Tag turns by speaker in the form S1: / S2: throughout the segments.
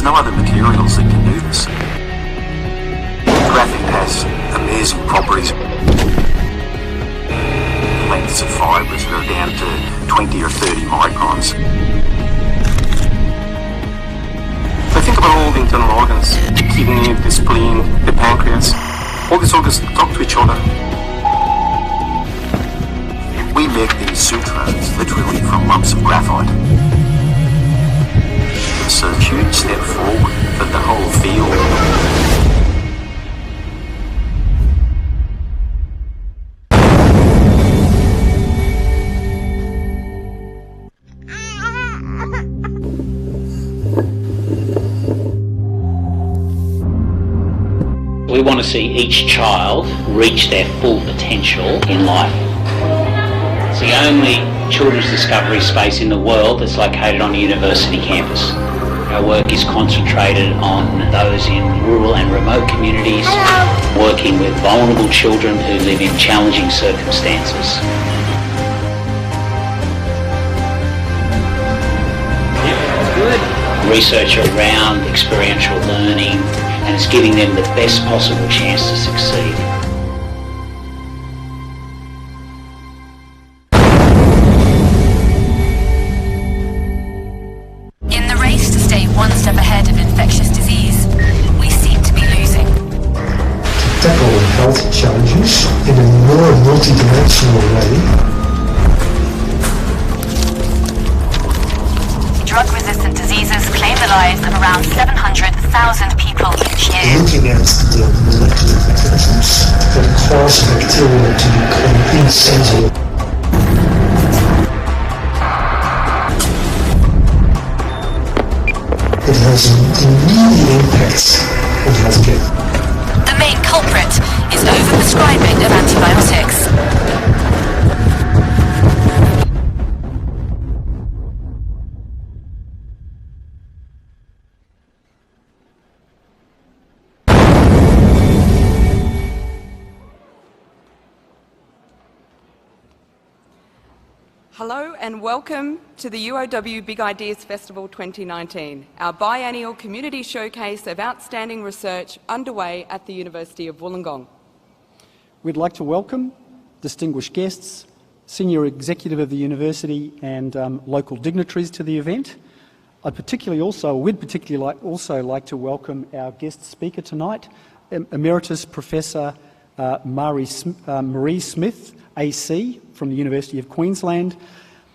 S1: no other materials that can do this. Graphene has amazing properties. Lengths of fibres that are down to 20 or 30 microns. So think about all the internal organs, the kidney, the spleen, the pancreas. All these organs talk to each other. We make these sutras literally from lumps of graphite. It's a huge step forward for the whole field.
S2: We want to see each child reach their full potential in life. It's the only children's discovery space in the world that's located on a university campus. Our work is concentrated on those in rural and remote communities, working with vulnerable children who live in challenging circumstances. Research around experiential learning, and it's giving them the best possible chance to succeed.
S3: In the race to stay one step ahead of infectious disease, we seem to be losing.
S4: To tackle health challenges in a more multidimensional way.
S3: Drug-resistant diseases claim the lives of around 700,000 people each year.
S4: Looking at the molecular mechanisms that cause bacteria to become insensitive. It has an immediate impact on healthcare.
S3: The main culprit is overprescribing of antibiotics.
S5: Hello and welcome to the UOW Big Ideas Festival 2019, our biennial community showcase of outstanding research underway at the University of Wollongong.
S6: We'd like to welcome distinguished guests, senior executive of the university and local dignitaries to the event. We'd particularly like to welcome our guest speaker tonight, Emeritus Professor Marie Smith, AC, from the University of Queensland.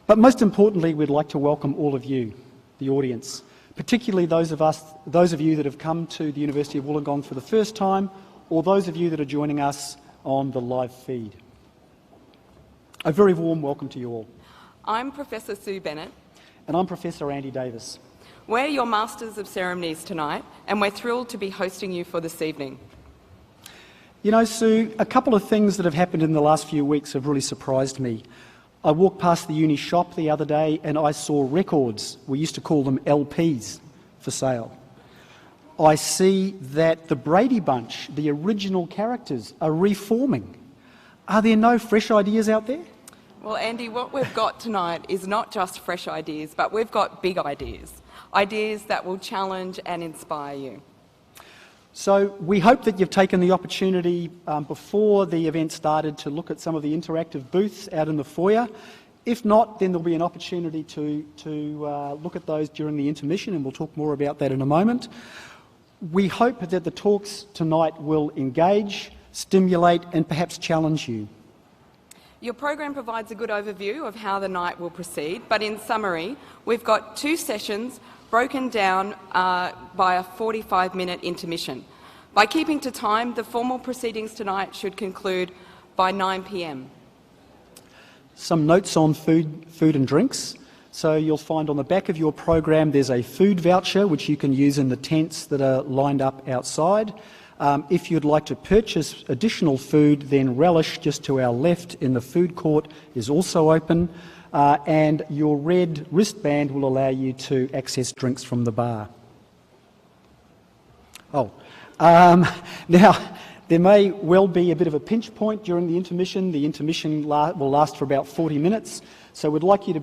S6: But most importantly, we'd like to welcome all of you, the audience, particularly those of you that have come to the University of Wollongong for the first time, or those of you that are joining us on the live feed. A very warm welcome to you all.
S5: I'm Professor Sue Bennett.
S6: And I'm Professor Andy Davis.
S5: We're your Masters of Ceremonies tonight, and we're thrilled to be hosting you for this evening.
S6: You know, Sue, a couple of things that have happened in the last few weeks have really surprised me. I walked past the uni shop the other day and I saw records, we used to call them LPs, for sale. I see that the Brady Bunch, the original characters, are reforming. Are there no fresh ideas out there?
S5: Well, Andy, what we've got tonight is not just fresh ideas, but we've got big ideas. Ideas that will challenge and inspire you.
S6: So we hope that you've taken the opportunity before the event started to look at some of the interactive booths out in the foyer. If not, then there'll be an opportunity to look at those during the intermission, and we'll talk more about that in a moment. We hope that the talks tonight will engage, stimulate and perhaps challenge you.
S5: Your program provides a good overview of how the night will proceed, but in summary, we've got 2 sessions broken down by a 45-minute intermission. By keeping to time, the formal proceedings tonight should conclude by 9 p.m.
S6: Some notes on food and drinks. So you'll find on the back of your program there's a food voucher which you can use in the tents that are lined up outside. If you'd like to purchase additional food, then Relish, just to our left in the food court, is also open. And your red wristband will allow you to access drinks from the bar. Now, there may well be a bit of a pinch point during the intermission. The intermission will last for about 40 minutes. So we'd like you to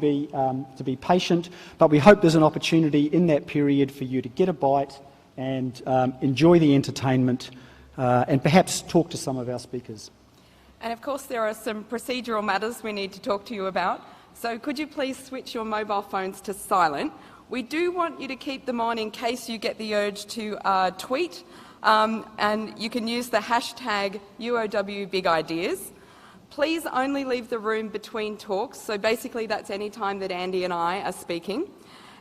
S6: be patient, but we hope there's an opportunity in that period for you to get a bite and enjoy the entertainment and perhaps talk to some of our speakers.
S5: And of course there are some procedural matters we need to talk to you about. So could you please switch your mobile phones to silent? We do want you to keep them on in case you get the urge to tweet, and you can use the hashtag UOW Big Ideas. Please only leave the room between talks, so basically that's any time that Andy and I are speaking.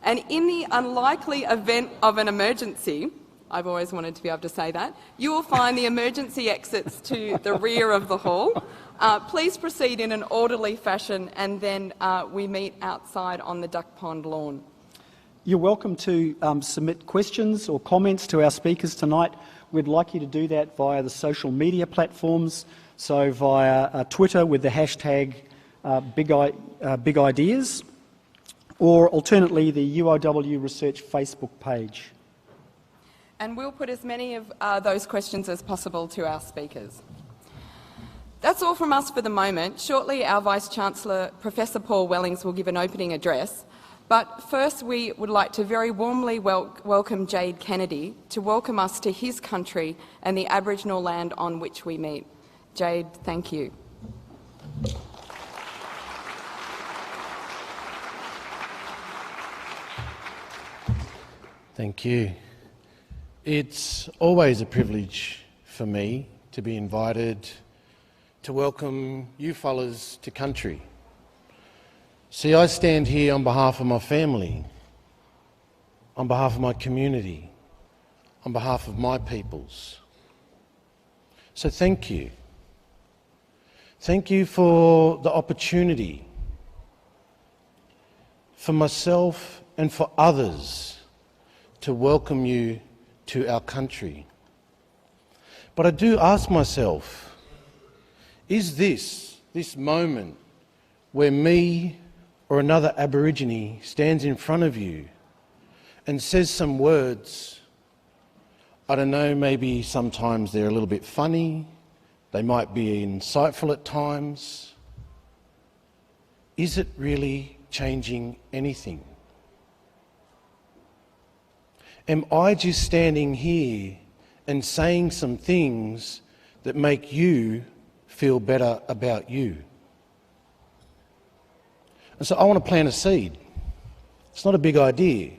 S5: And in the unlikely event of an emergency, I've always wanted to be able to say that, you will find the emergency exits to the rear of the hall. Please proceed in an orderly fashion, and then we meet outside on the duck pond lawn.
S6: You're welcome to submit questions or comments to our speakers tonight. We'd like you to do that via the social media platforms, so via Twitter with the hashtag Big Ideas, or alternately the UOW Research Facebook page.
S5: And we'll put as many of those questions as possible to our speakers. That's all from us for the moment. Shortly, our Vice-Chancellor, Professor Paul Wellings, will give an opening address. But first, we would like to very warmly welcome Jade Kennedy to welcome us to his country and the Aboriginal land on which we meet. Jade, thank you.
S7: Thank you. It's always a privilege for me to be invited to welcome you fellas to country. See, I stand here on behalf of my family, on behalf of my community, on behalf of my peoples. So thank you. Thank you for the opportunity for myself and for others to welcome you to our country. But I do ask myself, is this moment where me or another Aborigine stands in front of you and says some words, I don't know, maybe sometimes they're a little bit funny, they might be insightful at times. Is it really changing anything? Am I just standing here and saying some things that make you feel better about you? And so I want to plant a seed. It's not a big idea,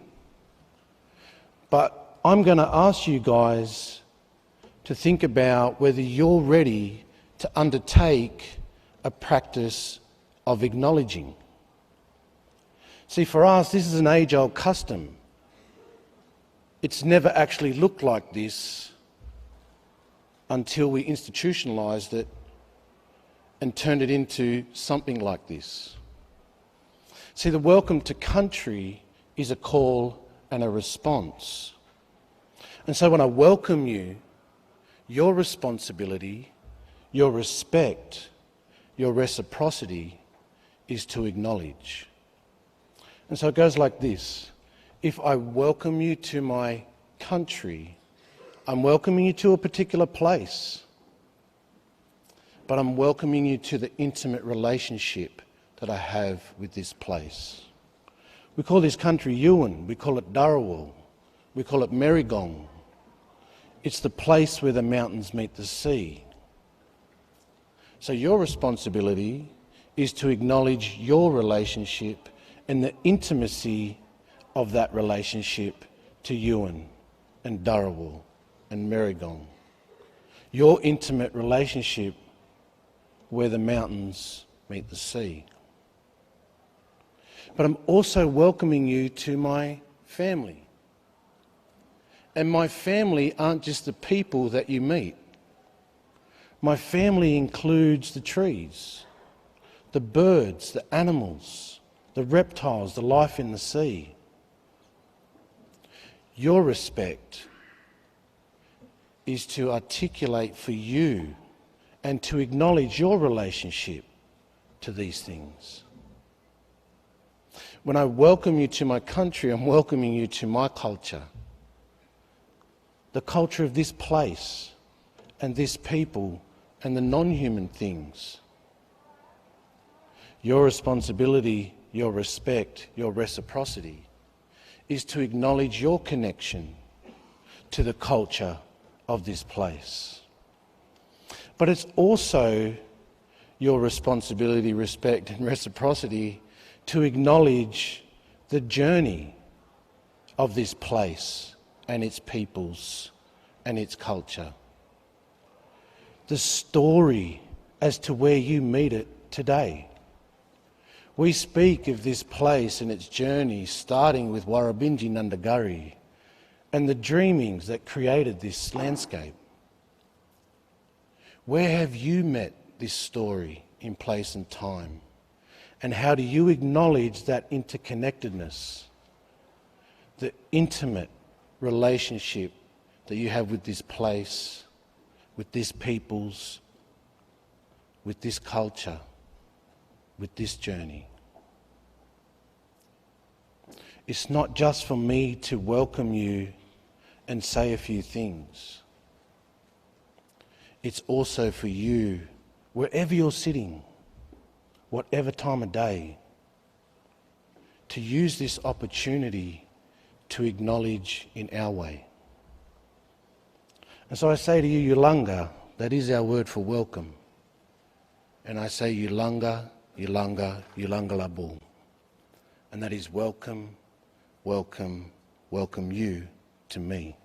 S7: but I'm going to ask you guys to think about whether you're ready to undertake a practice of acknowledging. See, for us, this is an age-old custom. It's never actually looked like this until we institutionalised it and turned it into something like this. See, the welcome to country is a call and a response. And so when I welcome you, your responsibility, your respect, your reciprocity is to acknowledge. And so it goes like this. If I welcome you to my country, I'm welcoming you to a particular place, but I'm welcoming you to the intimate relationship that I have with this place. We call this country Yuin, we call it Dharawal, we call it Merigong. It's the place where the mountains meet the sea. So your responsibility is to acknowledge your relationship and the intimacy of that relationship to Yuin and Dharawal and Merigong. Your intimate relationship where the mountains meet the sea. But I'm also welcoming you to my family. And my family aren't just the people that you meet. My family includes the trees, the birds, the animals, the reptiles, the life in the sea. Your respect is to articulate for you and to acknowledge your relationship to these things. When I welcome you to my country, I'm welcoming you to my culture, the culture of this place and this people and the non-human things. Your responsibility, your respect, your reciprocity is to acknowledge your connection to the culture of this place. But it's also your responsibility, respect and reciprocity to acknowledge the journey of this place and its peoples and its culture. The story as to where you meet it today. We speak of this place and its journey starting with Warrabinji Nandagari and the dreamings that created this landscape. Where have you met this story in place and time? And how do you acknowledge that interconnectedness, the intimate relationship that you have with this place, with this peoples, with this culture, with this journey? It's not just for me to welcome you and say a few things. It's also for you, wherever you're sitting, whatever time of day, to use this opportunity to acknowledge in our way. And so I say to you, Yulanga, that is our word for welcome. And I say Yulanga, Yulanga, Yulanga Labu. And that is welcome, welcome, welcome you to me.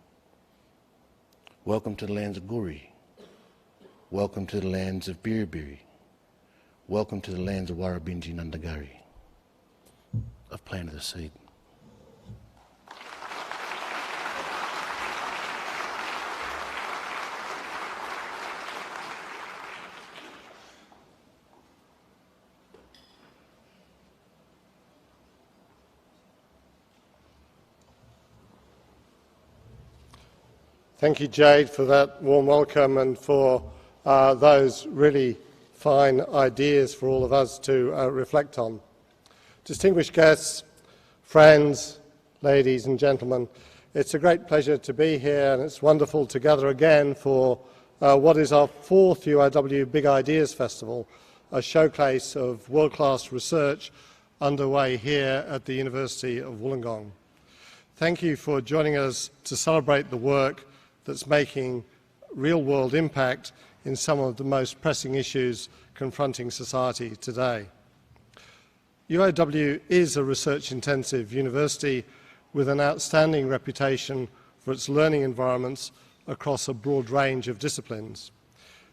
S7: Welcome to the lands of Guri. Welcome to the lands of Biribiri. Welcome to the lands of Warrabinji Nandagari. I've planted the seed.
S8: Thank you, Jade, for that warm welcome and for those really fine ideas for all of us to reflect on. Distinguished guests, friends, ladies and gentlemen, it's a great pleasure to be here, and it's wonderful to gather again for what is our 4th UOW Big Ideas Festival, a showcase of world-class research underway here at the University of Wollongong. Thank you for joining us to celebrate the work that's making real-world impact in some of the most pressing issues confronting society today. UOW is a research-intensive university with an outstanding reputation for its learning environments across a broad range of disciplines.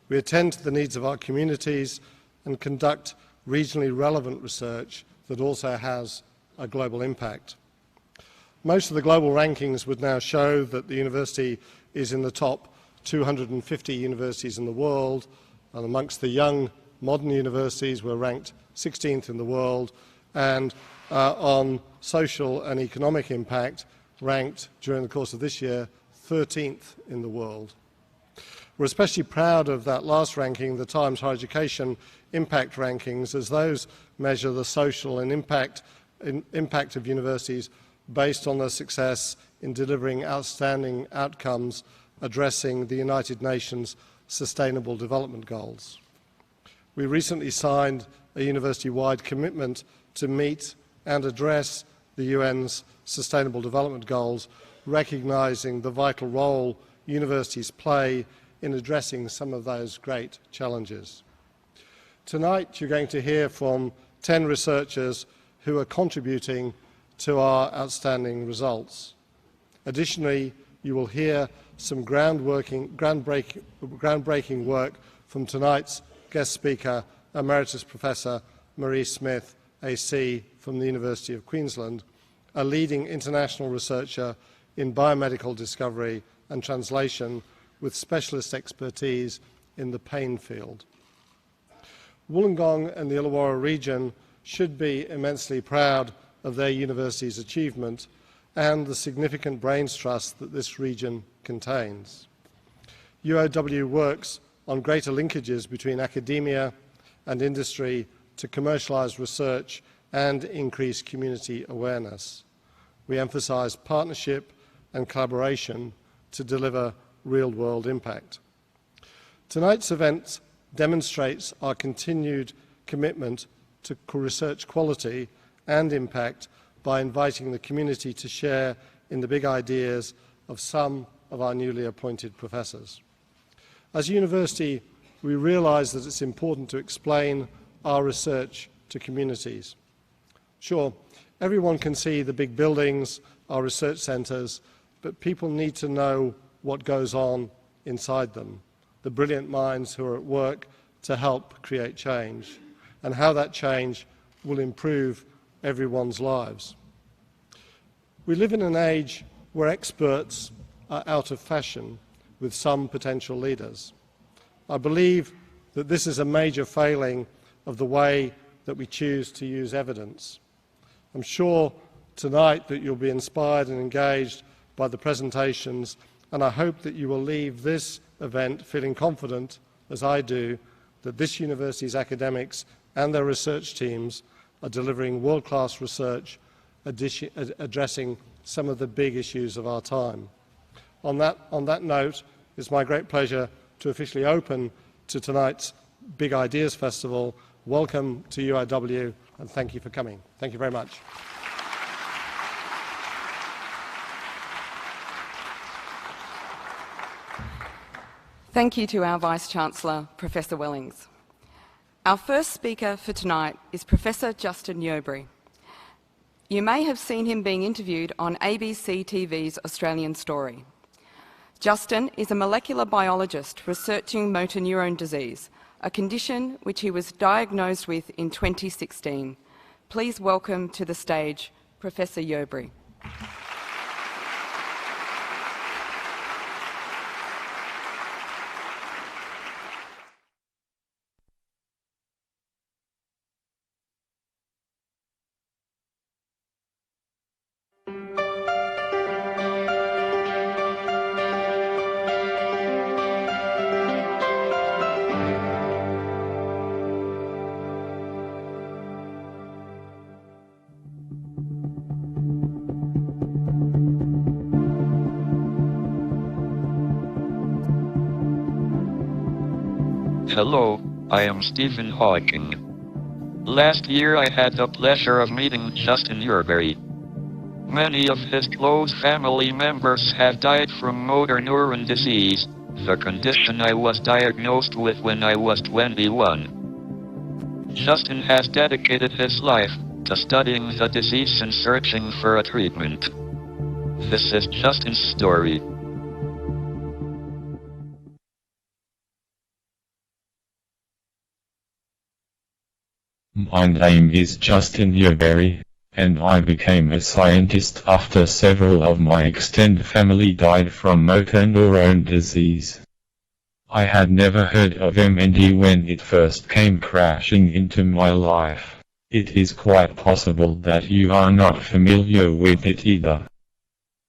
S8: We attend to the needs of our communities and conduct regionally relevant research that also has a global impact. Most of the global rankings would now show that the university is in the top 250 universities in the world, and amongst the young modern universities we're ranked 16th in the world, and on social and economic impact ranked during the course of this year 13th in the world. We're especially proud of that last ranking, the Times Higher Education Impact Rankings, as those measure the social and impact of universities based on their success in delivering outstanding outcomes addressing the United Nations Sustainable Development Goals. We recently signed a university-wide commitment to meet and address the UN's Sustainable Development Goals, recognising the vital role universities play in addressing some of those great challenges. Tonight you're going to hear from 10 researchers who are contributing to our outstanding results. Additionally, you will hear some groundbreaking work from tonight's guest speaker, Emeritus Professor Marie Smith, AC, from the University of Queensland, a leading international researcher in biomedical discovery and translation with specialist expertise in the pain field. Wollongong and the Illawarra region should be immensely proud of their university's achievement and the significant brains trust that this region contains. UOW works on greater linkages between academia and industry to commercialise research and increase community awareness. We emphasise partnership and collaboration to deliver real-world impact. Tonight's event demonstrates our continued commitment to research quality and impact by inviting the community to share in the big ideas of some of our newly appointed professors. As a university, we realise that it's important to explain our research to communities. Sure, everyone can see the big buildings, our research centres, but people need to know what goes on inside them, the brilliant minds who are at work to help create change, and how that change will improve everyone's lives. We live in an age where experts are out of fashion with some potential leaders. I believe that this is a major failing of the way that we choose to use evidence. I'm sure tonight that you'll be inspired and engaged by the presentations, and I hope that you will leave this event feeling confident, as I do, that this university's academics and their research teams are delivering world-class research addressing some of the big issues of our time. On that note, it's my great pleasure to officially open to tonight's Big Ideas Festival. Welcome to UOW, and thank you for coming. Thank you very much.
S5: Thank you to our Vice-Chancellor, Professor Wellings. Our first speaker for tonight is Professor Justin Yeobury. You may have seen him being interviewed on ABC TV's Australian Story. Justin is a molecular biologist researching motor neurone disease, a condition which he was diagnosed with in 2016. Please welcome to the stage Professor Yeobury.
S9: Hello, I am Stephen Hawking. Last year I had the pleasure of meeting Justin Yeobury. Many of his close family members have died from motor neuron disease, the condition I was diagnosed with when I was 21. Justin has dedicated his life to studying the disease and searching for a treatment. This is Justin's story.
S10: My name is Justin Yeobury, and I became a scientist after several of my extended family died from motor neuron disease. I had never heard of MND when it first came crashing into my life. It is quite possible that you are not familiar with it either.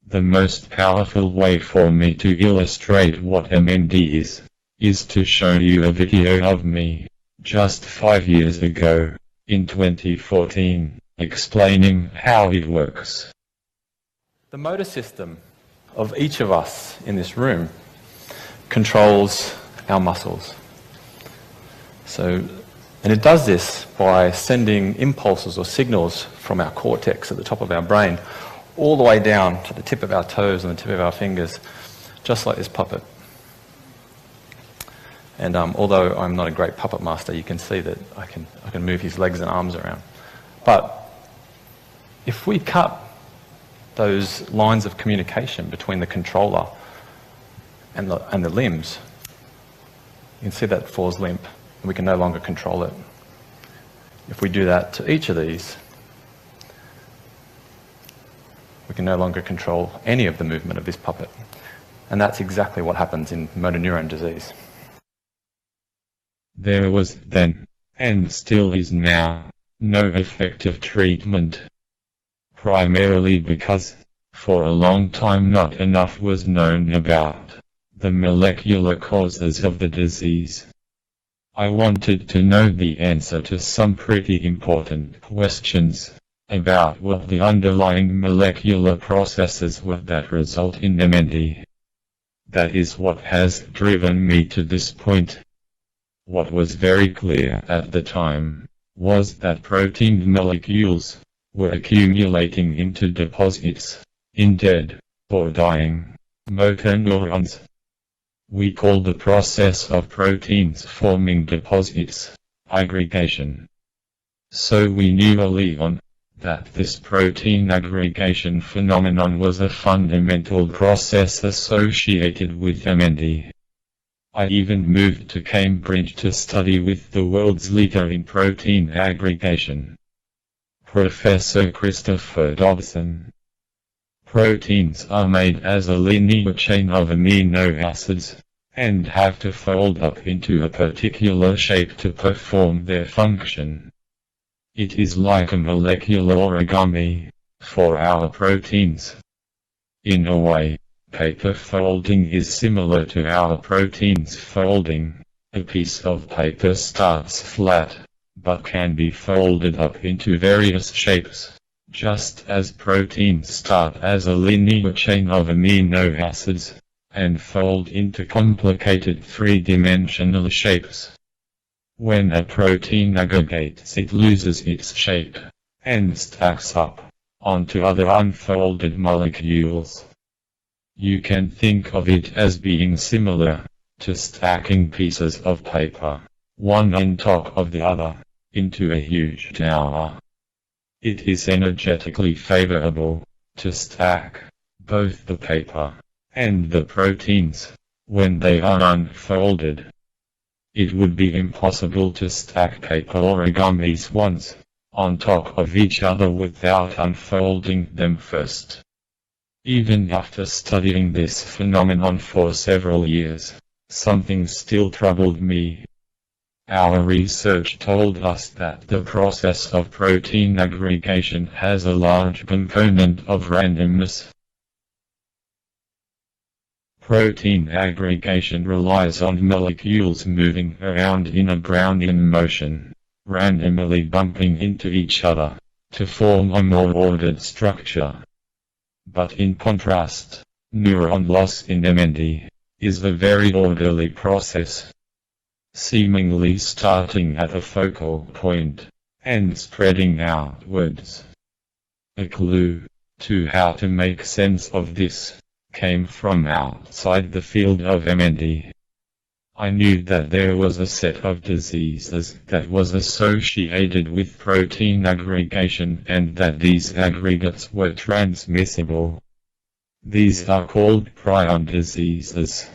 S10: The most powerful way for me to illustrate what MND is to show you a video of me, just 5 years ago, in 2014, explaining how it works.
S11: The motor system of each of us in this room controls our muscles. And it does this by sending impulses or signals from our cortex at the top of our brain all the way down to the tip of our toes and the tip of our fingers, just like this puppet. And although I'm not a great puppet master, you can see that I can move his legs and arms around. But if we cut those lines of communication between the controller and the limbs, you can see that falls limp, and we can no longer control it. If we do that to each of these, we can no longer control any of the movement of this puppet. And that's exactly what happens in motor neuron disease.
S10: There was then, and still is now, no effective treatment. Primarily because, for a long time not enough was known about the molecular causes of the disease. I wanted to know the answer to some pretty important questions about what the underlying molecular processes were that result in MND. That is what has driven me to this point. What was very clear at the time was that protein molecules were accumulating into deposits in dead or dying motor neurons. We call the process of proteins forming deposits aggregation. So we knew early on that this protein aggregation phenomenon was a fundamental process associated with MND. I even moved to Cambridge to study with the world's leader in protein aggregation, Professor Christopher Dobson. Proteins are made as a linear chain of amino acids, and have to fold up into a particular shape to perform their function. It is like a molecular origami for our proteins. In a way, paper folding is similar to our proteins folding. A piece of paper starts flat, but can be folded up into various shapes, just as proteins start as a linear chain of amino acids, and fold into complicated three-dimensional shapes. When a protein aggregates, it loses its shape, and stacks up onto other unfolded molecules. You can think of it as being similar to stacking pieces of paper, one on top of the other, into a huge tower. It is energetically favorable to stack both the paper and the proteins when they are unfolded. It would be impossible to stack paper origamis once on top of each other without unfolding them first. Even after studying this phenomenon for several years, something still troubled me. Our research told us that the process of protein aggregation has a large component of randomness. Protein aggregation relies on molecules moving around in a Brownian motion, randomly bumping into each other, to form a more ordered structure. But in contrast, neuron loss in MND is a very orderly process, seemingly starting at a focal point and spreading outwards. A clue to how to make sense of this came from outside the field of MND. I knew that there was a set of diseases that was associated with protein aggregation and that these aggregates were transmissible. These are called Prion diseases.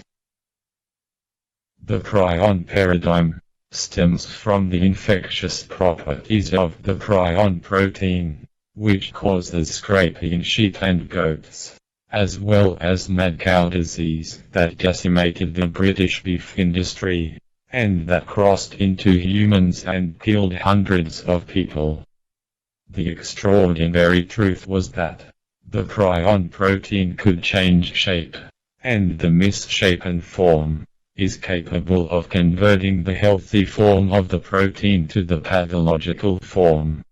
S10: The prion paradigm stems from the infectious properties of the prion protein, which causes scrapie in sheep and goats, as well as mad cow disease that decimated the British beef industry, and that crossed into humans and killed hundreds of people. The extraordinary truth was that the prion protein could change shape, and the misshapen form is capable of converting the healthy form of the protein to the pathological form.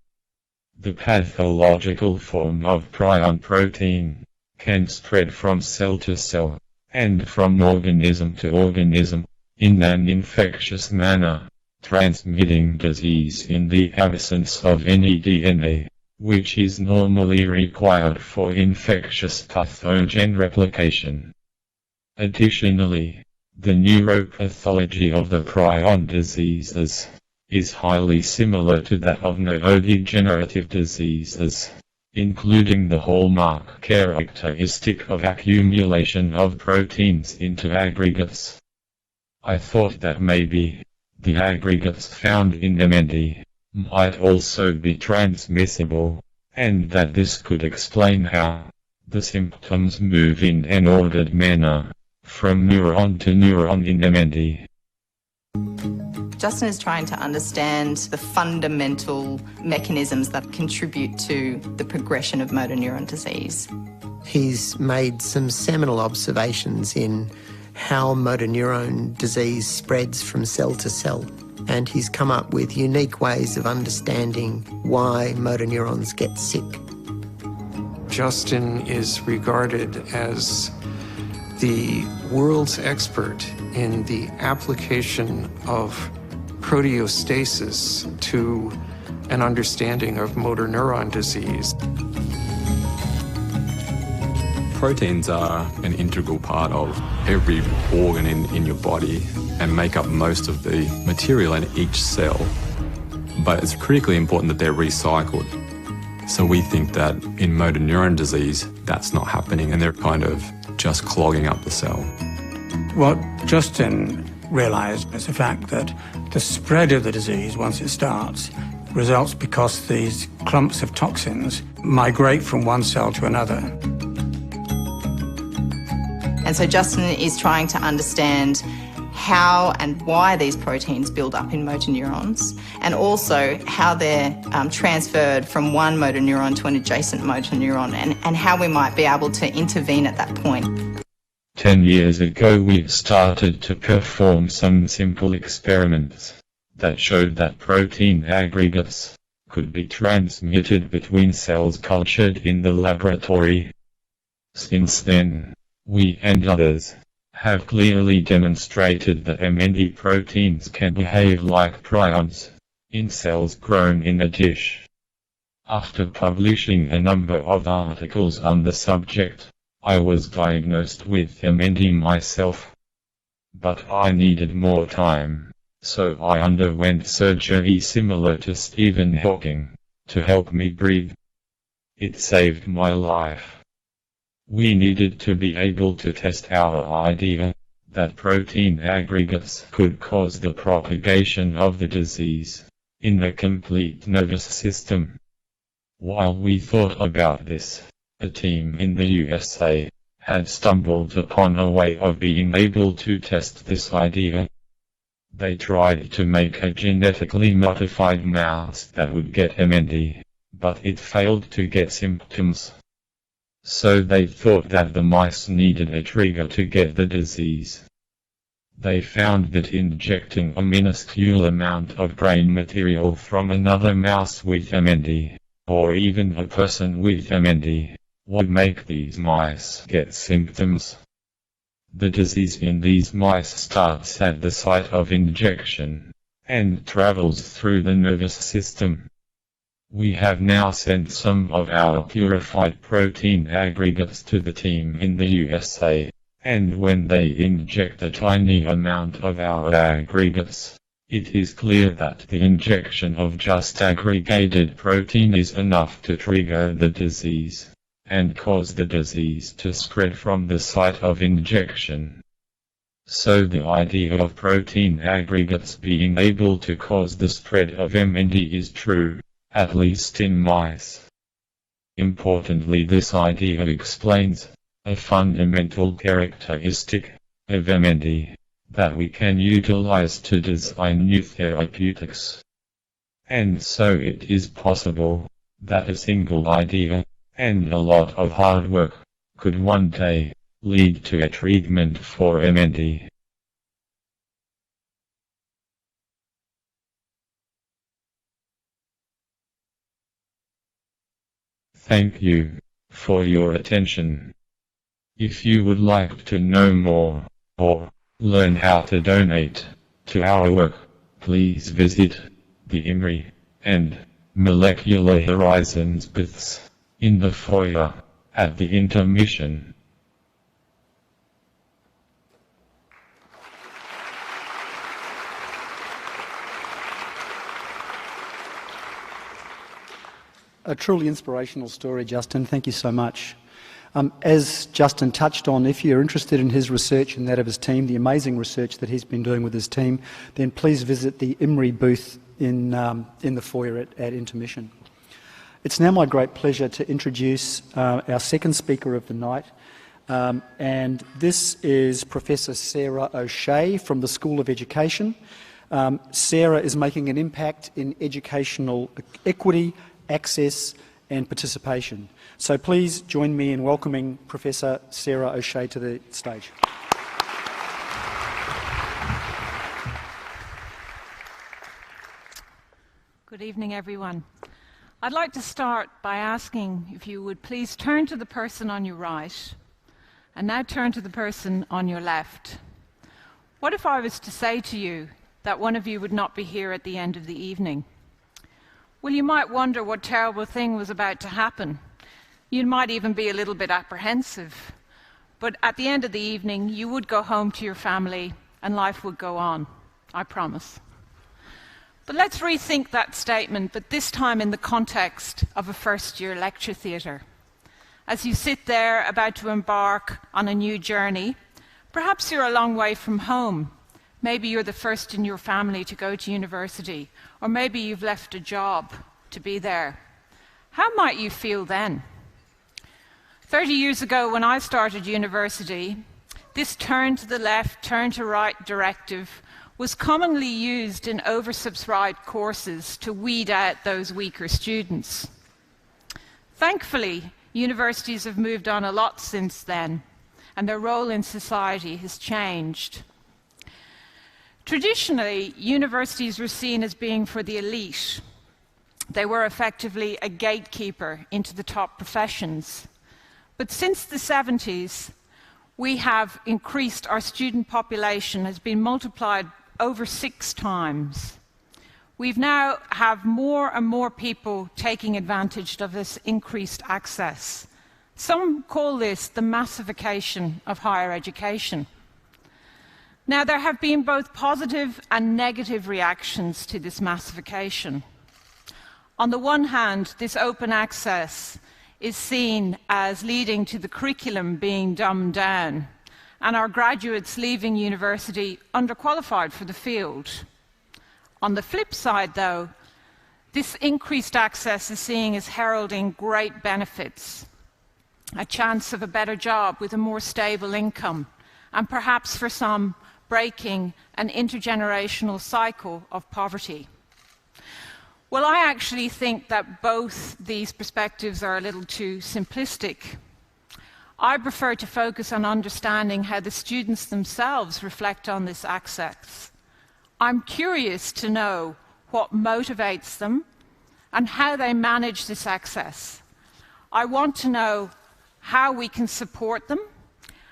S10: The pathological form of prion protein can spread from cell to cell, and from organism to organism, in an infectious manner, transmitting disease in the absence of any DNA, which is normally required for infectious pathogen replication. Additionally, the neuropathology of the prion diseases is highly similar to that of neurodegenerative diseases, including the hallmark characteristic of accumulation of proteins into aggregates. I thought that maybe the aggregates found in MND might also be transmissible, and that this could explain how the symptoms move in an ordered manner from neuron to neuron in MND.
S12: Justin is trying to understand the fundamental mechanisms that contribute to the progression of motor neuron disease.
S13: He's made some seminal observations in how motor neuron disease spreads from cell to cell, and he's come up with unique ways of understanding why motor neurons get sick.
S14: Justin is regarded as the world's expert in the application of proteostasis to an understanding of motor neuron disease.
S11: Proteins are an integral part of every organ in your body and make up most of the material in each cell. But it's critically important that they're recycled. So we think that in motor neuron disease, that's not happening and they're kind of just clogging up the cell.
S15: What Justin realised is the fact that the spread of the disease, once it starts, results because these clumps of toxins migrate from one cell to another.
S12: And so Justin is trying to understand how and why these proteins build up in motor neurons, and also how they're transferred from one motor neuron to an adjacent motor neuron, and how we might be able to intervene at that point.
S10: 10 years ago we started to perform some simple experiments that showed that protein aggregates could be transmitted between cells cultured in the laboratory. Since then, we and others have clearly demonstrated that MND proteins can behave like prions in cells grown in a dish. After publishing a number of articles on the subject, I was diagnosed with MND myself. But I needed more time, so I underwent surgery similar to Stephen Hawking to help me breathe. It saved my life. We needed to be able to test our idea that protein aggregates could cause the propagation of the disease in the complete nervous system. While we thought about this, a team in the USA had stumbled upon a way of being able to test this idea. They tried to make a genetically modified mouse that would get MND, but it failed to get symptoms. So they thought that the mice needed a trigger to get the disease. They found that injecting a minuscule amount of brain material from another mouse with MND, or even a person with MND, would make these mice get symptoms. The disease in these mice starts at the site of injection, and travels through the nervous system. We have now sent some of our purified protein aggregates to the team in the USA, and when they inject a tiny amount of our aggregates, it is clear that the injection of just aggregated protein is enough to trigger the disease, and cause the disease to spread from the site of injection. So the idea of protein aggregates being able to cause the spread of MND is true, at least in mice. Importantly, this idea explains a fundamental characteristic of MND that we can utilize to design new therapeutics. And so it is possible that a single idea, and a lot of hard work, could one day lead to a treatment for MND. Thank you for your attention. If you would like to know more, or learn how to donate to our work, please visit the IMRI and Molecular Horizons booths in the foyer at the Intermission.
S6: A truly inspirational story, Justin. Thank you so much. As Justin touched on, if you're interested in his research and that of his team, the amazing research that he's been doing with his team, then please visit the IMRI booth in the foyer at Intermission. It's now my great pleasure to introduce our second speaker of the night, and this is Professor Sarah O'Shea from the School of Education. Sarah is making an impact in educational equity, access and participation. So please join me in welcoming Professor Sarah O'Shea to the stage.
S16: Good evening, everyone. I'd like to start by asking if you would please turn to the person on your right and now turn to the person on your left. What if I was to say to you that one of you would not be here at the end of the evening? well, you might wonder what terrible thing was about to happen. You might even be a little bit apprehensive. But at the end of the evening, you would go home to your family and life would go on, I promise. But let's rethink that statement, but this time in the context of a first-year lecture theatre. As you sit there about to embark on a new journey, perhaps you're a long way from home. Maybe you're the first in your family to go to university, or maybe you've left a job to be there. How might you feel then? 30 years ago, when I started university, this turn to the left, turn to right directive was commonly used in oversubscribed courses to weed out those weaker students. Thankfully, universities have moved on a lot since then, and their role in society has changed. Traditionally, universities were seen as being for the elite. They were effectively a gatekeeper into the top professions. But since the 70s, we have increased, our student population has been multiplied over 6 times. We now have more and more people taking advantage of this increased access. Some call this the massification of higher education. Now, there have been both positive and negative reactions to this massification. On the one hand, this open access is seen as leading to the curriculum being dumbed down, and our graduates leaving university underqualified for the field. On the flip side, though, this increased access is seen as heralding great benefits, a chance of a better job with a more stable income, and perhaps for some, breaking an intergenerational cycle of poverty. Well, I actually think that both these perspectives are a little too simplistic. I prefer to focus on understanding how the students themselves reflect on this access. I'm curious to know what motivates them and how they manage this access. I want to know how we can support them,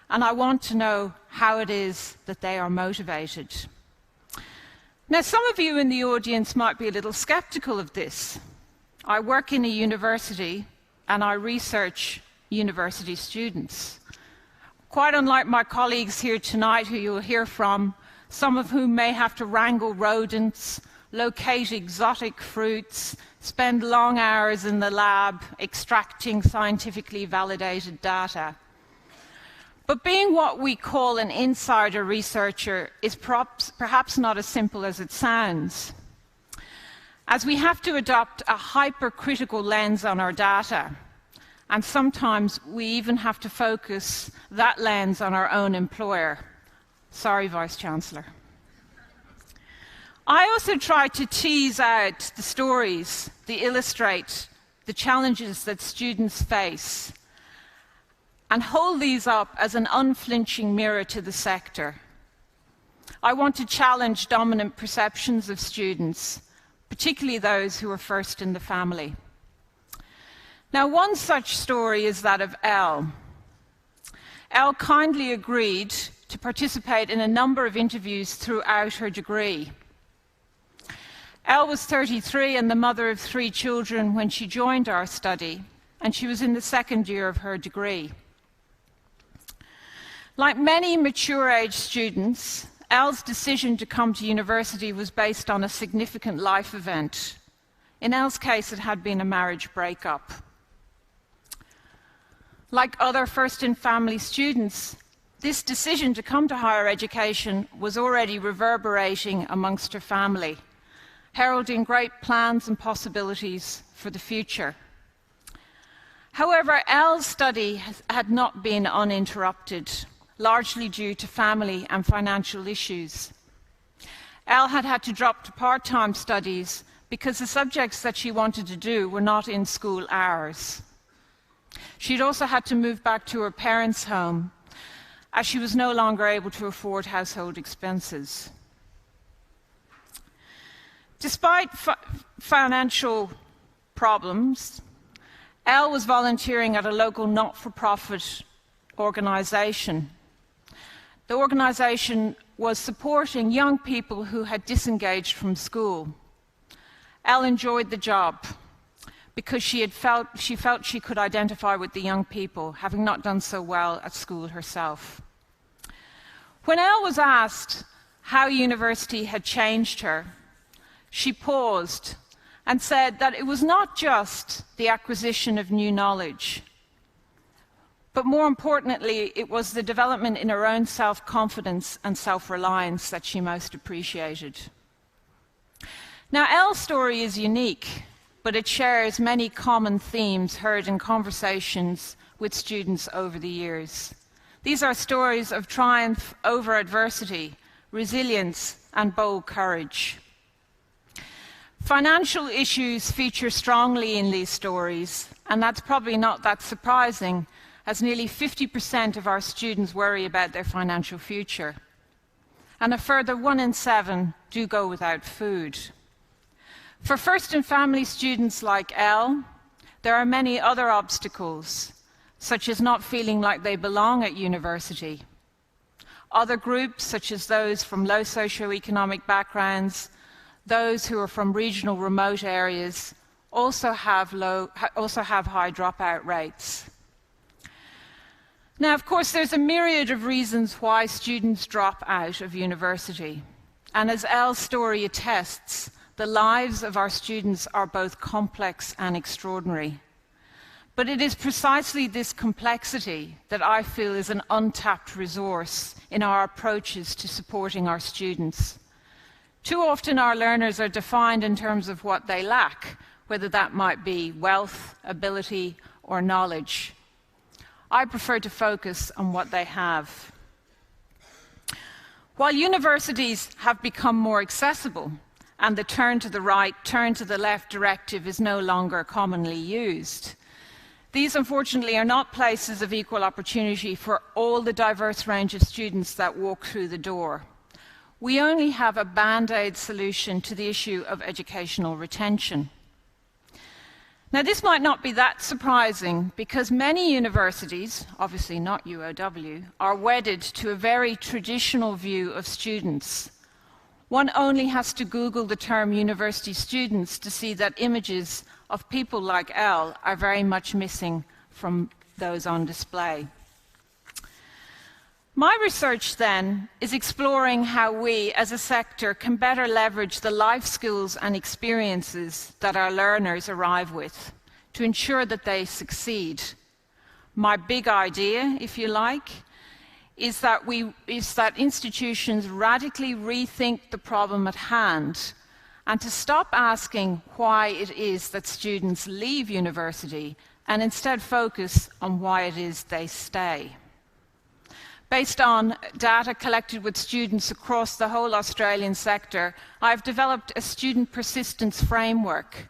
S16: and I want to know how it is that they are motivated. Now, some of you in the audience might be a little skeptical of this. I work in a university and I research university students. Quite unlike my colleagues here tonight, who you'll hear from, some of whom may have to wrangle rodents, locate exotic fruits, spend long hours in the lab extracting scientifically validated data. But being what we call an insider researcher is perhaps not as simple as it sounds, as we have to adopt a hypercritical lens on our data, and sometimes we even have to focus that lens on our own employer. Sorry, Vice-Chancellor. I also try to tease out the stories that illustrate the challenges that students face and hold these up as an unflinching mirror to the sector. I want to challenge dominant perceptions of students, particularly those who are first in the family. Now, one such story is that of Elle. Elle kindly agreed to participate in a number of interviews throughout her degree. Elle was 33 and the mother of 3 children when she joined our study, and she was in the 2nd year of her degree. Like many mature-age students, Elle's decision to come to university was based on a significant life event. In Elle's case, it had been a marriage breakup. Like other first-in-family students, this decision to come to higher education was already reverberating amongst her family, heralding great plans and possibilities for the future. However, Elle's study had not been uninterrupted, largely due to family and financial issues. Elle had had to drop to part-time studies because the subjects that she wanted to do were not in school hours. She'd also had to move back to her parents' home, as she was no longer able to afford household expenses. Despite financial problems, Elle was volunteering at a local not-for-profit organisation. The organisation was supporting young people who had disengaged from school. Elle enjoyed the job because she felt she could identify with the young people, having not done so well at school herself. When Elle was asked how university had changed her, she paused and said that it was not just the acquisition of new knowledge, but more importantly, it was the development in her own self-confidence and self-reliance that she most appreciated. Now, Elle's story is unique, but it shares many common themes heard in conversations with students over the years. These are stories of triumph over adversity, resilience, and bold courage. Financial issues feature strongly in these stories, and that's probably not that surprising, as nearly 50% of our students worry about their financial future. And a further 1 in 7 do go without food. For first and family students like Elle, there are many other obstacles, such as not feeling like they belong at university. Other groups, such as those from low socioeconomic backgrounds, those who are from regional remote areas, also have high dropout rates. Now, of course, there's a myriad of reasons why students drop out of university. And as Elle's story attests, the lives of our students are both complex and extraordinary. But it is precisely this complexity that I feel is an untapped resource in our approaches to supporting our students. Too often our learners are defined in terms of what they lack, whether that might be wealth, ability, or knowledge. I prefer to focus on what they have. While universities have become more accessible and the turn to the right, turn to the left directive is no longer commonly used, these unfortunately are not places of equal opportunity for all the diverse range of students that walk through the door. We only have a band-aid solution to the issue of educational retention. Now, this might not be that surprising because many universities, obviously not UOW, are wedded to a very traditional view of students. One only has to Google the term university students to see that images of people like Elle are very much missing from those on display. My research, then, is exploring how we, as a sector, can better leverage the life skills and experiences that our learners arrive with to ensure that they succeed. My big idea, if you like, is that institutions radically rethink the problem at hand and to stop asking why it is that students leave university and instead focus on why it is they stay. Based on data collected with students across the whole Australian sector, I've developed a student persistence framework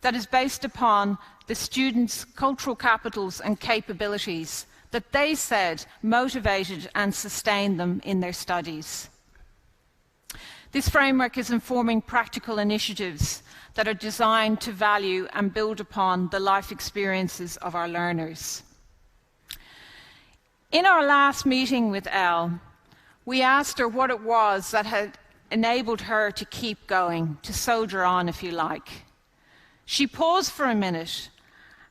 S16: that is based upon the students' cultural capitals and capabilities that they said motivated and sustained them in their studies. This framework is informing practical initiatives that are designed to value and build upon the life experiences of our learners. In our last meeting with Elle, we asked her what it was that had enabled her to keep going, to soldier on, if you like. She paused for a minute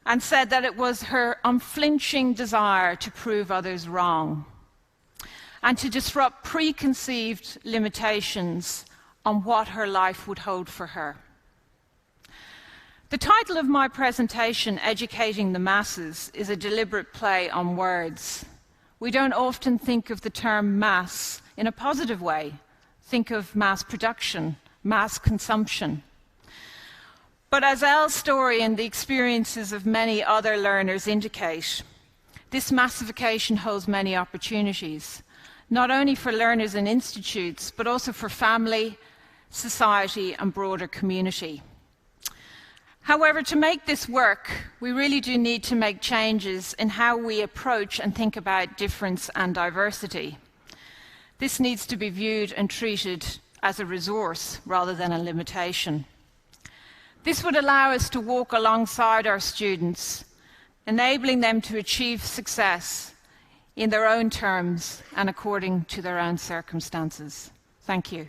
S16: and said that it was her unflinching desire to prove others wrong and to disrupt preconceived limitations on what her life would hold for her. The title of my presentation, Educating the Masses, is a deliberate play on words. We don't often think of the term mass in a positive way. Think of mass production, mass consumption. But as Elle's story and the experiences of many other learners indicate, this massification holds many opportunities, not only for learners and institutes, but also for family, society, and broader community. However, to make this work, we really do need to make changes in how we approach and think about difference and diversity. This needs to be viewed and treated as a resource rather than a limitation. This would allow us to walk alongside our students, enabling them to achieve success in their own terms and according to their own circumstances. Thank you.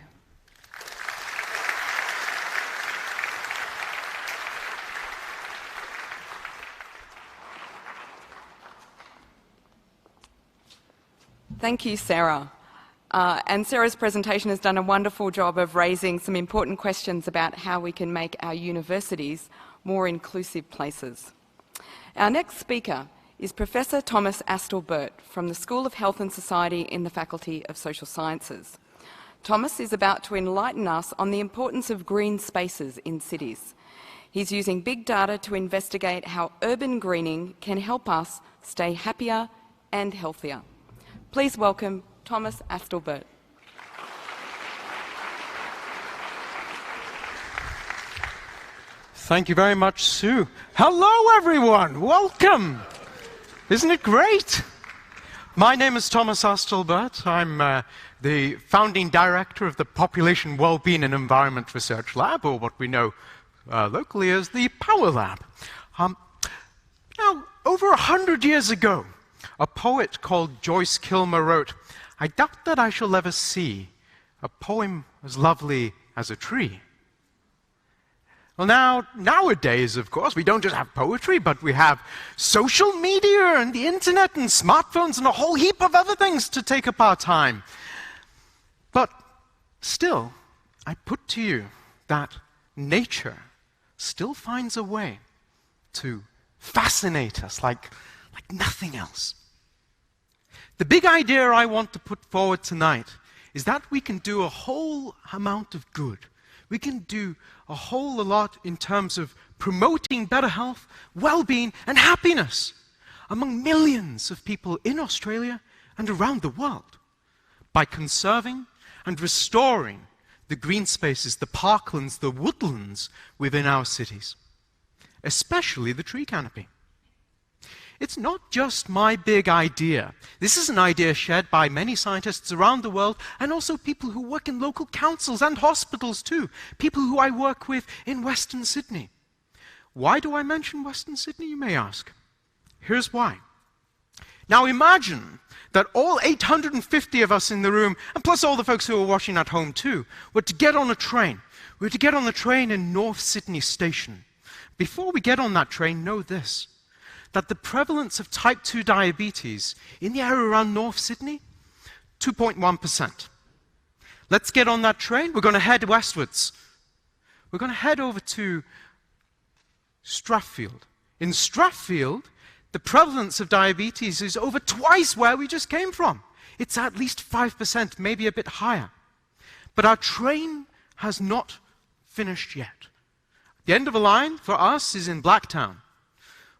S5: Thank you, Sarah. And Sarah's presentation has done a wonderful job of raising some important questions about how we can make our universities more inclusive places. Our next speaker is Professor Thomas Astell-Burt from the School of Health and Society in the Faculty of Social Sciences. Thomas is about to enlighten us on the importance of green spaces in cities. He's using big data to investigate how urban greening can help us stay happier and healthier. Please welcome Thomas Astell-Burt.
S17: Thank you very much, Sue. Hello, everyone. Welcome. Isn't it great? My name is Thomas Astell-Burt. I'm the founding director of the Population Wellbeing and Environment Research Lab, or what we know locally as the Power Lab. Now, over 100 years ago, a poet called Joyce Kilmer wrote, "I doubt that I shall ever see a poem as lovely as a tree." Well, nowadays, of course, we don't just have poetry, but we have social media and the internet and smartphones and a whole heap of other things to take up our time. But still, I put to you that nature still finds a way to fascinate us like nothing else. The big idea I want to put forward tonight is that we can do a whole amount of good. We can do a whole lot in terms of promoting better health, well-being, and happiness among millions of people in Australia and around the world by conserving and restoring the green spaces, the parklands, the woodlands within our cities, especially the tree canopy. It's not just my big idea. This is an idea shared by many scientists around the world and also people who work in local councils and hospitals too, people who I work with in Western Sydney. Why do I mention Western Sydney, you may ask? Here's why. Now imagine that all 850 of us in the room, and plus all the folks who are watching at home too, were to get on a train. We were to get on the train in North Sydney Station. Before we get on that train, know this, that the prevalence of type 2 diabetes in the area around North Sydney, 2.1%. Let's get on that train. We're going to head westwards. We're going to head over to Strathfield. In Strathfield, the prevalence of diabetes is over twice where we just came from. It's at least 5%, maybe a bit higher. But our train has not finished yet. The end of the line for us is in Blacktown.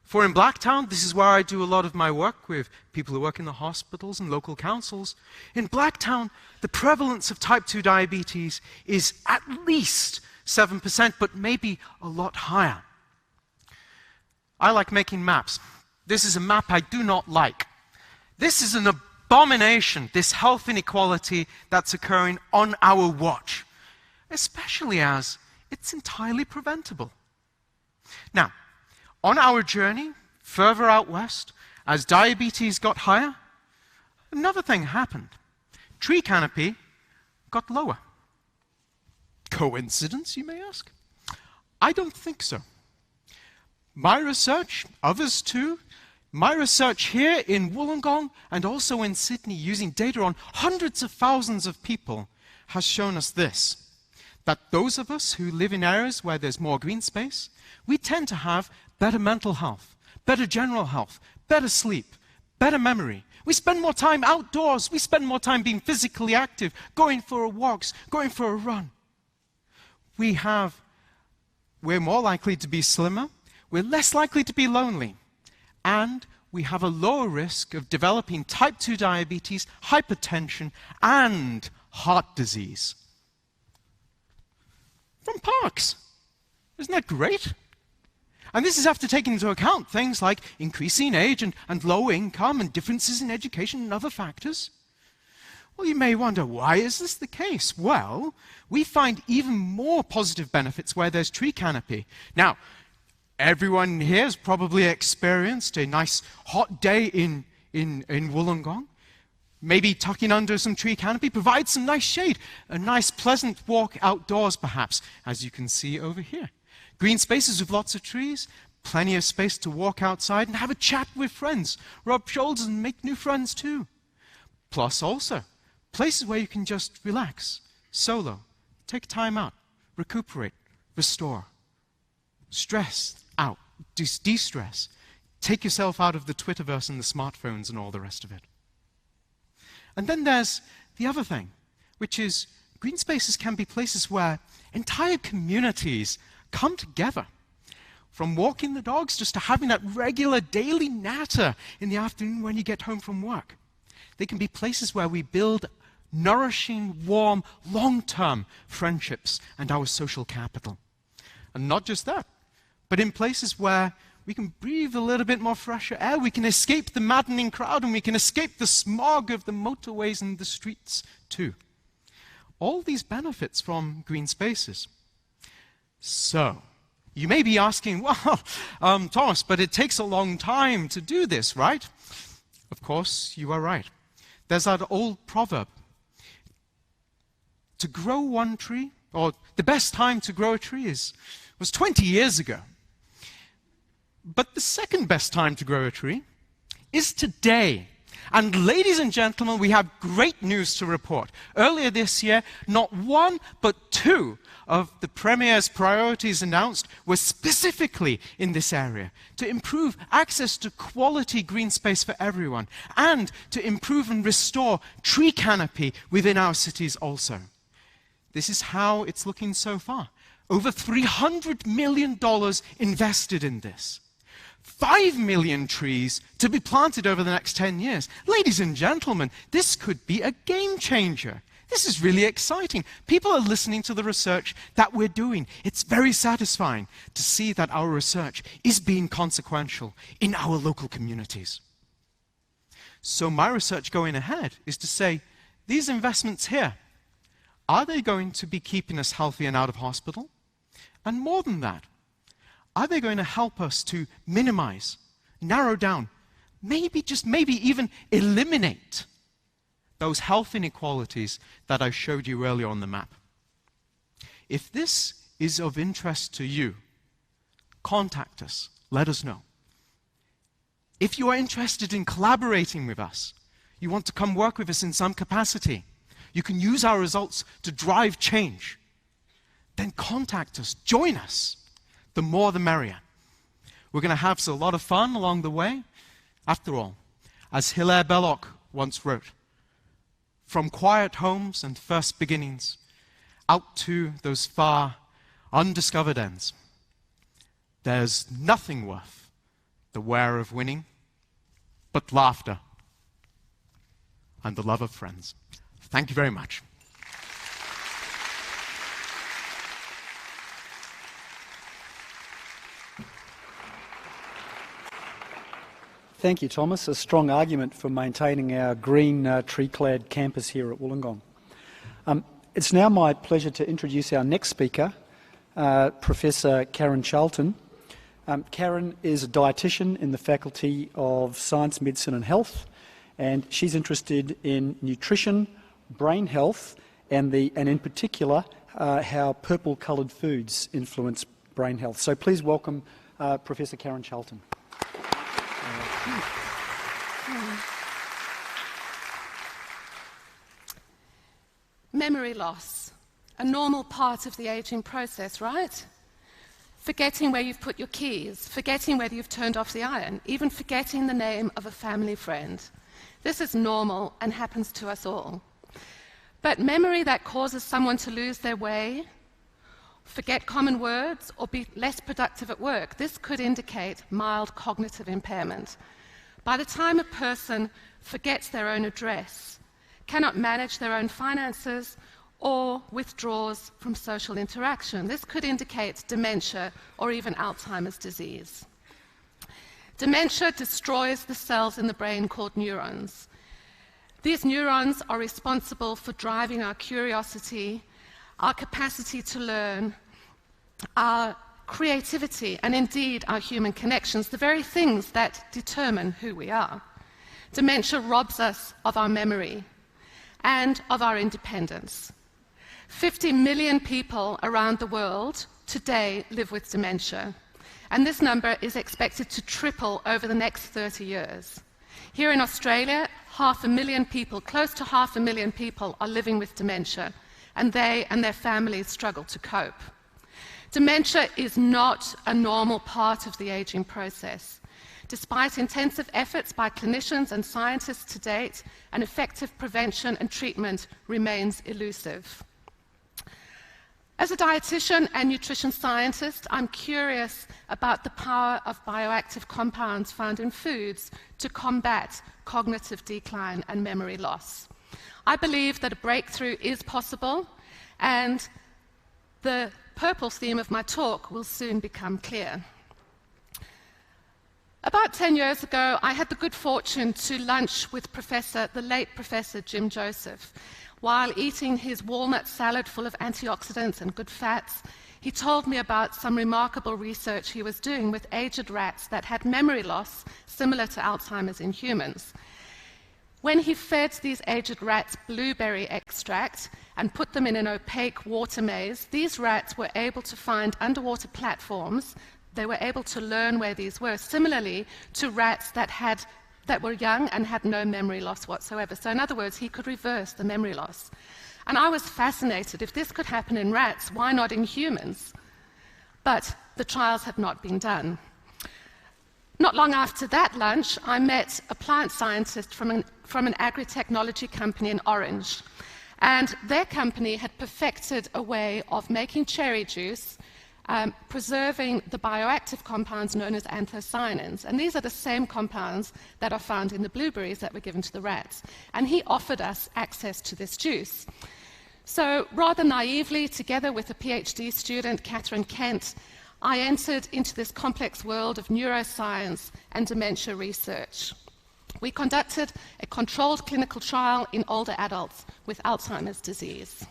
S17: For in Blacktown, this is where I do a lot of my work with people who work in the hospitals and local councils. In Blacktown, the prevalence of type 2 diabetes is at least 7%, but maybe a lot higher. I like making maps. This is a map I do not like. This is an abomination, this health inequality that's occurring on our watch, especially as it's entirely preventable. Now, on our journey further out west, as diabetes got higher, another thing happened. Tree canopy got lower. Coincidence, you may ask? I don't think so. My research, others too, my research here in Wollongong and also in Sydney using data on hundreds of thousands of people has shown us this, that those of us who live in areas where there's more green space, we tend to have better mental health, better general health, better sleep, better memory. We spend more time outdoors. We spend more time being physically active, going for walks, going for a run. We're more likely to be slimmer, we're less likely to be lonely, and we have a lower risk of developing type 2 diabetes, hypertension, and heart disease. From parks. Isn't that great? And this is after taking into account things like increasing age and low income and differences in education and other factors. Well, you may wonder, why is this the case? Well, we find even more positive benefits where there's tree canopy. Now, everyone here has probably experienced a nice hot day in Wollongong. Maybe tucking under some tree canopy provides some nice shade, a nice pleasant walk outdoors perhaps, as you can see over here. Green spaces with lots of trees, plenty of space to walk outside and have a chat with friends, rub shoulders and make new friends too. Plus also, places where you can just relax, solo, take time out, recuperate, restore, stress out, de-stress, take yourself out of the Twitterverse and the smartphones and all the rest of it. And then there's the other thing, which is green spaces can be places where entire communities come together. From walking the dogs just to having that regular daily natter in the afternoon when you get home from work. They can be places where we build nourishing, warm, long-term friendships and our social capital. And not just that, but in places where we can breathe a little bit more fresher air, we can escape the maddening crowd, and we can escape the smog of the motorways and the streets too. All these benefits from green spaces. So, you may be asking, well, Thomas, but it takes a long time to do this, right? Of course, you are right. There's that old proverb. To grow one tree, or the best time to grow a tree was 20 years ago. But the second best time to grow a tree is today. And ladies and gentlemen, we have great news to report. Earlier this year, not one, but two of the Premier's priorities announced were specifically in this area, to improve access to quality green space for everyone, and to improve and restore tree canopy within our cities also. This is how it's looking so far. Over $300 million invested in this. 5 million trees to be planted over the next 10 years. Ladies and gentlemen, this could be a game changer. This is really exciting. People are listening to the research that we're doing. It's very satisfying to see that our research is being consequential in our local communities. So my research going ahead is to say, these investments here, are they going to be keeping us healthy and out of hospital? And more than that, are they going to help us to minimize, narrow down, maybe even eliminate those health inequalities that I showed you earlier on the map? If this is of interest to you, contact us, let us know. If you are interested in collaborating with us, you want to come work with us in some capacity, you can use our results to drive change, then contact us, join us. The more the merrier. We're going to have a lot of fun along the way. After all, as Hilaire Belloc once wrote, from quiet homes and first beginnings out to those far undiscovered ends, there's nothing worth the wear of winning but laughter and the love of friends. Thank you very much.
S6: Thank you, Thomas. A strong argument for maintaining our green tree-clad campus here at Wollongong. It's now my pleasure to introduce our next speaker, Professor Karen Shelton. Karen is a dietitian in the Faculty of Science, Medicine and Health, and she's interested in nutrition, brain health, and in particular how purple-coloured foods influence brain health. So please welcome Professor Karen Shelton.
S18: Memory loss, a normal part of the aging process, right? Forgetting where you've put your keys, forgetting whether you've turned off the iron, even forgetting the name of a family friend. This is normal and happens to us all. But memory that causes someone to lose their way, forget common words, or be less productive at work, this could indicate mild cognitive impairment. By the time a person forgets their own address, cannot manage their own finances, or withdraws from social interaction, this could indicate dementia or even Alzheimer's disease. Dementia destroys the cells in the brain called neurons. These neurons are responsible for driving our curiosity, our capacity to learn, our creativity, and indeed our human connections, the very things that determine who we are. Dementia robs us of our memory and of our independence. 50 million people around the world today live with dementia, and this number is expected to triple over the next 30 years. Here in Australia, 500,000 people, close to 500,000 people, are living with dementia, and they and their families struggle to cope. Dementia is not a normal part of the aging process. Despite intensive efforts by clinicians and scientists to date, an effective prevention and treatment remains elusive. As a dietitian and nutrition scientist, I'm curious about the power of bioactive compounds found in foods to combat cognitive decline and memory loss. I believe that a breakthrough is possible, and the purple theme of my talk will soon become clear. About 10 years ago, I had the good fortune to lunch with the late Professor Jim Joseph. While eating his walnut salad full of antioxidants and good fats, he told me about some remarkable research he was doing with aged rats that had memory loss similar to Alzheimer's in humans. When he fed these aged rats blueberry extract and put them in an opaque water maze, these rats were able to find underwater platforms. They were able to learn where these were, similarly to rats that were young and had no memory loss whatsoever. So in other words, he could reverse the memory loss. And I was fascinated. If this could happen in rats, why not in humans? But the trials had not been done. Not long after that lunch, I met a plant scientist from an agri-technology company in Orange. And their company had perfected a way of making cherry juice, preserving the bioactive compounds known as anthocyanins. And these are the same compounds that are found in the blueberries that were given to the rats. And he offered us access to this juice. So rather naively, together with a PhD student, Catherine Kent, I entered into this complex world of neuroscience and dementia research. We conducted a controlled clinical trial in older adults with Alzheimer's disease.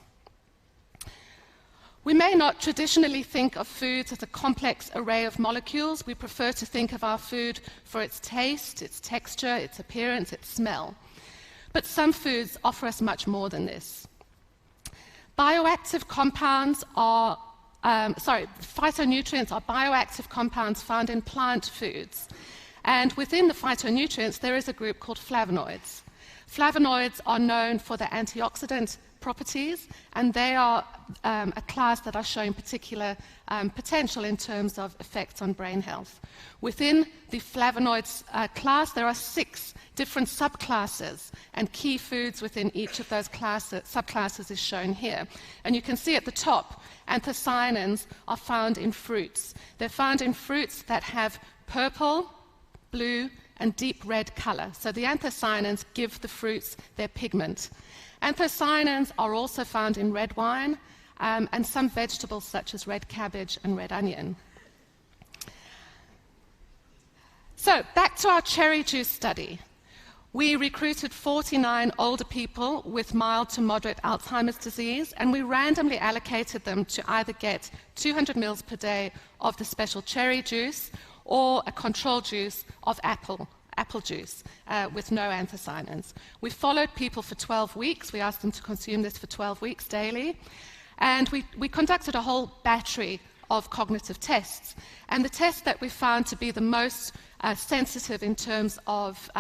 S18: We may not traditionally think of foods as a complex array of molecules. We prefer to think of our food for its taste, its texture, its appearance, its smell. But some foods offer us much more than this. Phytonutrients are bioactive compounds found in plant foods. And within the phytonutrients, there is a group called flavonoids. Flavonoids are known for their antioxidant properties, and they are a class that are showing particular potential in terms of effects on brain health. Within the flavonoids class, there are 6 different subclasses, and key foods within each of those subclasses is shown here. And you can see at the top, anthocyanins are found in fruits. They're found in fruits that have purple, blue, and deep red color. So the anthocyanins give the fruits their pigment. Anthocyanins are also found in red wine and some vegetables such as red cabbage and red onion. So back to our cherry juice study. We recruited 49 older people with mild to moderate Alzheimer's disease, and we randomly allocated them to either get 200 ml per day of the special cherry juice or a control juice of apple juice with no anthocyanins. We followed people for 12 weeks. We asked them to consume this for 12 weeks daily. And we conducted a whole battery of cognitive tests. And the test that we found to be the most sensitive in terms of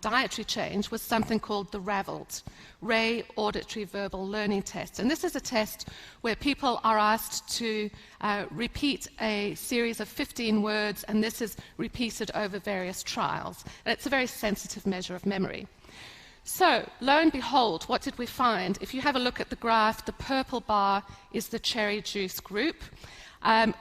S18: dietary change was something called the RAVLT, Ray Auditory Verbal Learning Test. And this is a test where people are asked to repeat a series of 15 words, and this is repeated over various trials. And it's a very sensitive measure of memory. So, lo and behold, what did we find? If you have a look at the graph, the purple bar is the cherry juice group.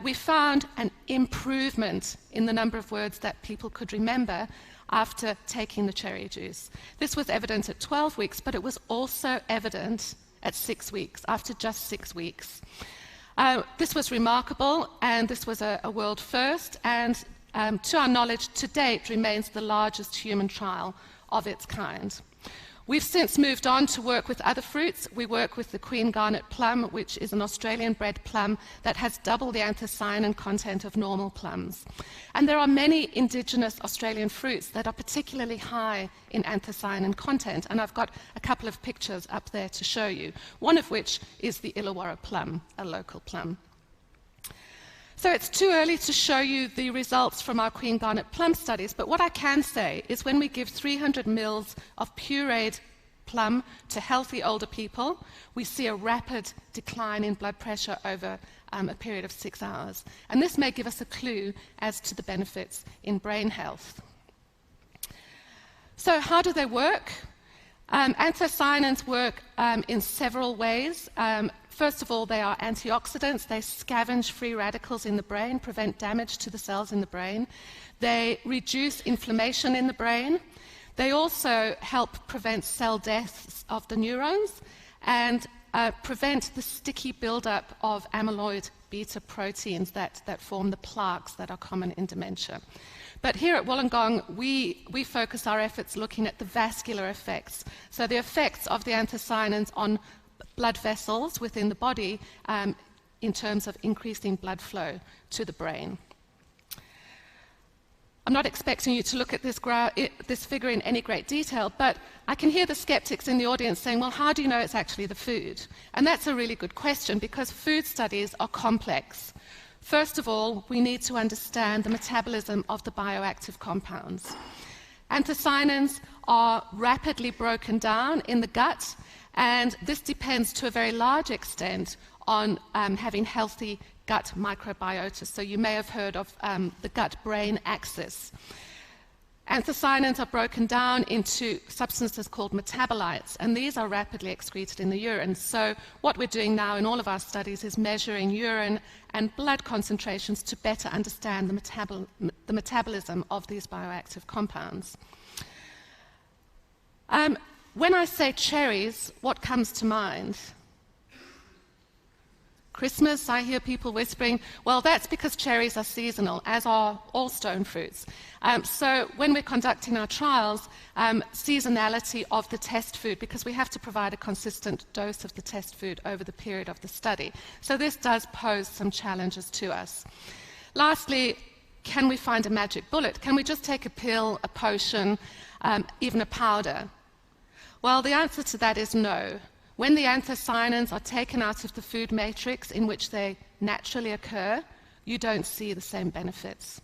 S18: We found an improvement in the number of words that people could remember after taking the cherry juice. This was evident at 12 weeks, but it was also evident at 6 weeks, after just 6 weeks. This was remarkable, and this was a world first, and to our knowledge, to date, remains the largest human trial of its kind. We've since moved on to work with other fruits. We work with the Queen Garnet plum, which is an Australian-bred plum that has double the anthocyanin content of normal plums. And there are many indigenous Australian fruits that are particularly high in anthocyanin content, and I've got a couple of pictures up there to show you, one of which is the Illawarra plum, a local plum. So it's too early to show you the results from our Queen Garnet plum studies, but what I can say is when we give 300 mils of pureed plum to healthy older people, we see a rapid decline in blood pressure over a period of 6 hours. And this may give us a clue as to the benefits in brain health. So how do they work? Anthocyanins work in several ways. First of all, they are antioxidants. They scavenge free radicals in the brain, prevent damage to the cells in the brain. They reduce inflammation in the brain. They also help prevent cell deaths of the neurons and prevent the sticky buildup of amyloid beta proteins that form the plaques that are common in dementia. But here at Wollongong, we focus our efforts looking at the vascular effects. So the effects of the anthocyanins on blood vessels within the body in terms of increasing blood flow to the brain. I'm not expecting you to look at this figure in any great detail, but I can hear the skeptics in the audience saying, well, how do you know it's actually the food? And that's a really good question, because food studies are complex. First of all, we need to understand the metabolism of the bioactive compounds. Anthocyanins are rapidly broken down in the gut, and this depends to a very large extent on having healthy gut microbiota. So you may have heard of the gut-brain axis. Anthocyanins are broken down into substances called metabolites, and these are rapidly excreted in the urine. So what we're doing now in all of our studies is measuring urine and blood concentrations to better understand the metabolism of these bioactive compounds. When I say cherries, what comes to mind? Christmas, I hear people whispering, well, that's because cherries are seasonal, as are all stone fruits. So when we're conducting our trials, seasonality of the test food, because we have to provide a consistent dose of the test food over the period of the study. So this does pose some challenges to us. Lastly, can we find a magic bullet? Can we just take a pill, a potion, even a powder? Well, the answer to that is no. When the anthocyanins are taken out of the food matrix in which they naturally occur, you don't see the same benefits.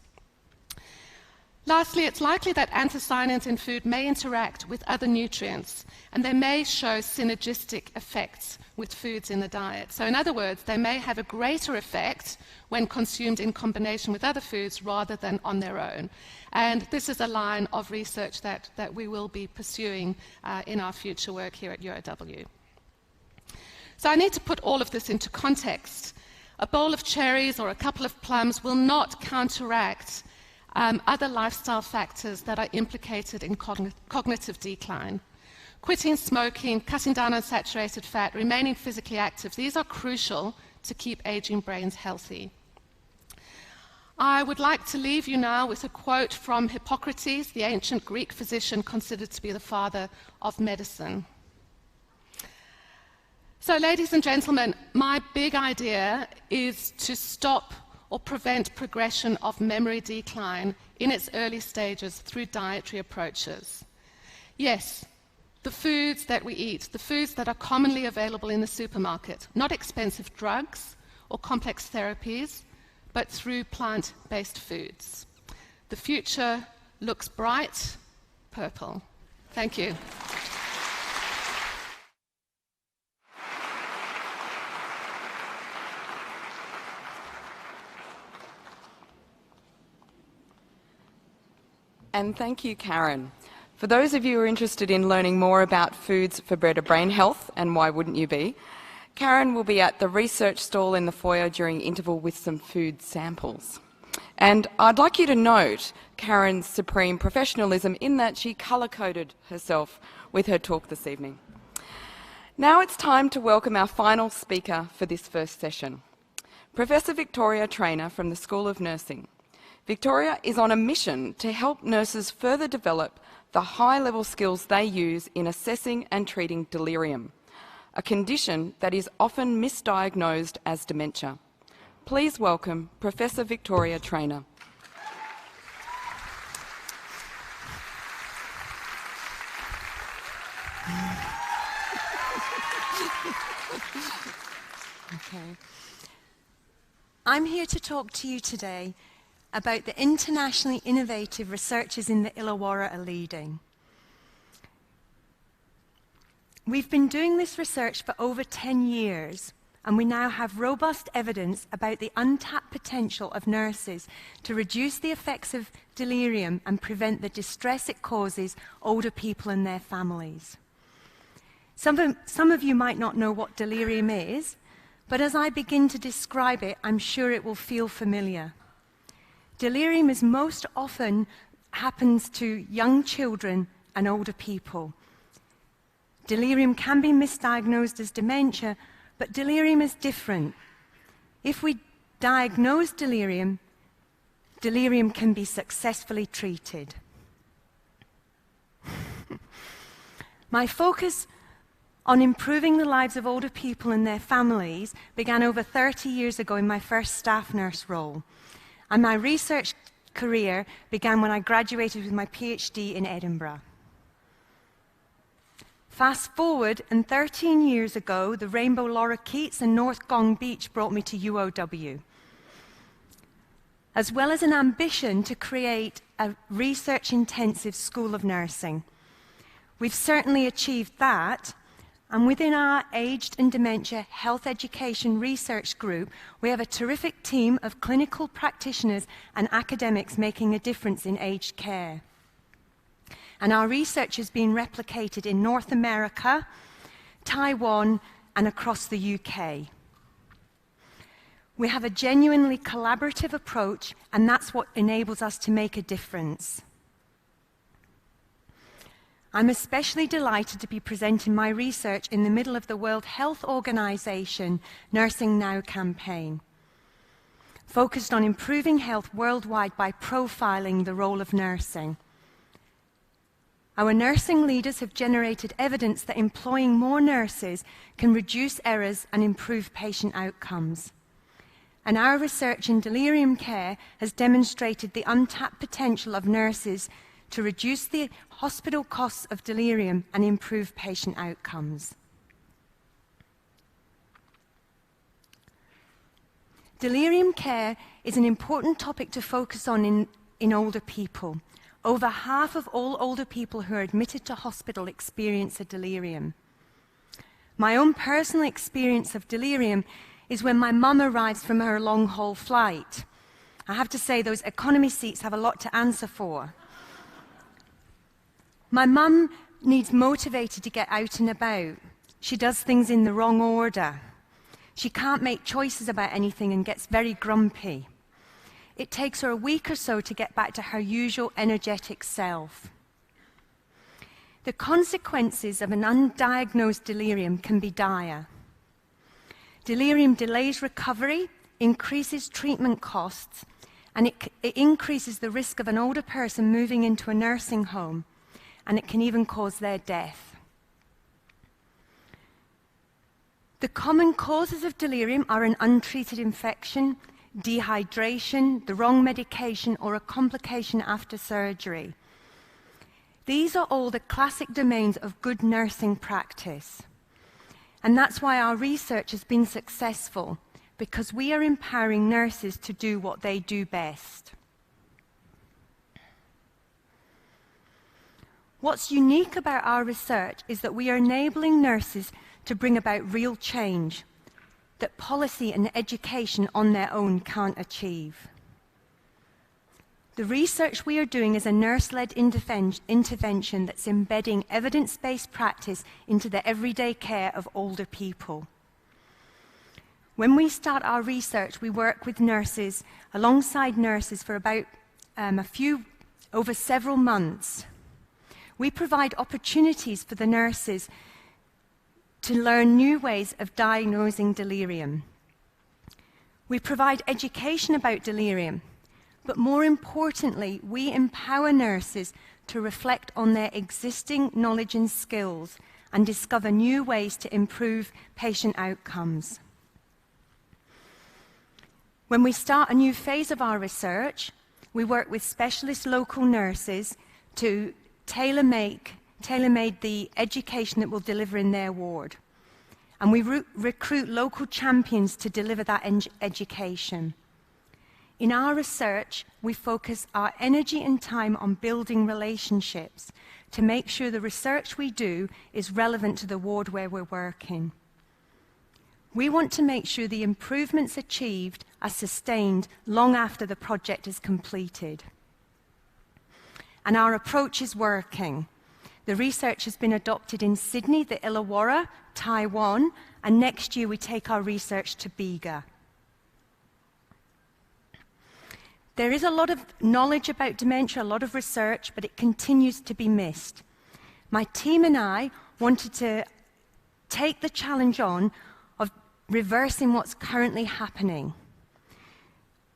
S18: Lastly, it's likely that anthocyanins in food may interact with other nutrients, and they may show synergistic effects with foods in the diet. So in other words, they may have a greater effect when consumed in combination with other foods rather than on their own. And this is a line of research that we will be pursuing in our future work here at UOW. So I need to put all of this into context. A bowl of cherries or a couple of plums will not counteract other lifestyle factors that are implicated in cognitive decline. Quitting smoking, cutting down on saturated fat, remaining physically active, these are crucial to keep aging brains healthy. I would like to leave you now with a quote from Hippocrates, the ancient Greek physician considered to be the father of medicine. So, ladies and gentlemen, my big idea is to stop or prevent progression of memory decline in its early stages through dietary approaches. Yes, the foods that we eat, the foods that are commonly available in the supermarket, not expensive drugs or complex therapies, but through plant-based foods. The future looks bright purple. Thank you.
S5: And thank you, Karen. For those of you who are interested in learning more about foods for better brain health, and why wouldn't you be, Karen will be at the research stall in the foyer during interval with some food samples. And I'd like you to note Karen's supreme professionalism in that she colour-coded herself with her talk this evening. Now it's time to welcome our final speaker for this first session, Professor Victoria Trainor from the School of Nursing. Victoria is on a mission to help nurses further develop the high-level skills they use in assessing and treating delirium, a condition that is often misdiagnosed as dementia. Please welcome Professor Victoria Trainor. Okay.
S19: I'm here to talk to you today about the internationally innovative researchers in the Illawarra are leading. We've been doing this research for over 10 years, and we now have robust evidence about the untapped potential of nurses to reduce the effects of delirium and prevent the distress it causes older people and their families. Some of you might not know what delirium is, but as I begin to describe it, I'm sure it will feel familiar. Delirium is most often happens to young children and older people. Delirium can be misdiagnosed as dementia, but delirium is different. If we diagnose delirium, delirium can be successfully treated. My focus on improving the lives of older people and their families began over 30 years ago in my first staff nurse role. And my research career began when I graduated with my PhD in Edinburgh. Fast forward, and 13 years ago, the Rainbow Lorikeets and North Gong Beach brought me to UOW, as well as an ambition to create a research-intensive school of nursing. We've certainly achieved that, and within our Aged and Dementia Health Education Research Group, we have a terrific team of clinical practitioners and academics making a difference in aged care. And our research has been replicated in North America, Taiwan, and across the UK. We have a genuinely collaborative approach, and that's what enables us to make a difference. I'm especially delighted to be presenting my research in the middle of the World Health Organization Nursing Now campaign, focused on improving health worldwide by profiling the role of nursing. Our nursing leaders have generated evidence that employing more nurses can reduce errors and improve patient outcomes. And our research in delirium care has demonstrated the untapped potential of nurses to reduce the hospital costs of delirium and improve patient outcomes. Delirium care is an important topic to focus on in older people. Over half of all older people who are admitted to hospital experience a delirium. My own personal experience of delirium is when my mum arrives from her long-haul flight. I have to say those economy seats have a lot to answer for. My mum needs motivated to get out and about. She does things in the wrong order. She can't make choices about anything and gets very grumpy. It takes her a week or so to get back to her usual energetic self. The consequences of an undiagnosed delirium can be dire. Delirium delays recovery, increases treatment costs, and it increases the risk of an older person moving into a nursing home, and it can even cause their death. The common causes of delirium are an untreated infection, dehydration, the wrong medication, or a complication after surgery. These are all the classic domains of good nursing practice. And that's why our research has been successful, because we are empowering nurses to do what they do best. What's unique about our research is that we are enabling nurses to bring about real change that policy and education on their own can't achieve. The research we are doing is a nurse-led intervention that's embedding evidence-based practice into the everyday care of older people. When we start our research, we work with nurses, alongside nurses for about over several months. We provide opportunities for the nurses to learn new ways of diagnosing delirium. We provide education about delirium, but more importantly, we empower nurses to reflect on their existing knowledge and skills and discover new ways to improve patient outcomes. When we start a new phase of our research, we work with specialist local nurses to tailor-made the education that we'll deliver in their ward. and we recruit local champions to deliver that education. In our research, we focus our energy and time on building relationships to make sure the research we do is relevant to the ward where we're working. We want to make sure the improvements achieved are sustained long after the project is completed. And our approach is working. The research has been adopted in Sydney, the Illawarra, Taiwan, and next year we take our research to Bega. There is a lot of knowledge about dementia, a lot of research, but it continues to be missed. My team and I wanted to take the challenge on of reversing what's currently happening.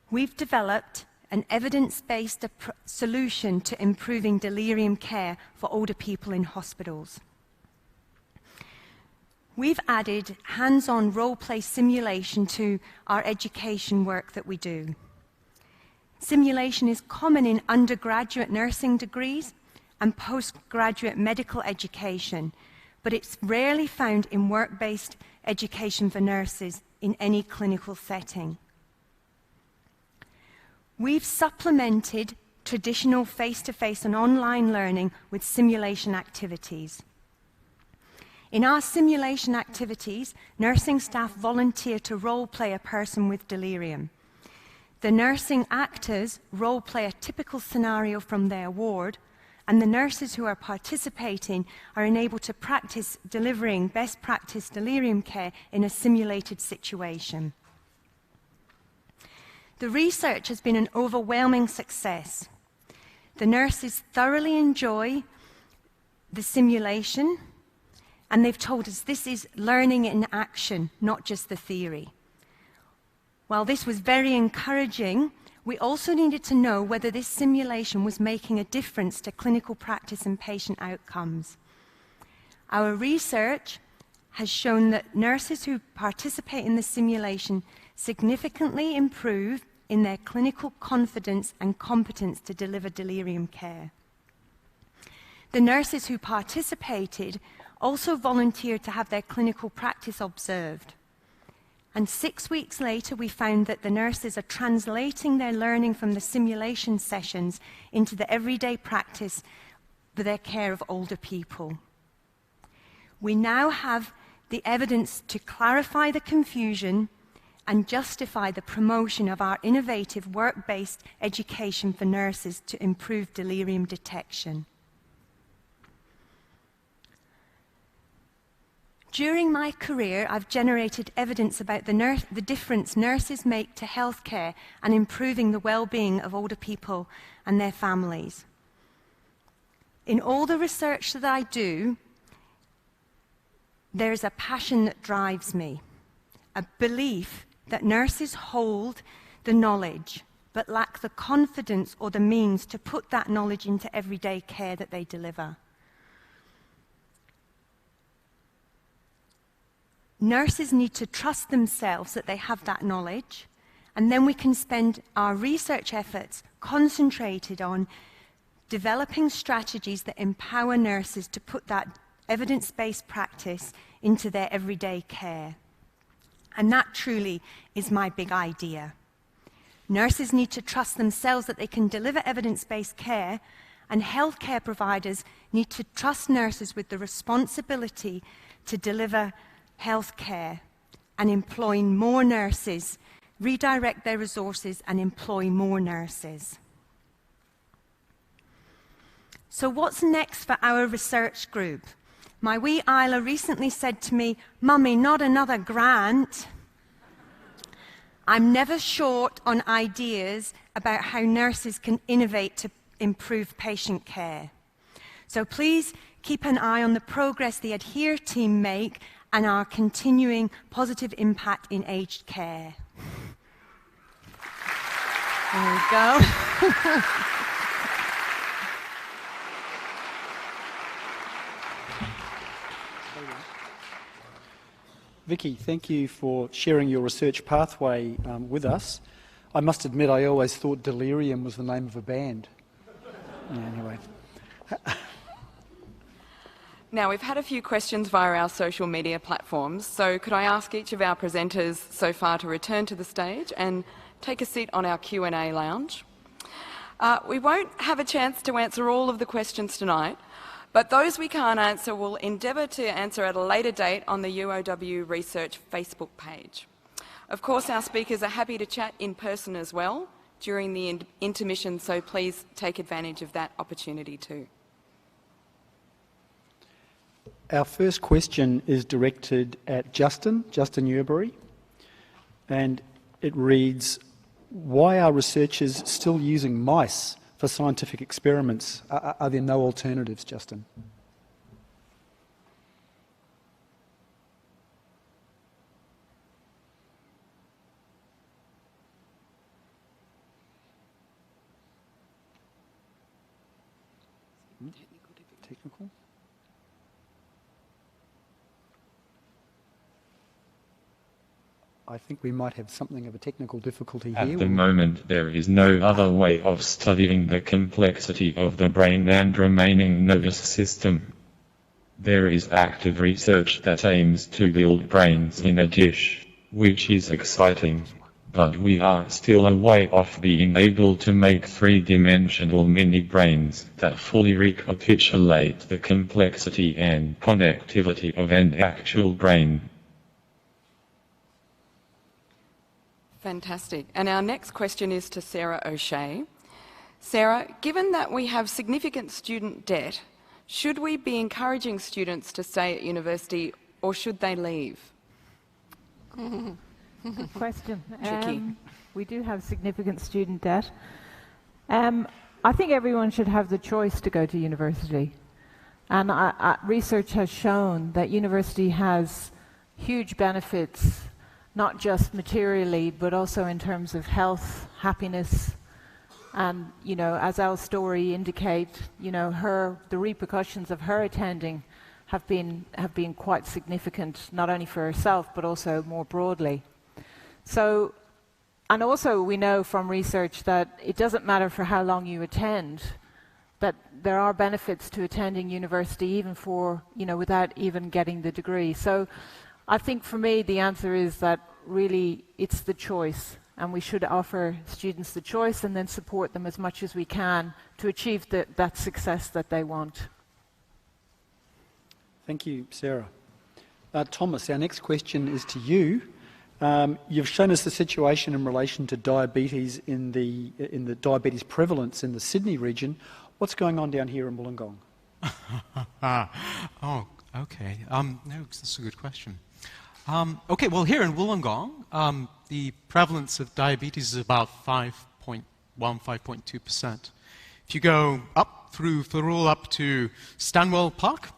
S19: We've developed an evidence-based solution to improving delirium care for older people in hospitals. We've added hands-on role-play simulation to our education work that we do. Simulation is common in undergraduate nursing degrees and postgraduate medical education, but it's rarely found in work-based education for nurses in any clinical setting. We've supplemented traditional face-to-face and online learning with simulation activities. In our simulation activities, nursing staff volunteer to role-play a person with delirium. The nursing actors role-play a typical scenario from their ward, and the nurses who are participating are enabled to practice delivering best practice delirium care in a simulated situation. The research has been an overwhelming success. The nurses thoroughly enjoy the simulation, and they've told us this is learning in action, not just the theory. While this was very encouraging, we also needed to know whether this simulation was making a difference to clinical practice and patient outcomes. Our research has shown that nurses who participate in the simulation significantly improve in their clinical confidence and competence to deliver delirium care. The nurses who participated also volunteered to have their clinical practice observed. And 6 weeks later, we found that the nurses are translating their learning from the simulation sessions into the everyday practice for their care of older people. We now have the evidence to clarify the confusion and justify the promotion of our innovative work-based education for nurses to improve delirium detection. During my career, I've generated evidence about the difference nurses make to healthcare and improving the well-being of older people and their families. In all the research that I do, there is a passion that drives me, a belief that nurses hold the knowledge but lack the confidence or the means to put that knowledge into everyday care that they deliver. Nurses need to trust themselves that they have that knowledge, and then we can spend our research efforts concentrated on developing strategies that empower nurses to put that evidence-based practice into their everyday care. And that truly is my big idea. Nurses need to trust themselves that they can deliver evidence-based care, and healthcare providers need to trust nurses with the responsibility to deliver health care and employing more nurses, redirect their resources and employ more nurses. So what's next for our research group? My wee Isla recently said to me, "Mummy, not another grant." I'm never short on ideas about how nurses can innovate to improve patient care. So please keep an eye on the progress the Adhere team make and our continuing positive impact in aged care. There we go.
S6: Vicky, thank you for sharing your research pathway with us. I must admit, I always thought Delirium was the name of a band. Yeah, anyway.
S5: Now, we've had a few questions via our social media platforms, so could I ask each of our presenters so far to return to the stage and take a seat on our Q&A lounge. We won't have a chance to answer all of the questions tonight, but those we can't answer we'll endeavour to answer at a later date on the UOW Research Facebook page. Of course, our speakers are happy to chat in person as well during the intermission, so please take advantage of that opportunity too.
S6: Our first question is directed at Justin Newberry, and it reads, why are researchers still using mice for scientific experiments? Are there no alternatives, Justin? Technical? I think we might have something of a technical difficulty here.
S10: At the moment, there is no other way of studying the complexity of the brain and remaining nervous system. There is active research that aims to build brains in a dish, which is exciting, but we are still a way off being able to make three-dimensional mini-brains that fully recapitulate the complexity and connectivity of an actual brain.
S5: Fantastic. And our next question is to Sarah O'Shea. Sarah, given that we have significant student debt, should we be encouraging students to stay at university or should they leave?
S16: Good question.
S5: Tricky.
S16: We do have significant student debt. I think everyone should have the choice to go to university. And research has shown that university has huge benefits, not just materially, but also in terms of health, happiness, and, you know, as our story indicate, you know, the repercussions of her attending have been quite significant, not only for herself, but also more broadly. So, and also we know from research that it doesn't matter for how long you attend, that there are benefits to attending university even for, you know, without even getting the degree. So I think for me the answer is that really it's the choice, and we should offer students the choice and then support them as much as we can to achieve that success that they want.
S6: Thank you, Sarah. Thomas, our next question is to you. You've shown us the situation in relation to diabetes in the diabetes prevalence in the Sydney region. What's going on down here in Wollongong?
S17: Oh, okay. No, that's a good question. Okay, well, here in Wollongong, the prevalence of diabetes is about 5.1, 5.2%. If you go up through Thurul up to Stanwell Park,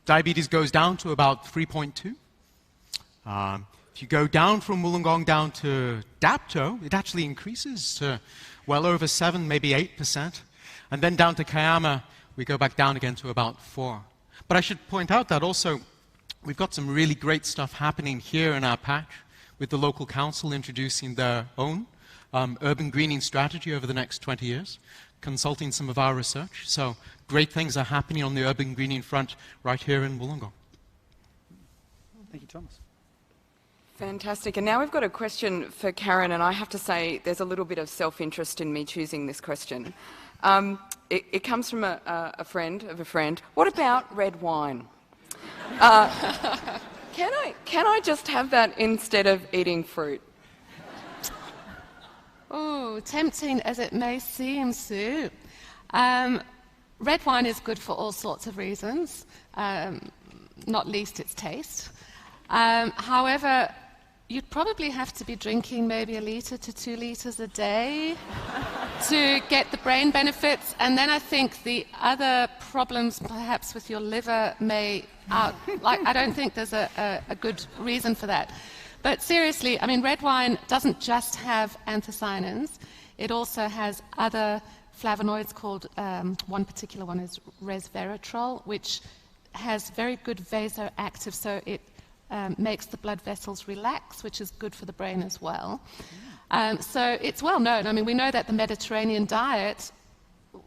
S17: diabetes goes down to about 3.2. If you go down from Wollongong down to Dapto, it actually increases to well over 7, maybe 8%. And then down to Kiama, we go back down again to about 4. But I should point out that also we've got some really great stuff happening here in our patch with the local council introducing their own urban greening strategy over the next 20 years, consulting some of our research. So great things are happening on the urban greening front right here in Wollongong.
S6: Thank you, Thomas.
S5: Fantastic. And now we've got a question for Karen, and I have to say there's a little bit of self-interest in me choosing this question. It comes from a friend of a friend. What about red wine? Can I just have that instead of eating fruit?
S18: Oh, tempting as it may seem, Sue. Red wine is good for all sorts of reasons, not least its taste. However, you'd probably have to be drinking maybe 1 litre to 2 litres a day to get the brain benefits, and then I think the other problems perhaps with your liver may I don't think there's a good reason for that. But seriously, I mean, red wine doesn't just have anthocyanins, it also has other flavonoids called, one particular one is resveratrol, which has very good vasoactive, so it makes the blood vessels relax, which is good for the brain as well. So it's well known. I mean, we know that the Mediterranean diet,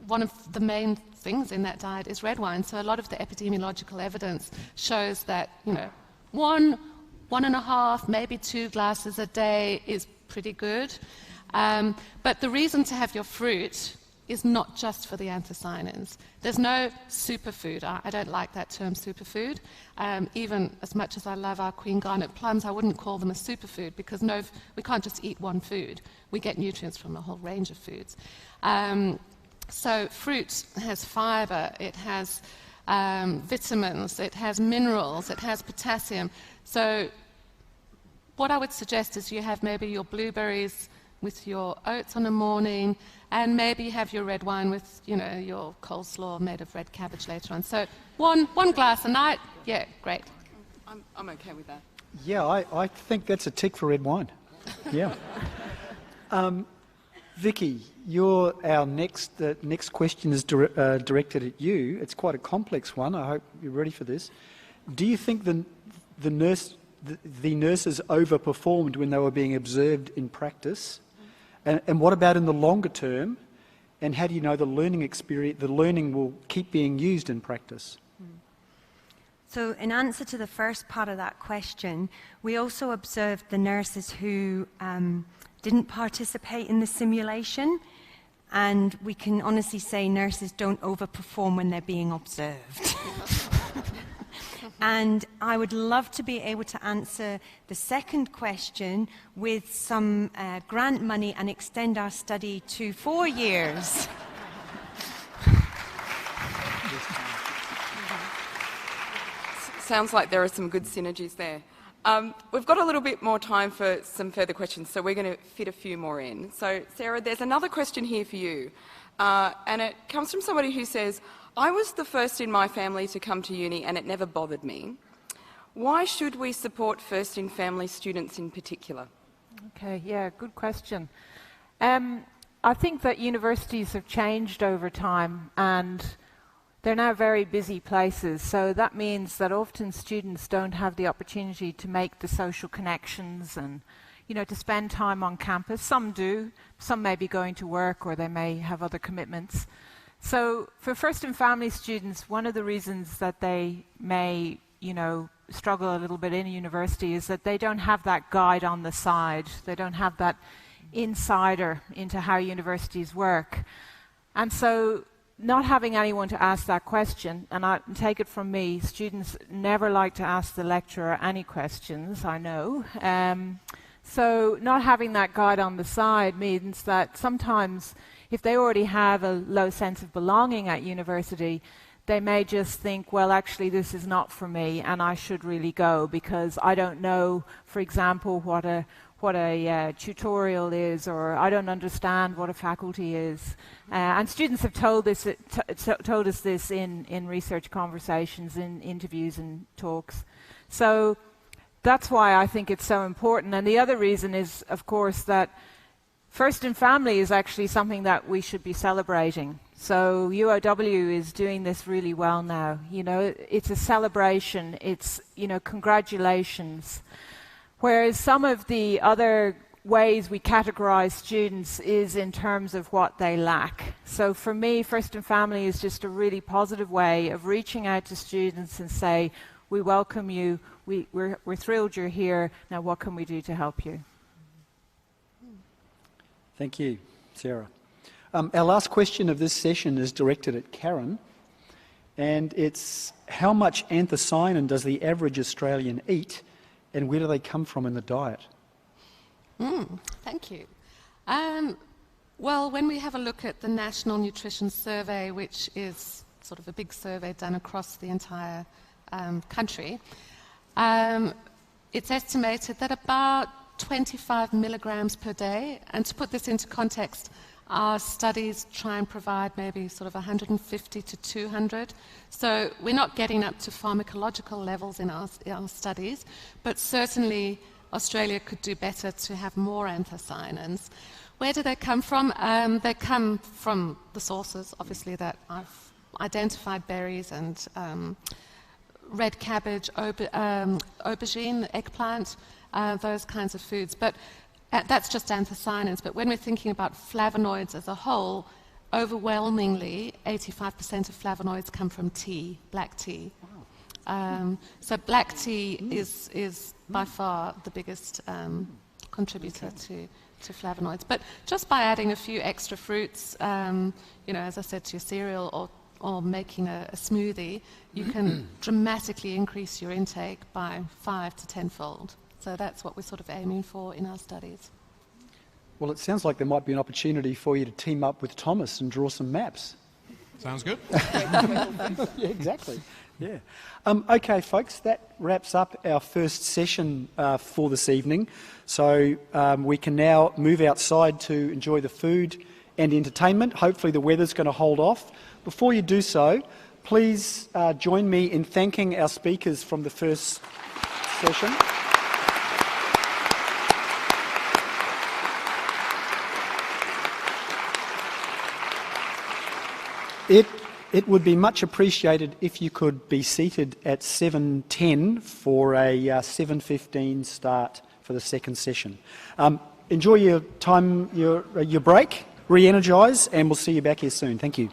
S18: one of the main things in that diet is red wine. So a lot of the epidemiological evidence shows that, 1.5, maybe 2 glasses a day is pretty good. But the reason to have your fruit is not just for the anthocyanins. There's no superfood. I don't like that term superfood. Even as much as I love our Queen Garnet plums, I wouldn't call them a superfood because we can't just eat one food. We get nutrients from a whole range of foods. So fruit has fibre, it has vitamins, it has minerals, it has potassium. So what I would suggest is you have maybe your blueberries with your oats on a morning, and maybe have your red wine with, your coleslaw made of red cabbage later on. So one glass a night, yeah, great.
S5: I'm okay with that.
S6: Yeah, I think that's a tick for red wine. Yeah. Vicky, our next question is directed at you. It's quite a complex one. I hope you're ready for this. Do you think the nurses overperformed when they were being observed in practice? And what about in the longer term? And how do you know the learning will keep being used in practice?
S19: So in answer to the first part of that question, we also observed the nurses who didn't participate in the simulation, and we can honestly say nurses don't overperform when they're being observed. And I would love to be able to answer the second question with some grant money and extend our study to 4 years.
S5: Sounds like there are some good synergies there. We've got a little bit more time for some further questions, so we're going to fit a few more in. So, Sarah, there's another question here for you, and it comes from somebody who says, I was the first in my family to come to uni and it never bothered me. Why should we support first-in-family students in particular?
S16: Okay, yeah, good question. I think that universities have changed over time and they're now very busy places, so that means that often students don't have the opportunity to make the social connections and, to spend time on campus. Some do, some may be going to work or they may have other commitments. So for first-in-family students, one of the reasons that they may, struggle a little bit in a university is that they don't have that guide on the side. They don't have that insider into how universities work. And so not having anyone to ask that question, and I take it from me, students never like to ask the lecturer any questions, I know. So not having that guide on the side means that sometimes if they already have a low sense of belonging at university, they may just think, well, actually, this is not for me, and I should really go because I don't know, for example, what a tutorial is, or I don't understand what a faculty is. And students have told us this in research conversations, in interviews and talks. So that's why I think it's so important. And the other reason is, of course, that first in family is actually something that we should be celebrating. So UOW is doing this really well now. It's a celebration. It's, congratulations. Whereas some of the other ways we categorize students is in terms of what they lack. So for me, First in Family is just a really positive way of reaching out to students and say, we welcome you, we're thrilled you're here, now what can we do to help you?
S6: Thank you, Sarah. Our last question of this session is directed at Karen, and it's how much anthocyanin does the average Australian eat, and where do they come from in the diet?
S18: Thank you. Well, when we have a look at the National Nutrition Survey, which is sort of a big survey done across the entire country, it's estimated that about 25 milligrams per day, and to put this into context, our studies try and provide maybe sort of 150 to 200. So we're not getting up to pharmacological levels in our studies, but certainly Australia could do better to have more anthocyanins. Where do they come from? They come from the sources, obviously, that I've identified: berries and red cabbage, aubergine, eggplant, those kinds of foods. But that's just anthocyanins. But when we're thinking about flavonoids as a whole, overwhelmingly, 85% of flavonoids come from tea, black tea. So black tea is by far the biggest contributor to flavonoids. But just by adding a few extra fruits, as I said, to your cereal or making a smoothie, you can dramatically increase your intake by 5 to 10-fold. So that's what we're sort of aiming for in our studies.
S6: Well, it sounds like there might be an opportunity for you to team up with Thomas and draw some maps.
S17: Sounds good.
S6: Yeah, exactly. Yeah. Okay, folks, that wraps up our first session for this evening. So we can now move outside to enjoy the food and entertainment. Hopefully the weather's going to hold off. Before you do so, please join me in thanking our speakers from the first session. It would be much appreciated if you could be seated at 7:10 for a 7:15 start for the second session. Enjoy your time, your break, re-energise, and we'll see you back here soon. Thank you.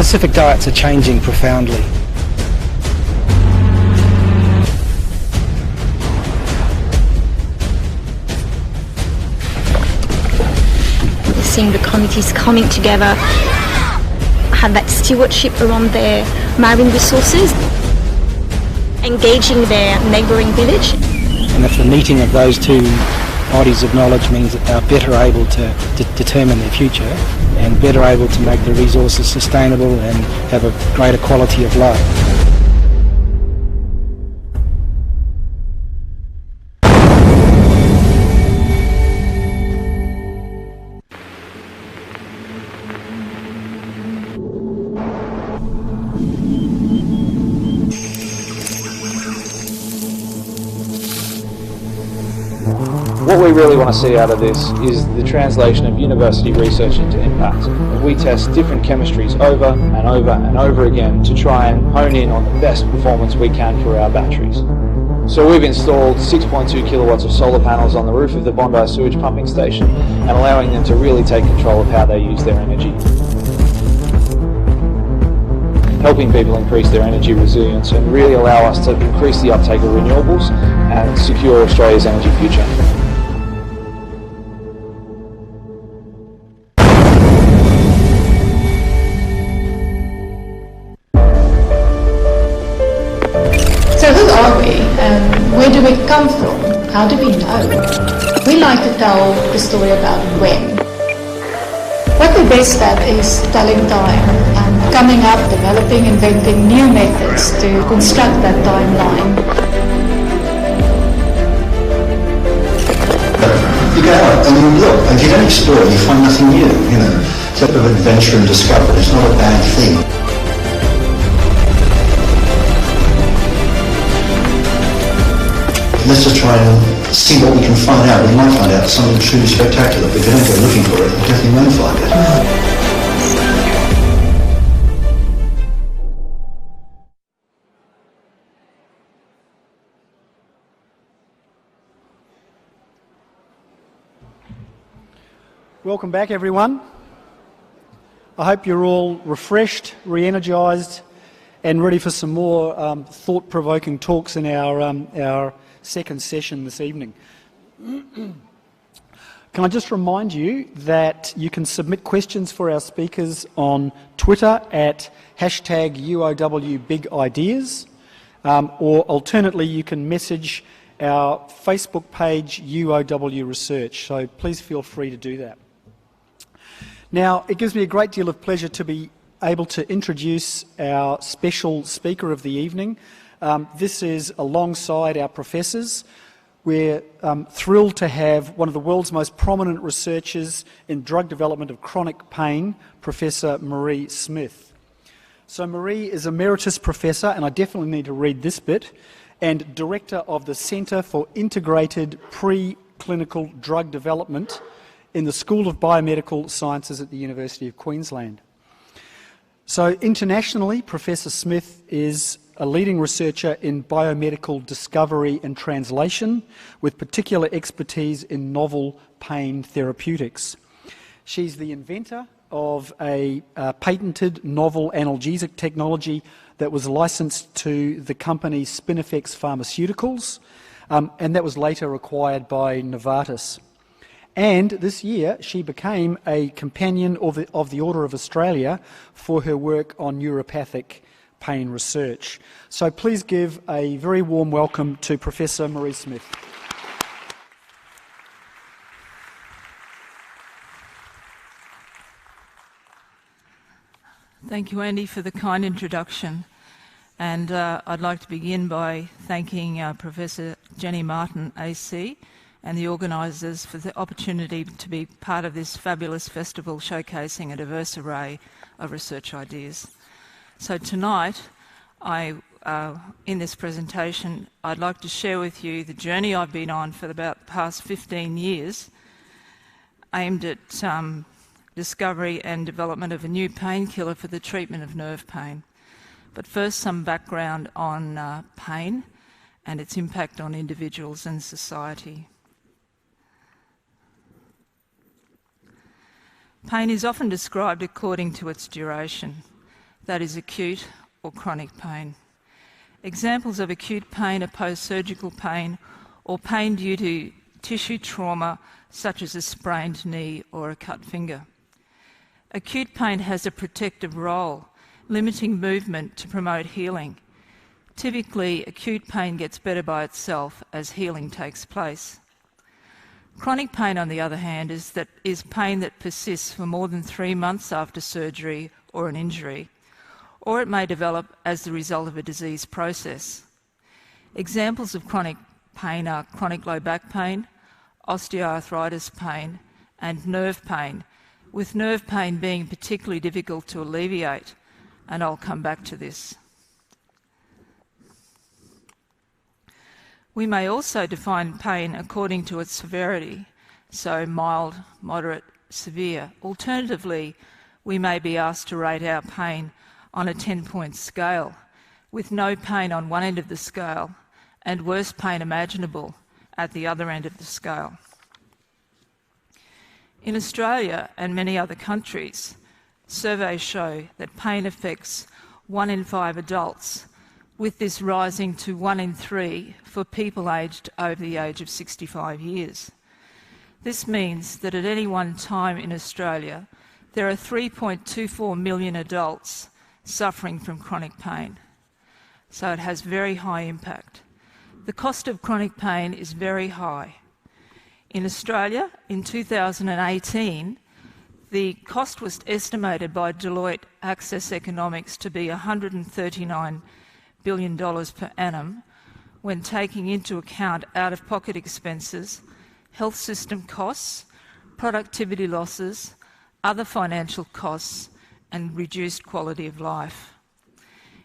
S20: specific diets are changing profoundly.
S21: Seeing the communities coming together, have that stewardship around their marine resources, engaging their neighbouring village.
S20: And if the meeting of those two bodies of knowledge means that they're better able to determine their future and better able to make the resources sustainable and have a greater quality of life.
S22: What we really want to see out of this is the translation of university research into impact. We test different chemistries over and over and over again to try and hone in on the best performance we can for our batteries. So we've installed 6.2 kilowatts of solar panels on the roof of the Bondi sewage pumping station and allowing them to really take control of how they use their energy. Helping people increase their energy resilience and really allow us to increase the uptake of renewables and secure Australia's energy future.
S23: So who are we? Where do we come from? How do we know? We like to tell the story about when. What we're best at is telling time and coming up, developing, inventing new methods to construct that timeline.
S24: You go out and you look, and if you don't explore, you find nothing new, you know. It's a bit of adventure and discovery. It's not a bad thing. Let's just try and see what we can find out. We might find out something truly spectacular, but if you don't go looking for it, you definitely won't find it.
S6: Welcome back, everyone. I hope you're all refreshed, re-energised, and ready for some more thought-provoking talks in our second session this evening. Can I just remind you that you can submit questions for our speakers on Twitter at #UOW Big Ideas, or alternately you can message our Facebook page UOW Research, so please feel free to do that. Now, it gives me a great deal of pleasure to be able to introduce our special speaker of the evening. This is alongside our professors. We're thrilled to have one of the world's most prominent researchers in drug development of chronic pain, Professor Marie Smith. So Marie is Emeritus Professor, and I definitely need to read this bit, and Director of the Centre for Integrated Pre-Clinical Drug Development in the School of Biomedical Sciences at the University of Queensland. So internationally, Professor Smith is a leading researcher in biomedical discovery and translation, with particular expertise in novel pain therapeutics. She's the inventor of a patented novel analgesic technology that was licensed to the company Spinifex Pharmaceuticals, and that was later acquired by Novartis. And this year, she became a Companion of the Order of Australia for her work on neuropathic pain research. So please give a very warm welcome to Professor Marie Smith.
S16: Thank you, Andy, for the kind introduction. And I'd like to begin by thanking Professor Jenny Martin, AC, and the organisers for the opportunity to be part of this fabulous festival showcasing a diverse array of research ideas. So tonight, in this presentation, I'd like to share with you the journey I've been on for about the past 15 years, aimed at discovery and development of a new painkiller for the treatment of nerve pain. But first, some background on pain and its impact on individuals and society. Pain is often described according to its duration.
S1: that is acute or chronic pain. Examples of acute pain are post-surgical pain or pain due to tissue trauma such as a sprained knee or a cut finger. Acute pain has a protective role, limiting movement to promote healing. Typically, acute pain gets better by itself as healing takes place. Chronic pain, on the other hand, is pain that persists for more than 3 months after surgery or an injury, or it may develop as the result of a disease process. Examples of chronic pain are chronic low back pain, osteoarthritis pain, and nerve pain, with nerve pain being particularly difficult to alleviate, and I'll come back to this. We may also define pain according to its severity, so mild, moderate, severe. Alternatively, we may be asked to rate our pain on a 10-point scale, with no pain on one end of the scale and worst pain imaginable at the other end of the scale. In Australia and many other countries, surveys show that pain affects 1 in 5 adults, with this rising to 1 in 3 for people aged over the age of 65 years. This means that at any one time in Australia, there are 3.24 million adults suffering from chronic pain. So it has very high impact. The cost of chronic pain is very high. In Australia, in 2018, the cost was estimated by Deloitte Access Economics to be $139 billion per annum when taking into account out-of-pocket expenses, health system costs, productivity losses, other financial costs, and reduced quality of life.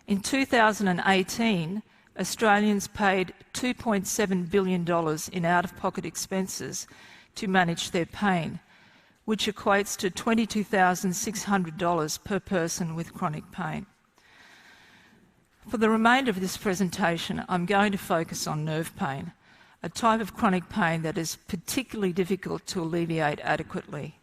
S1: In 2018, Australians paid $2.7 billion in out-of-pocket expenses to manage their pain, which equates to $22,600 per person with chronic pain. For the remainder of this presentation, I'm going to focus on nerve pain, a type of chronic pain that is particularly difficult to alleviate adequately.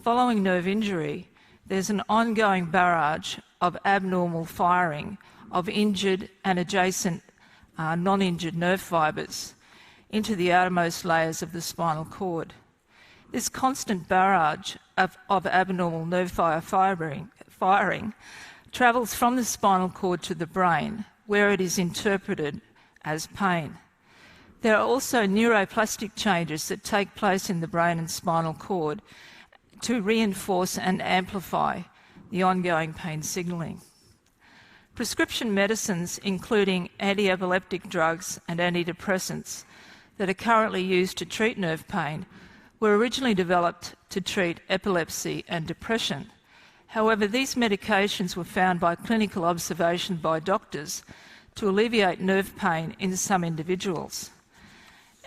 S1: Following nerve injury, there's an ongoing barrage of abnormal firing of injured and adjacent non-injured nerve fibres into the outermost layers of the spinal cord. This constant barrage of abnormal nerve firing travels from the spinal cord to the brain, where it is interpreted as pain. There are also neuroplastic changes that take place in the brain and spinal cord to reinforce and amplify the ongoing pain signalling. Prescription medicines, including anti-epileptic drugs and antidepressants that are currently used to treat nerve pain, were originally developed to treat epilepsy and depression. However, these medications were found by clinical observation by doctors to alleviate nerve pain in some individuals.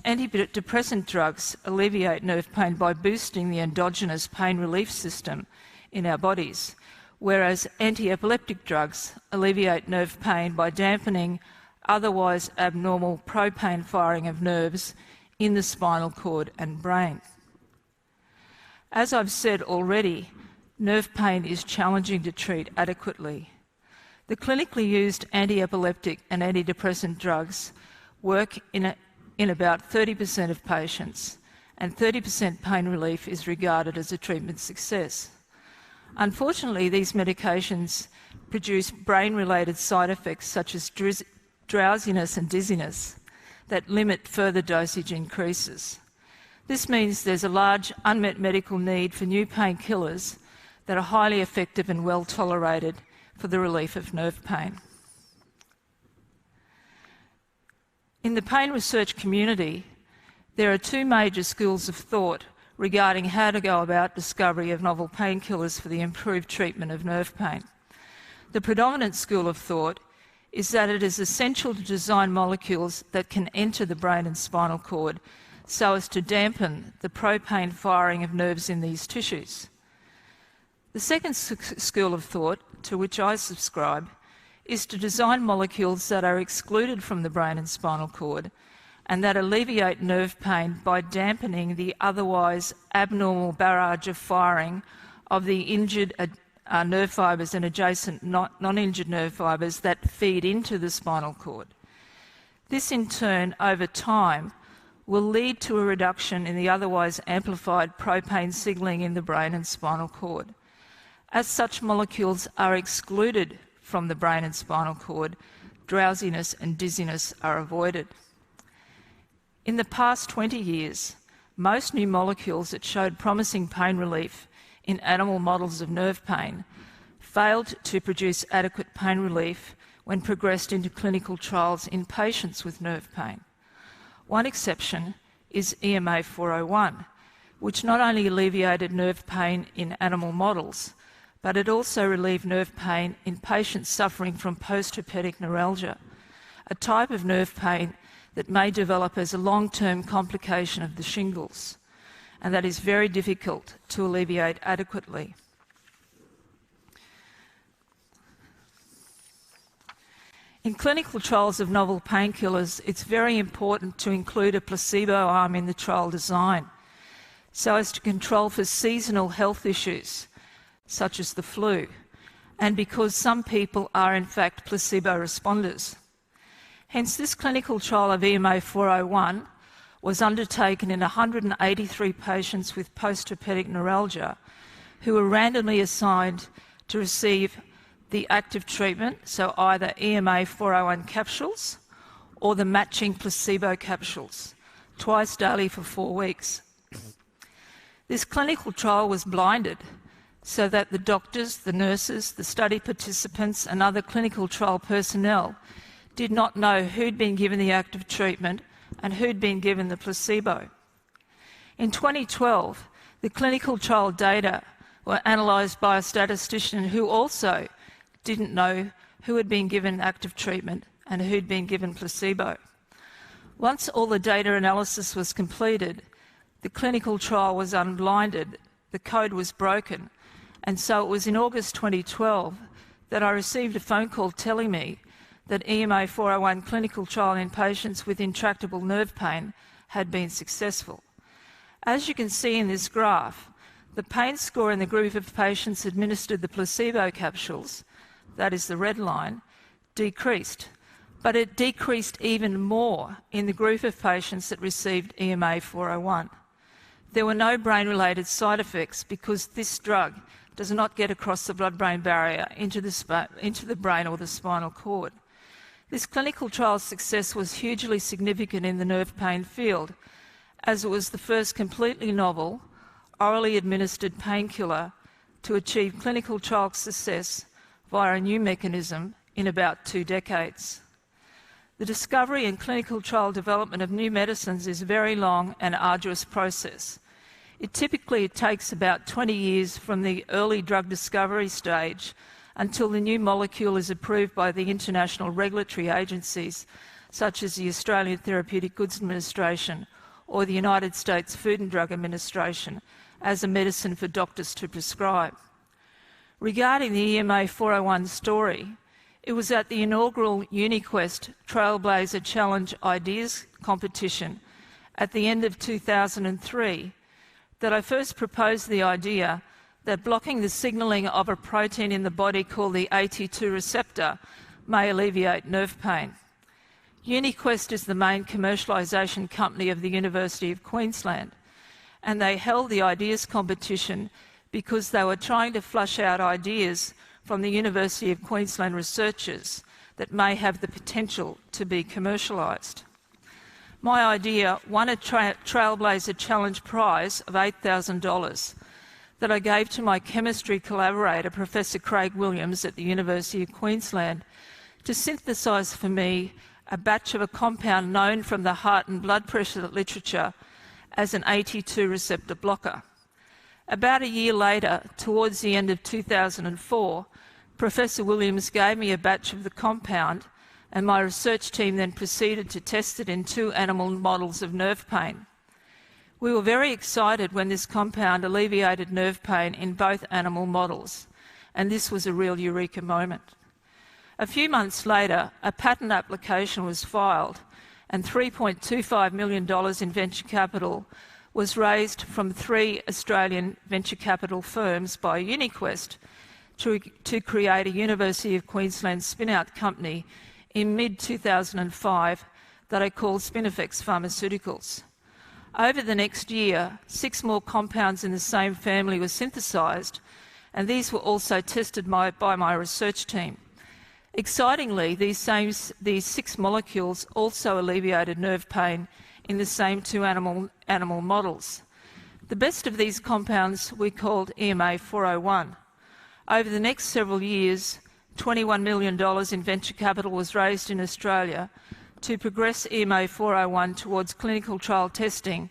S1: Antidepressant drugs alleviate nerve pain by boosting the endogenous pain relief system in our bodies, whereas anti-epileptic drugs alleviate nerve pain by dampening otherwise abnormal pro-pain firing of nerves in the spinal cord and brain. As I've said already, nerve pain is challenging to treat adequately. The clinically used anti-epileptic and antidepressant drugs work in about 30% of patients, and 30% pain relief is regarded as a treatment success. Unfortunately, these medications produce brain-related side effects such as drowsiness and dizziness that limit further dosage increases. This means there's a large unmet medical need for new painkillers that are highly effective and well tolerated for the relief of nerve pain. In the pain research community, there are two major schools of thought regarding how to go about discovery of novel painkillers for the improved treatment of nerve pain. The predominant school of thought is that it is essential to design molecules that can enter the brain and spinal cord so as to dampen the pro-pain firing of nerves in these tissues. The second school of thought, to which I subscribe, is to design molecules that are excluded from the brain and spinal cord and that alleviate nerve pain by dampening the otherwise abnormal barrage of firing of the injured nerve fibres and adjacent non-injured nerve fibres that feed into the spinal cord. This in turn, over time, will lead to a reduction in the otherwise amplified propane signalling in the brain and spinal cord. As such molecules are excluded from the brain and spinal cord, drowsiness and dizziness are avoided. In the past 20 years, most new molecules that showed promising pain relief in animal models of nerve pain failed to produce adequate pain relief when progressed into clinical trials in patients with nerve pain. One exception is EMA401, which not only alleviated nerve pain in animal models, but it also relieved nerve pain in patients suffering from post-herpetic neuralgia, a type of nerve pain that may develop as a long-term complication of the shingles, and that is very difficult to alleviate adequately. In clinical trials of novel painkillers, it's very important to include a placebo arm in the trial design so as to control for seasonal health issues, such as the flu, and because some people are in fact placebo responders. Hence, this clinical trial of EMA401 was undertaken in 183 patients with post-herpetic neuralgia who were randomly assigned to receive the active treatment, so either EMA401 capsules or the matching placebo capsules, twice daily for 4 weeks. This clinical trial was blinded so that the doctors, the nurses, the study participants and other clinical trial personnel did not know who'd been given the active treatment and who'd been given the placebo. In 2012, the clinical trial data were analysed by a statistician who also didn't know who had been given active treatment and who'd been given placebo. Once all the data analysis was completed, the clinical trial was unblinded, the code was broken, and so it was in August 2012 that I received a phone call telling me that EMA401 clinical trial in patients with intractable nerve pain had been successful. As you can see in this graph, the pain score in the group of patients administered the placebo capsules, that is the red line, decreased, but it decreased even more in the group of patients that received EMA401. There were no brain-related side effects because this drug does not get across the blood-brain barrier into the brain or the spinal cord. This clinical trial's success was hugely significant in the nerve pain field, as it was the first completely novel, orally administered painkiller to achieve clinical trial success via a new mechanism in about 2 decades. The discovery and clinical trial development of new medicines is a very long and arduous process. It typically takes about 20 years from the early drug discovery stage until the new molecule is approved by the international regulatory agencies, such as the Australian Therapeutic Goods Administration or the United States Food and Drug Administration, as a medicine for doctors to prescribe. Regarding the EMA401 story, it was at the inaugural UniQuest Trailblazer Challenge Ideas competition at the end of 2003 that I first proposed the idea that blocking the signalling of a protein in the body called the AT2 receptor may alleviate nerve pain. UniQuest is the main commercialisation company of the University of Queensland, and they held the ideas competition because they were trying to flush out ideas from the University of Queensland researchers that may have the potential to be commercialised. My idea won a Trailblazer Challenge prize of $8,000 that I gave to my chemistry collaborator, Professor Craig Williams at the University of Queensland, to synthesise for me a batch of a compound known from the heart and blood pressure literature as an AT2 receptor blocker. About a year later, towards the end of 2004, Professor Williams gave me a batch of the compound, and my research team then proceeded to test it in 2 animal models of nerve pain. We were very excited when this compound alleviated nerve pain in both animal models, and this was a real eureka moment. A few months later, a patent application was filed, and $3.25 million in venture capital was raised from 3 Australian venture capital firms by UniQuest to create a University of Queensland spin-out company in mid-2005 that I called Spinifex Pharmaceuticals. Over the next year, 6 more compounds in the same family were synthesised, and these were also tested by my research team. Excitingly, these 6 molecules also alleviated nerve pain in the same 2 animal models. The best of these compounds we called EMA401. Over the next several years, $21 million in venture capital was raised in Australia to progress EMA401 towards clinical trial testing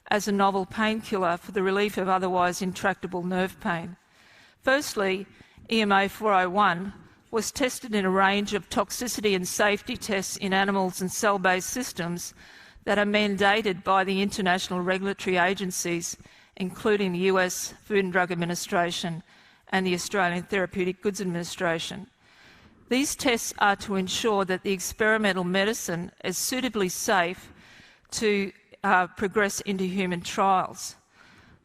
S1: as a novel painkiller for the relief of otherwise intractable nerve pain. Firstly, EMA401 was tested in a range of toxicity and safety tests in animals and cell-based systems that are mandated by the international regulatory agencies, including the US Food and Drug Administration and the Australian Therapeutic Goods Administration. These tests are to ensure that the experimental medicine is suitably safe to progress into human trials.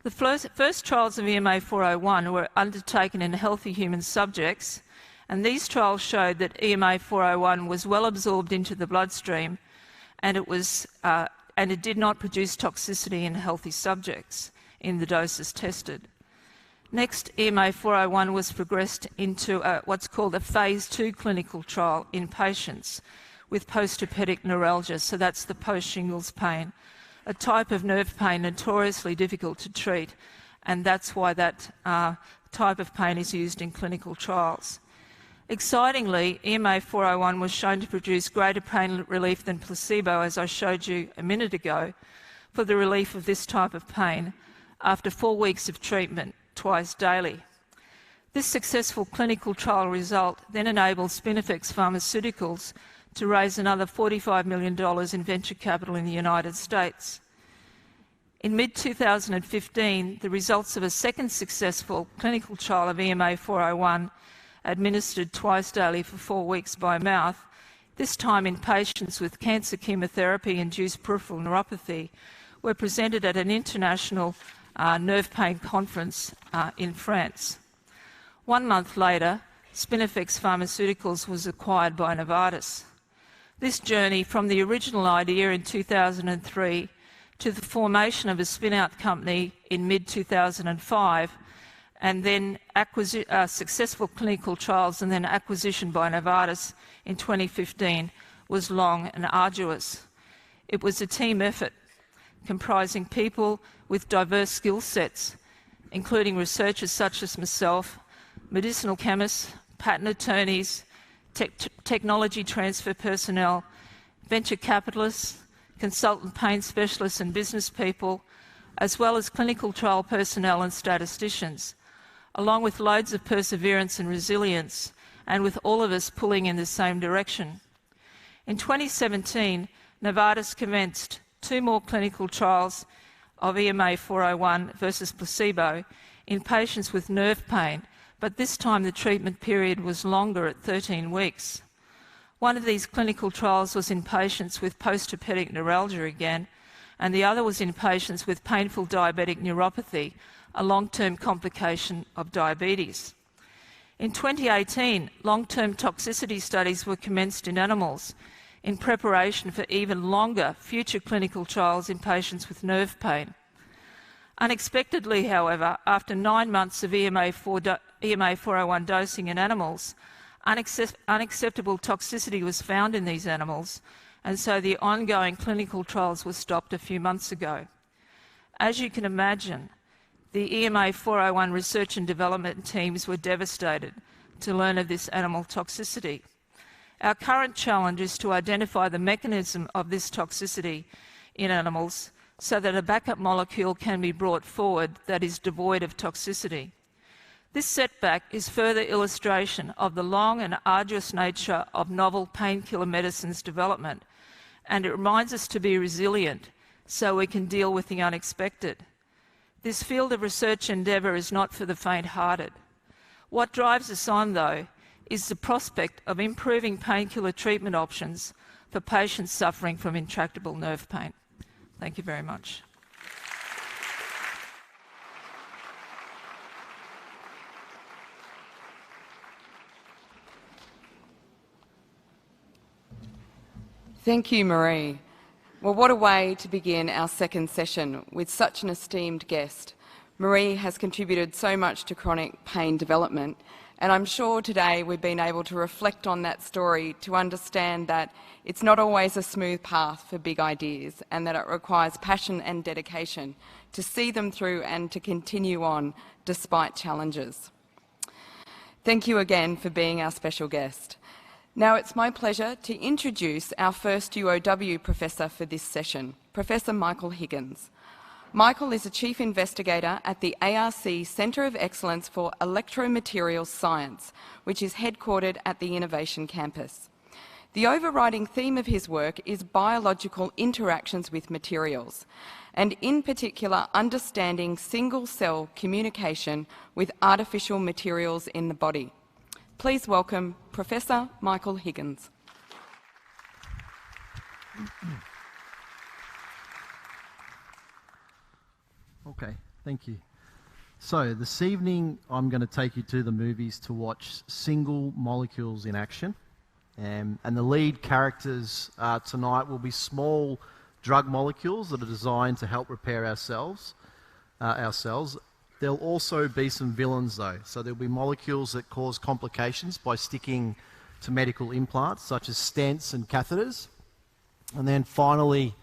S1: The first trials of EMA401 were undertaken in healthy human subjects, and these trials showed that EMA401 was well absorbed into the bloodstream, and it did not produce toxicity in healthy subjects in the doses tested. Next, EMA401 was progressed into what's called a phase 2 clinical trial in patients with post-herpetic neuralgia, so that's the post-shingles pain, a type of nerve pain notoriously difficult to treat, and that's why that type of pain is used in clinical trials. Excitingly, EMA401 was shown to produce greater pain relief than placebo, as I showed you a minute ago, for the relief of this type of pain after 4 weeks of treatment twice daily. This successful clinical trial result then enabled Spinifex Pharmaceuticals to raise another $45 million in venture capital in the United States. In mid-2015, the results of a second successful clinical trial of EMA401 administered twice daily for 4 weeks by mouth, this time in patients with cancer chemotherapy-induced peripheral neuropathy, were presented at an international nerve pain conference in France. 1 month later, Spinifex Pharmaceuticals was acquired by Novartis. This journey from the original idea in 2003 to the formation of a spin-out company in mid-2005, and then successful clinical trials and then acquisition by Novartis in 2015 was long and arduous. It was a team effort comprising people with diverse skill sets, including researchers such as myself, medicinal chemists, patent attorneys, technology transfer personnel, venture capitalists, consultant pain specialists and business people, as well as clinical trial personnel and statisticians, along with loads of perseverance and resilience, and with all of us pulling in the same direction. In 2017, Novartis commenced 2 more clinical trials of EMA401 versus placebo in patients with nerve pain, but this time the treatment period was longer at 13 weeks. One of these clinical trials was in patients with post-herpetic neuralgia again, and the other was in patients with painful diabetic neuropathy, a long-term complication of diabetes. In 2018, long-term toxicity studies were commenced in animals in preparation for even longer future clinical trials in patients with nerve pain. Unexpectedly, however, after 9 months of EMA401 dosing in animals, unacceptable toxicity was found in these animals, and so the ongoing clinical trials were stopped a few months ago. As you can imagine, the EMA401 research and development teams were devastated to learn of this animal toxicity. Our current challenge is to identify the mechanism of this toxicity in animals so that a backup molecule can be brought forward that is devoid of toxicity. This setback is further illustration of the long and arduous nature of novel painkiller medicines development, and it reminds us to be resilient so we can deal with the unexpected. This field of research endeavour is not for the faint-hearted. What drives us on, though, is the prospect of improving painkiller treatment options for patients suffering from intractable nerve pain. Thank you very much.
S5: Thank you, Marie. Well, what a way to begin our second session with such an esteemed guest. Marie has contributed so much to chronic pain development, and I'm sure today we've been able to reflect on that story to understand that it's not always a smooth path for big ideas and that it requires passion and dedication to see them through and to continue on despite challenges. Thank you again for being our special guest. Now it's my pleasure to introduce our first UOW professor for this session, Professor Michael Higgins. Michael is a Chief Investigator at the ARC Centre of Excellence for Electromaterials Science, which is headquartered at the Innovation Campus. The overriding theme of his work is biological interactions with materials, and in particular understanding single-cell communication with artificial materials in the body. Please welcome Professor Michael Higgins.
S2: Okay, thank you. So this evening I'm going to take you to the movies to watch Single Molecules in Action. And the lead characters tonight will be small drug molecules that are designed to help repair our cells. There'll also be some villains though. So there'll be molecules that cause complications by sticking to medical implants such as stents and catheters. And then finally,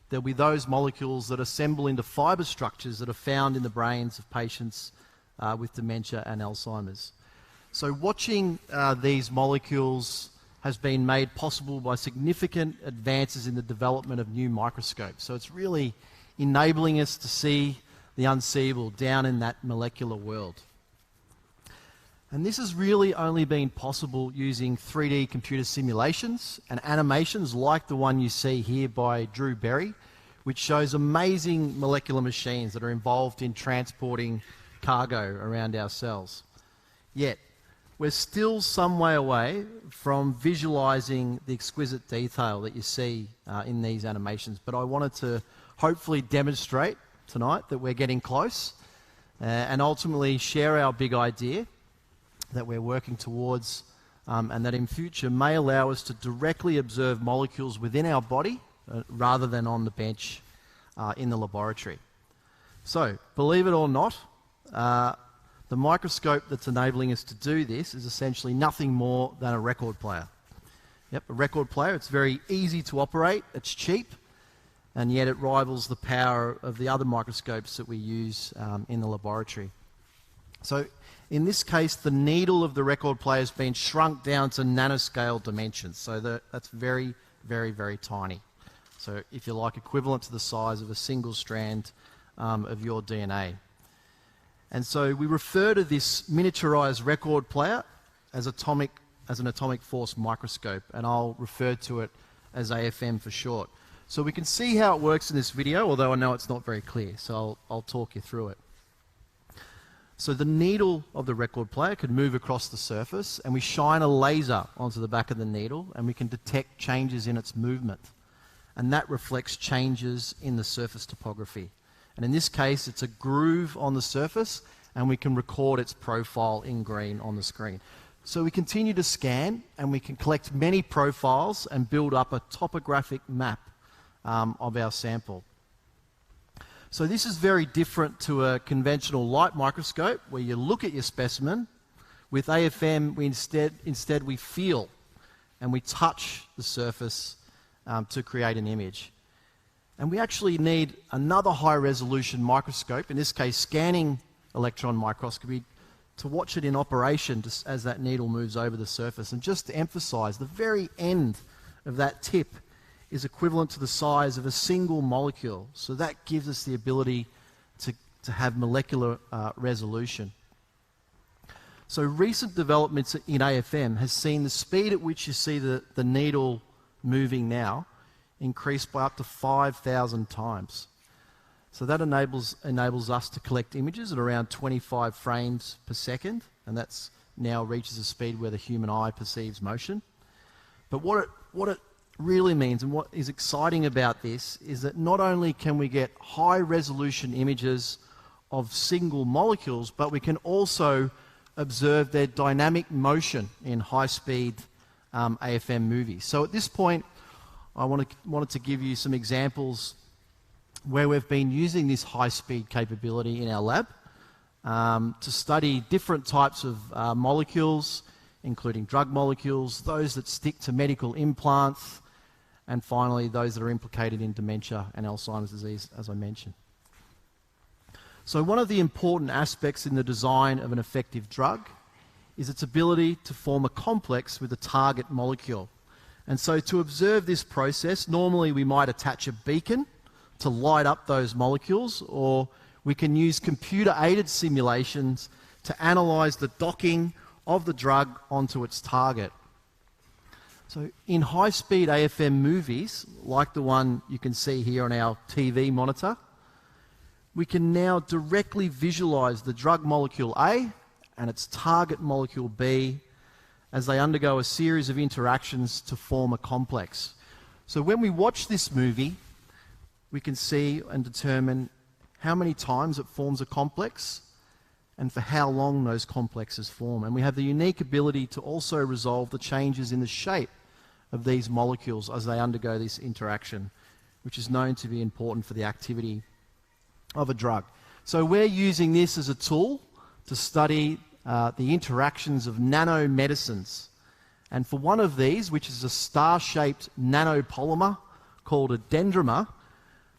S2: there'll be those molecules that assemble into fibre structures that are found in the brains of patients with dementia and Alzheimer's. So watching these molecules has been made possible by significant advances in the development of new microscopes. So it's really enabling us to see the unseeable down in that molecular world. And this has really only been possible using 3D computer simulations and animations like the one you see here by Drew Berry, which shows amazing molecular machines that are involved in transporting cargo around our cells. Yet, we're still some way away from visualizing the exquisite detail that you see in these animations, but I wanted to hopefully demonstrate tonight that we're getting close and ultimately share our big idea that we're working towards and that in future may allow us to directly observe molecules within our body rather than on the bench in the laboratory. So, believe it or not, the microscope that's enabling us to do this is essentially nothing more than a record player. Yep, a record player. It's very easy to operate, it's cheap, and yet it rivals the power of the other microscopes that we use in the laboratory. So, in this case, the needle of the record player has been shrunk down to nanoscale dimensions. So that's very, very, very tiny. So if you like, equivalent to the size of a single strand of your DNA. And so we refer to this miniaturized record player as an atomic force microscope, and I'll refer to it as AFM for short. So we can see how it works in this video, although I know it's not very clear, so I'll talk you through it. So the needle of the record player could move across the surface, and we shine a laser onto the back of the needle, and we can detect changes in its movement. And that reflects changes in the surface topography. And in this case, it's a groove on the surface, and we can record its profile in green on the screen. So we continue to scan, and we can collect many profiles and build up a topographic map of our sample. So this is very different to a conventional light microscope where you look at your specimen. With AFM, we instead we feel and we touch the surface to create an image. And we actually need another high-resolution microscope, in this case scanning electron microscopy, to watch it in operation just as that needle moves over the surface. And just to emphasize, the very end of that tip is equivalent to the size of a single molecule. So that gives us the ability to have molecular resolution. So recent developments in AFM has seen the speed at which you see the needle moving now increase by up to 5,000 times. So that enables us to collect images at around 25 frames per second, and that's now reaches a speed where the human eye perceives motion. But what it really means, and what is exciting about this, is that not only can we get high resolution images of single molecules, but we can also observe their dynamic motion in high speed AFM movies. So at this point, I wanted to give you some examples where we've been using this high-speed capability in our lab to study different types of molecules, including drug molecules, those that stick to medical implants, and finally those that are implicated in dementia and Alzheimer's disease, as I mentioned. So one of the important aspects in the design of an effective drug is its ability to form a complex with a target molecule. And so to observe this process, normally we might attach a beacon to light up those molecules, or we can use computer-aided simulations to analyse the docking of the drug onto its target. So in high-speed AFM movies, like the one you can see here on our TV monitor, we can now directly visualise the drug molecule A and its target molecule B as they undergo a series of interactions to form a complex. So when we watch this movie, we can see and determine how many times it forms a complex and for how long those complexes form. And we have the unique ability to also resolve the changes in the shape of these molecules as they undergo this interaction, which is known to be important for the activity of a drug. So we're using this as a tool to study the interactions of nanomedicines. And for one of these, which is a star-shaped nanopolymer called a dendrimer,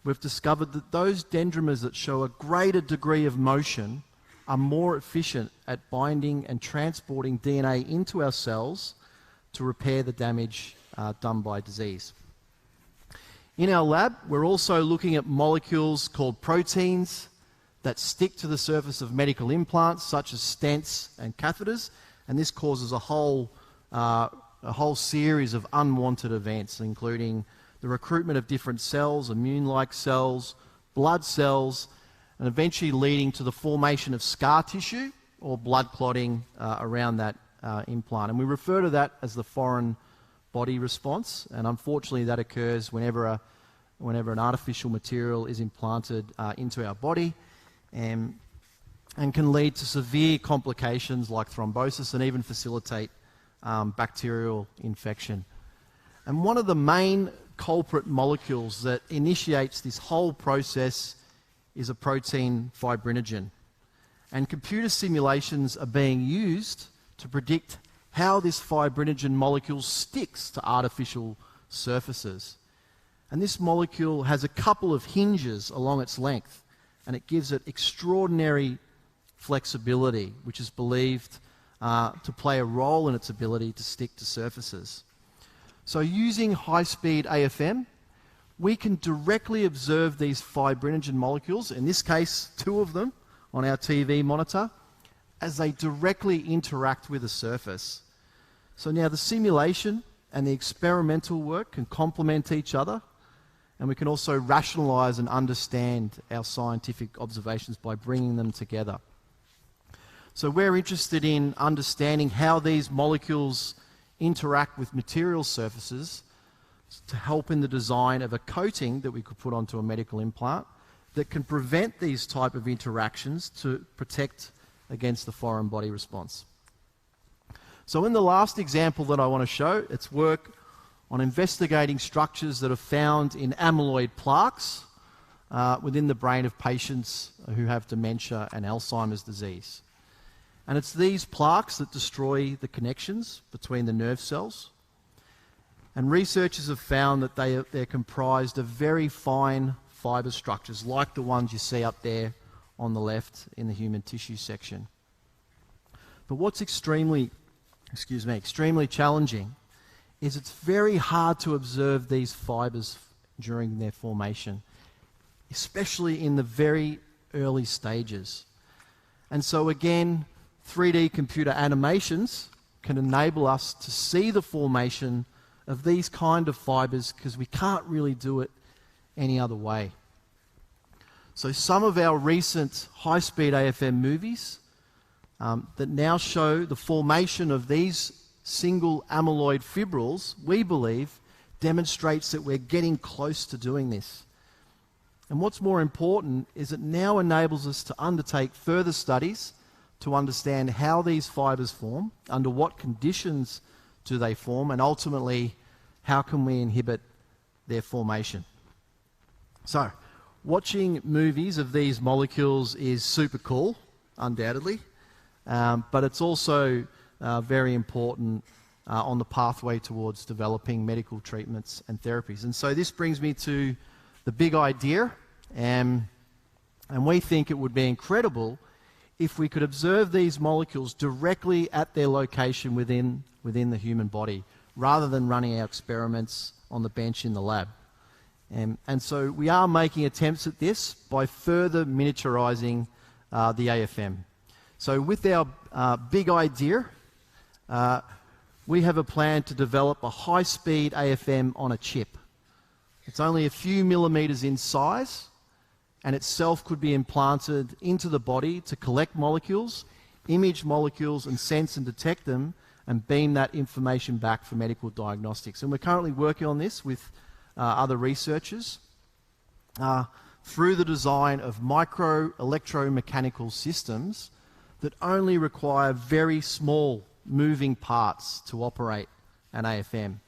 S2: we've discovered that those dendrimers that show a greater degree of motion are more efficient at binding and transporting DNA into our cells to repair the damage done by disease. In our lab, we're also looking at molecules called proteins that stick to the surface of medical implants, such as stents and catheters, and this causes a whole series of unwanted events, including the recruitment of different cells, immune-like cells, blood cells, and eventually leading to the formation of scar tissue or blood clotting around that implant. And we refer to that as the foreign body response, and unfortunately that occurs whenever an artificial material is implanted into our body, and can lead to severe complications like thrombosis and even facilitate bacterial infection. And one of the main culprit molecules that initiates this whole process is a protein fibrinogen. And computer simulations are being used to predict how this fibrinogen molecule sticks to artificial surfaces. And this molecule has a couple of hinges along its length, and it gives it extraordinary flexibility, which is believed to play a role in its ability to stick to surfaces. So using high-speed AFM, we can directly observe these fibrinogen molecules, in this case 2 of them on our TV monitor, as they directly interact with a surface. So now the simulation and the experimental work can complement each other, and we can also rationalise and understand our scientific observations by bringing them together. So we're interested in understanding how these molecules interact with material surfaces to help in the design of a coating that we could put onto a medical implant that can prevent these type of interactions to protect against the foreign body response. So in the last example that I want to show, it's work on investigating structures that are found in amyloid plaques within the brain of patients who have dementia and Alzheimer's disease. And it's these plaques that destroy the connections between the nerve cells. And researchers have found that they're comprised of very fine fibre structures, like the ones you see up there on the left in the human tissue section. But what's extremely challenging is it's very hard to observe these fibres during their formation, especially in the very early stages. And so again, 3D computer animations can enable us to see the formation of these kind of fibres because we can't really do it any other way. So some of our recent high-speed AFM movies that now show the formation of these single amyloid fibrils, we believe, demonstrates that we're getting close to doing this. And what's more important is it now enables us to undertake further studies to understand how these fibres form, under what conditions do they form, and ultimately, how can we inhibit their formation. So, watching movies of these molecules is super cool, undoubtedly, but it's also very important on the pathway towards developing medical treatments and therapies. And so this brings me to the big idea, and we think it would be incredible if we could observe these molecules directly at their location within the human body, rather than running our experiments on the bench in the lab. And so we are making attempts at this by further miniaturizing the AFM. So with our big idea, we have a plan to develop a high-speed AFM on a chip. It's only a few millimeters in size, and itself could be implanted into the body to collect molecules, image molecules, and sense and detect them, and beam that information back for medical diagnostics. And we're currently working on this with other researchers through the design of micro-electromechanical systems that only require very small moving parts to operate an AFM.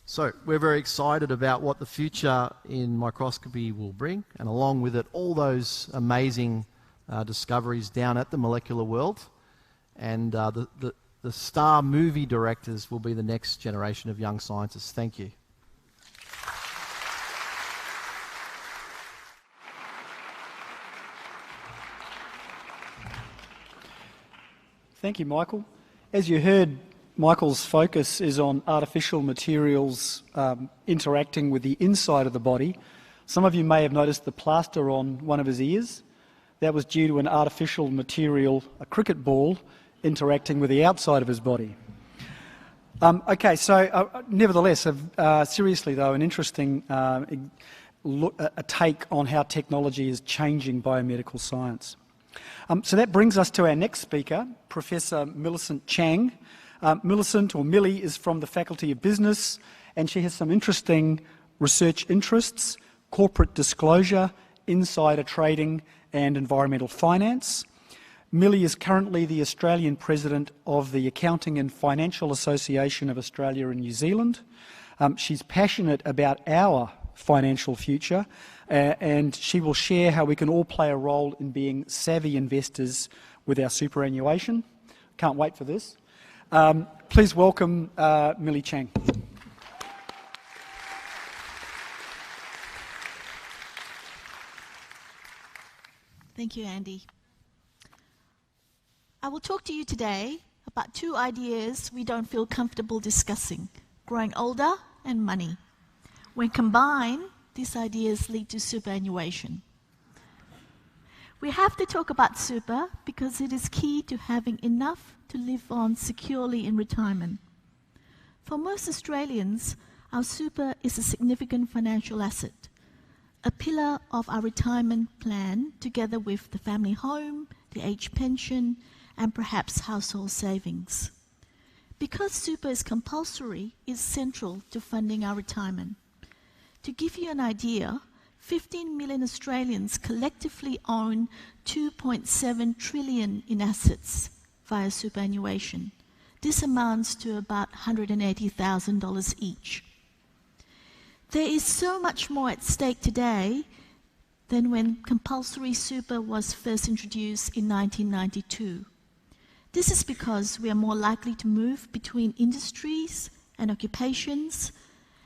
S2: So we're very excited about what the future in microscopy will bring, and along with it all those amazing discoveries down at the molecular world. And the star movie directors will be the next generation of young scientists. Thank you.
S6: Thank you, Michael. As you heard, Michael's focus is on artificial materials interacting with the inside of the body. Some of you may have noticed the plaster on one of his ears. That was due to an artificial material, a cricket ball, interacting with the outside of his body. Okay, so nevertheless, seriously though, an interesting a take on how technology is changing biomedical science. So that brings us to our next speaker, Professor Millicent Chang. Millicent, or Millie, is from the Faculty of Business, and she has some interesting research interests: corporate disclosure, insider trading, and environmental finance. Millie is currently the Australian President of the Accounting and Financial Association of Australia and New Zealand. She's passionate about our financial future, and she will share how we can all play a role in being savvy investors with our superannuation. Can't wait for this. Please welcome Millie Chang.
S3: Thank you, Andy. I will talk to you today about two ideas we don't feel comfortable discussing: growing older and money. When combined, these ideas lead to superannuation. We have to talk about super because it is key to having enough to live on securely in retirement. For most Australians, our super is a significant financial asset, a pillar of our retirement plan, together with the family home, the age pension, and perhaps household savings. Because super is compulsory, it's central to funding our retirement. To give you an idea, 15 million Australians collectively own 2.7 trillion in assets via superannuation. This amounts to about $180,000 each. There is so much more at stake today than when compulsory super was first introduced in 1992. This is because we are more likely to move between industries and occupations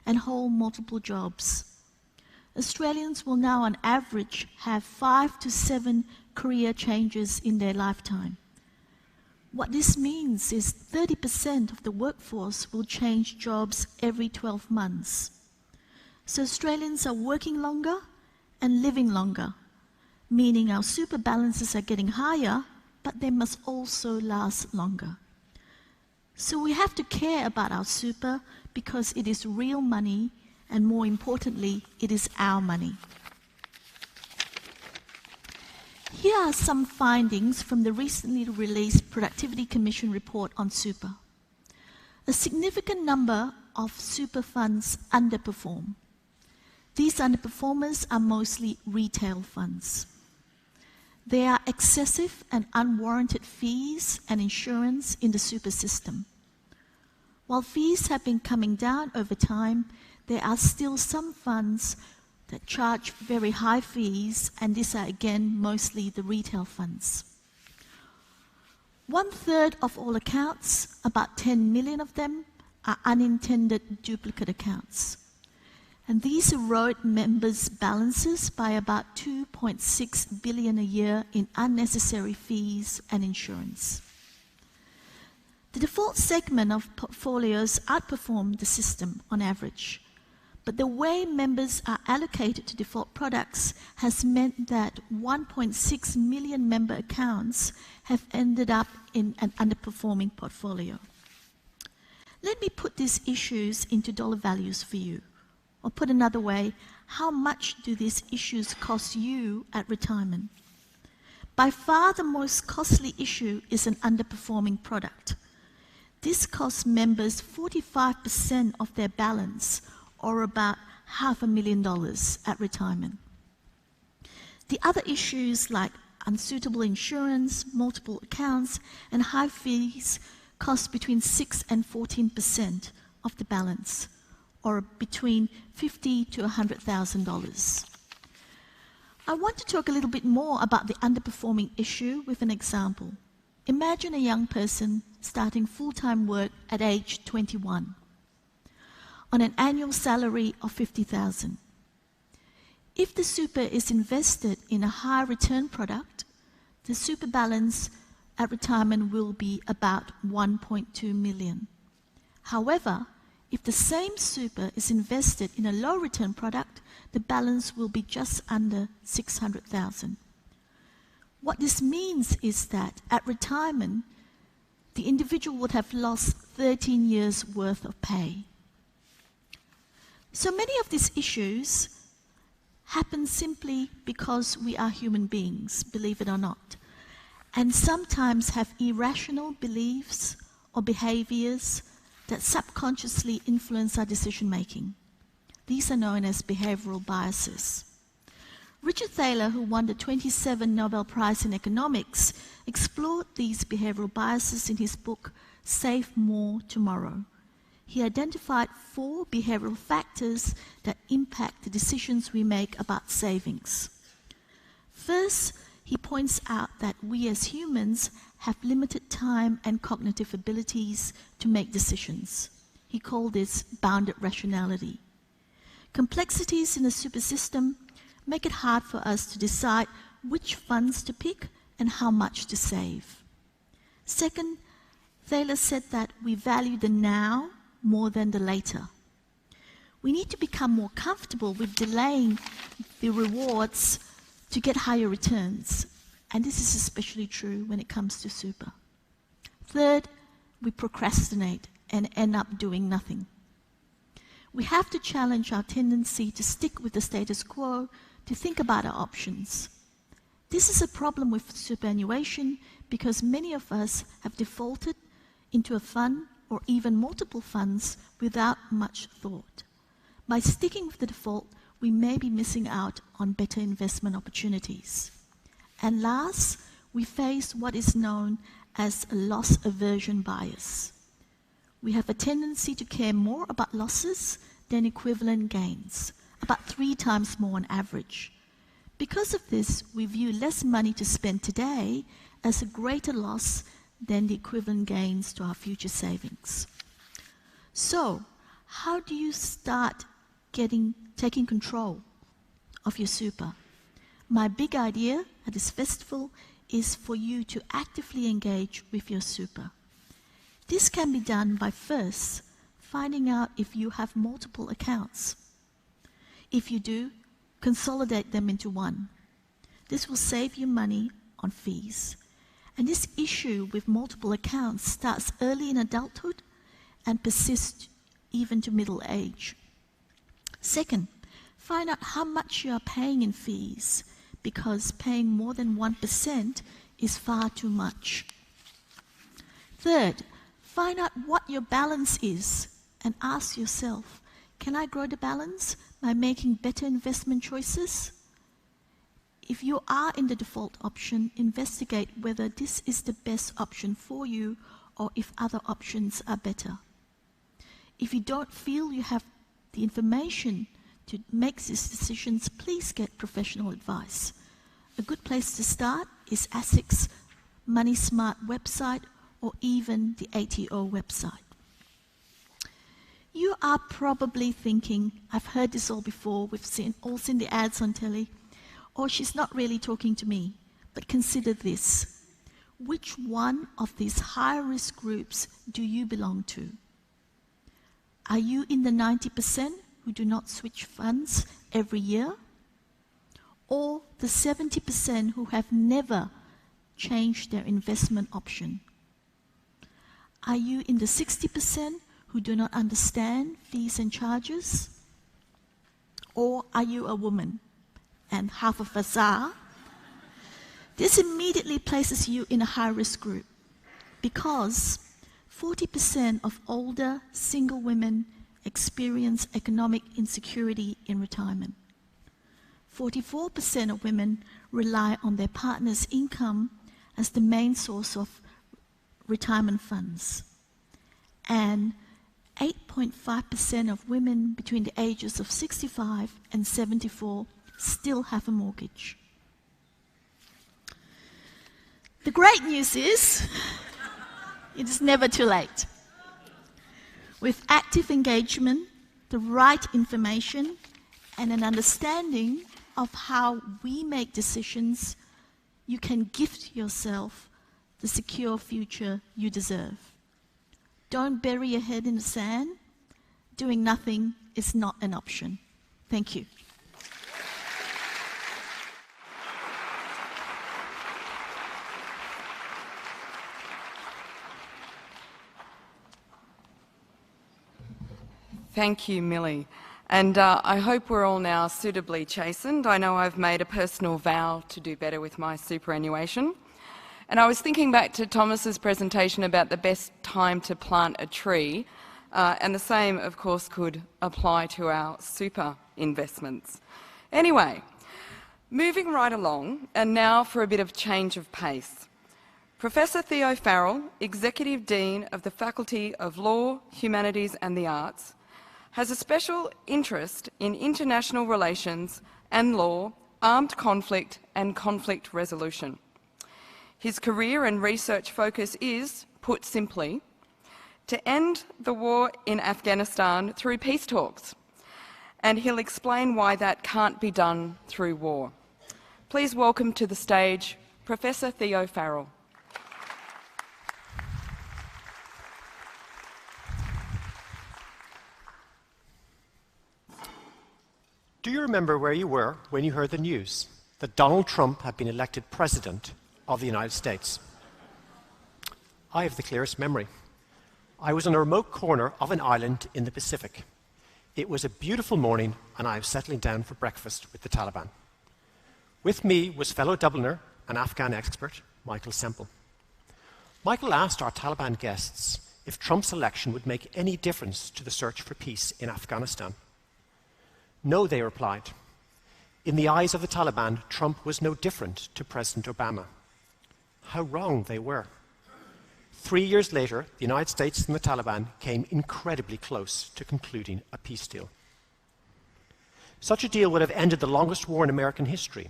S3: and hold multiple jobs. Australians will now on average have 5 to 7 career changes in their lifetime. What this means is 30% of the workforce will change jobs every 12 months. So Australians are working longer and living longer, meaning our super balances are getting higher, but they must also last longer. So we have to care about our super because it is real money, and more importantly, it is our money. Here are some findings from the recently released Productivity Commission report on super. A significant number of super funds underperform. These underperformers are mostly retail funds. There are excessive and unwarranted fees and insurance in the super system. While fees have been coming down over time, there are still some funds that charge very high fees, and these are again mostly the retail funds. 1/3 of all accounts, about 10 million of them, are unintended duplicate accounts. And these erode members' balances by about 2.6 billion a year in unnecessary fees and insurance. The default segment of portfolios outperform the system on average, but the way members are allocated to default products has meant that 1.6 million member accounts have ended up in an underperforming portfolio. Let me put these issues into dollar values for you. Or put another way, how much do these issues cost you at retirement? By far the most costly issue is an underperforming product. This costs members 45% of their balance, or about $500,000 at retirement. The other issues like unsuitable insurance, multiple accounts, and high fees cost between 6 and 14% of the balance, or between $50,000 to $100,000. I want to talk a little bit more about the underperforming issue with an example. Imagine a young person starting full-time work at age 21 on an annual salary of $50,000. If the super is invested in a high return product, the super balance at retirement will be about 1.2 million. However, if the same super is invested in a low return product, the balance will be just under 600,000. What this means is that at retirement, the individual would have lost 13 years' worth of pay. So many of these issues happen simply because we are human beings, believe it or not, and sometimes have irrational beliefs or behaviors that subconsciously influence our decision making. These are known as behavioral biases. Richard Thaler, who won the 27 Nobel Prize in Economics, explored these behavioral biases in his book, Save More Tomorrow. He identified 4 behavioral factors that impact the decisions we make about savings. First, he points out that we as humans have limited time and cognitive abilities to make decisions. He called this bounded rationality. Complexities in the super system make it hard for us to decide which funds to pick and how much to save. Second, Thaler said that we value the now more than the later. We need to become more comfortable with delaying the rewards to get higher returns, and this is especially true when it comes to super. Third, we procrastinate and end up doing nothing. We have to challenge our tendency to stick with the status quo, to think about our options. This is a problem with superannuation because many of us have defaulted into a fund or even multiple funds without much thought. By sticking with the default, we may be missing out on better investment opportunities. And last, we face what is known as a loss aversion bias. We have a tendency to care more about losses than equivalent gains, about 3 times more on average. Because of this, we view less money to spend today as a greater loss than the equivalent gains to our future savings. So, how do you start taking control of your super? My big idea at this festival is for you to actively engage with your super. This can be done by first finding out if you have multiple accounts. If you do, consolidate them into one. This will save you money on fees. And this issue with multiple accounts starts early in adulthood and persists even to middle age. Second, find out how much you are paying in fees, because paying more than 1% is far too much. Third, find out what your balance is and ask yourself, can I grow the balance by making better investment choices? If you are in the default option, investigate whether this is the best option for you or if other options are better. If you don't feel you have the information to make these decisions, please get professional advice. A good place to start is ASIC's Money Smart website or even the ATO website. You are probably thinking, I've heard this all before, we've all seen the ads on telly, or she's not really talking to me. But consider this. Which one of these high-risk groups do you belong to? Are you in the 90% who do not switch funds every year? Or the 70% who have never changed their investment option? Are you in the 60% who do not understand fees and charges? Or are you a woman, and half of us are? This immediately places you in a high-risk group because 40% of older single women experience economic insecurity in retirement. 44% of women rely on their partner's income as the main source of retirement funds. And 8.5% of women between the ages of 65 and 74 still have a mortgage. The great news is, it is never too late. With active engagement, the right information, and an understanding of how we make decisions, you can gift yourself the secure future you deserve. Don't bury your head in the sand. Doing nothing is not an option. Thank you.
S5: Thank you, Millie. And I hope we're all now suitably chastened. I know I've made a personal vow to do better with my superannuation. And I was thinking back to Thomas's presentation about the best time to plant a tree, and the same, of course, could apply to our super investments. Anyway, moving right along, and now for a bit of change of pace. Professor Theo Farrell, Executive Dean of the Faculty of Law, Humanities and the Arts, has a special interest in international relations and law, armed conflict and conflict resolution. His career and research focus is, put simply, to end the war in Afghanistan through peace talks, and he'll explain why that can't be done through war. Please welcome to the stage Professor Theo Farrell.
S4: Do you remember where you were when you heard the news that Donald Trump had been elected President of the United States? I have the clearest memory. I was on a remote corner of an island in the Pacific. It was a beautiful morning and I was settling down for breakfast with the Taliban. With me was fellow Dubliner and Afghan expert, Michael Semple. Michael asked our Taliban guests if Trump's election would make any difference to the search for peace in Afghanistan. No, they replied. In the eyes of the Taliban, Trump was no different to President Obama. How wrong they were. 3 years later, the United States and the Taliban came incredibly close to concluding a peace deal. Such a deal would have ended the longest war in American history,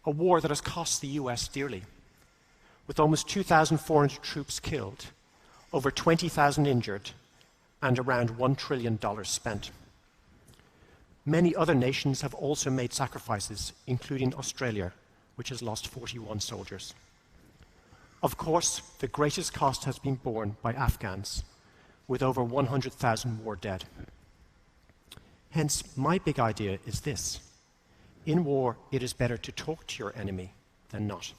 S4: a war that has cost the US dearly, with almost 2,400 troops killed, over 20,000 injured, and around $1 trillion spent. Many other nations have also made sacrifices, including Australia, which has lost 41 soldiers. Of course, the greatest cost has been borne by Afghans, with over 100,000 war dead. Hence, my big idea is this. In war, it is better to talk to your enemy than not.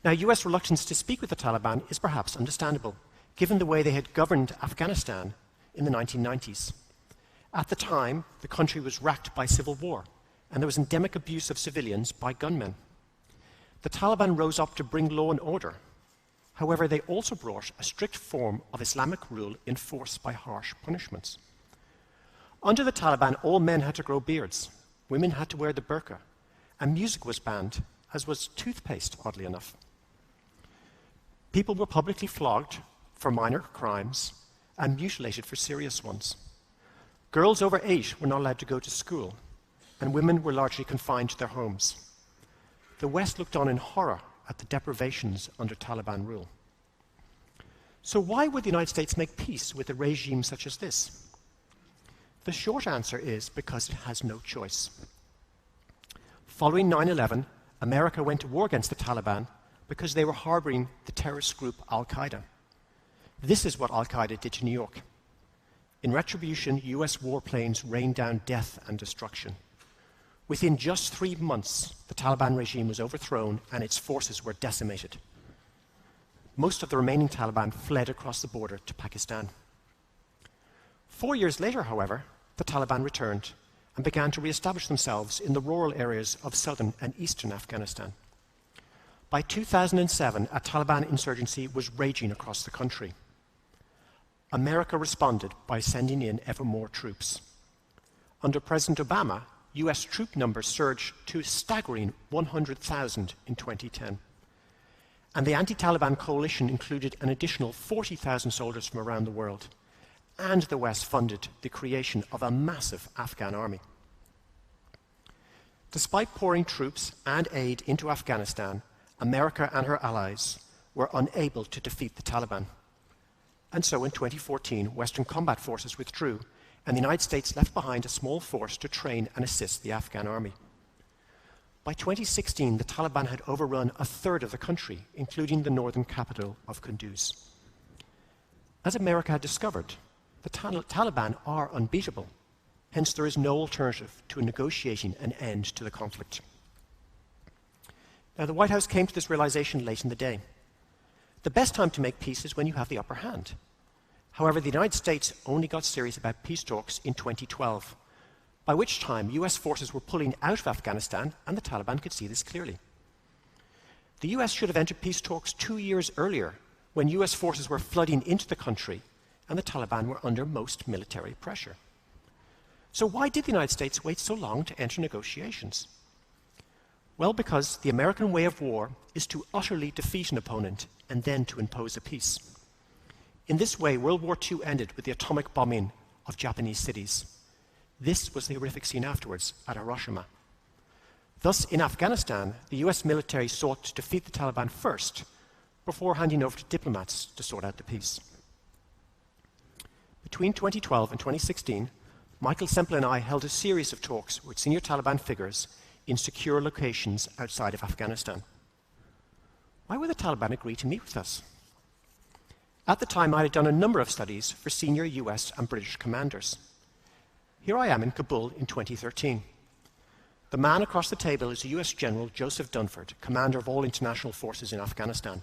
S4: Now, US reluctance to speak with the Taliban is perhaps understandable, given the way they had governed Afghanistan in the 1990s. At the time, the country was racked by civil war, and there was endemic abuse of civilians by gunmen. The Taliban rose up to bring law and order. However, they also brought a strict form of Islamic rule enforced by harsh punishments. Under the Taliban, all men had to grow beards, women had to wear the burqa, and music was banned, as was toothpaste, oddly enough. People were publicly flogged for minor crimes, and mutilated for serious ones. Girls over 8 were not allowed to go to school, and women were largely confined to their homes. The West looked on in horror at the deprivations under Taliban rule. So why would the United States make peace with a regime such as this? The short answer is because it has no choice. Following 9/11, America went to war against the Taliban because they were harboring the terrorist group Al-Qaeda. This is what Al-Qaeda did to New York. In retribution, US warplanes rained down death and destruction. Within just 3 months, the Taliban regime was overthrown and its forces were decimated. Most of the remaining Taliban fled across the border to Pakistan. 4 years later, however, the Taliban returned and began to re-establish themselves in the rural areas of southern and eastern Afghanistan. By 2007, a Taliban insurgency was raging across the country. America responded by sending in ever more troops. Under President Obama, US troop numbers surged to a staggering 100,000 in 2010. And the anti-Taliban coalition included an additional 40,000 soldiers from around the world. And the West funded the creation of a massive Afghan army. Despite pouring troops and aid into Afghanistan, America and her allies were unable to defeat the Taliban. And so in 2014, Western combat forces withdrew, and the United States left behind a small force to train and assist the Afghan army. By 2016, the Taliban had overrun a third of the country, including the northern capital of Kunduz. As America had discovered, the Taliban are unbeatable. Hence, there is no alternative to negotiating an end to the conflict. Now, the White House came to this realization late in the day. The best time to make peace is when you have the upper hand. However, the United States only got serious about peace talks in 2012, by which time US forces were pulling out of Afghanistan, and the Taliban could see this clearly. The US should have entered peace talks 2 years earlier, when US forces were flooding into the country, and the Taliban were under most military pressure. So why did the United States wait so long to enter negotiations? Well, because the American way of war is to utterly defeat an opponent and then to impose a peace. In this way, World War II ended with the atomic bombing of Japanese cities. This was the horrific scene afterwards at Hiroshima. Thus, in Afghanistan, the US military sought to defeat the Taliban first, before handing over to diplomats to sort out the peace. Between 2012 and 2016, Michael Semple and I held a series of talks with senior Taliban figures in secure locations outside of Afghanistan. Why would the Taliban agree to meet with us? At the time, I had done a number of studies for senior US and British commanders. Here I am in Kabul in 2013. The man across the table is US General Joseph Dunford, commander of all international forces in Afghanistan.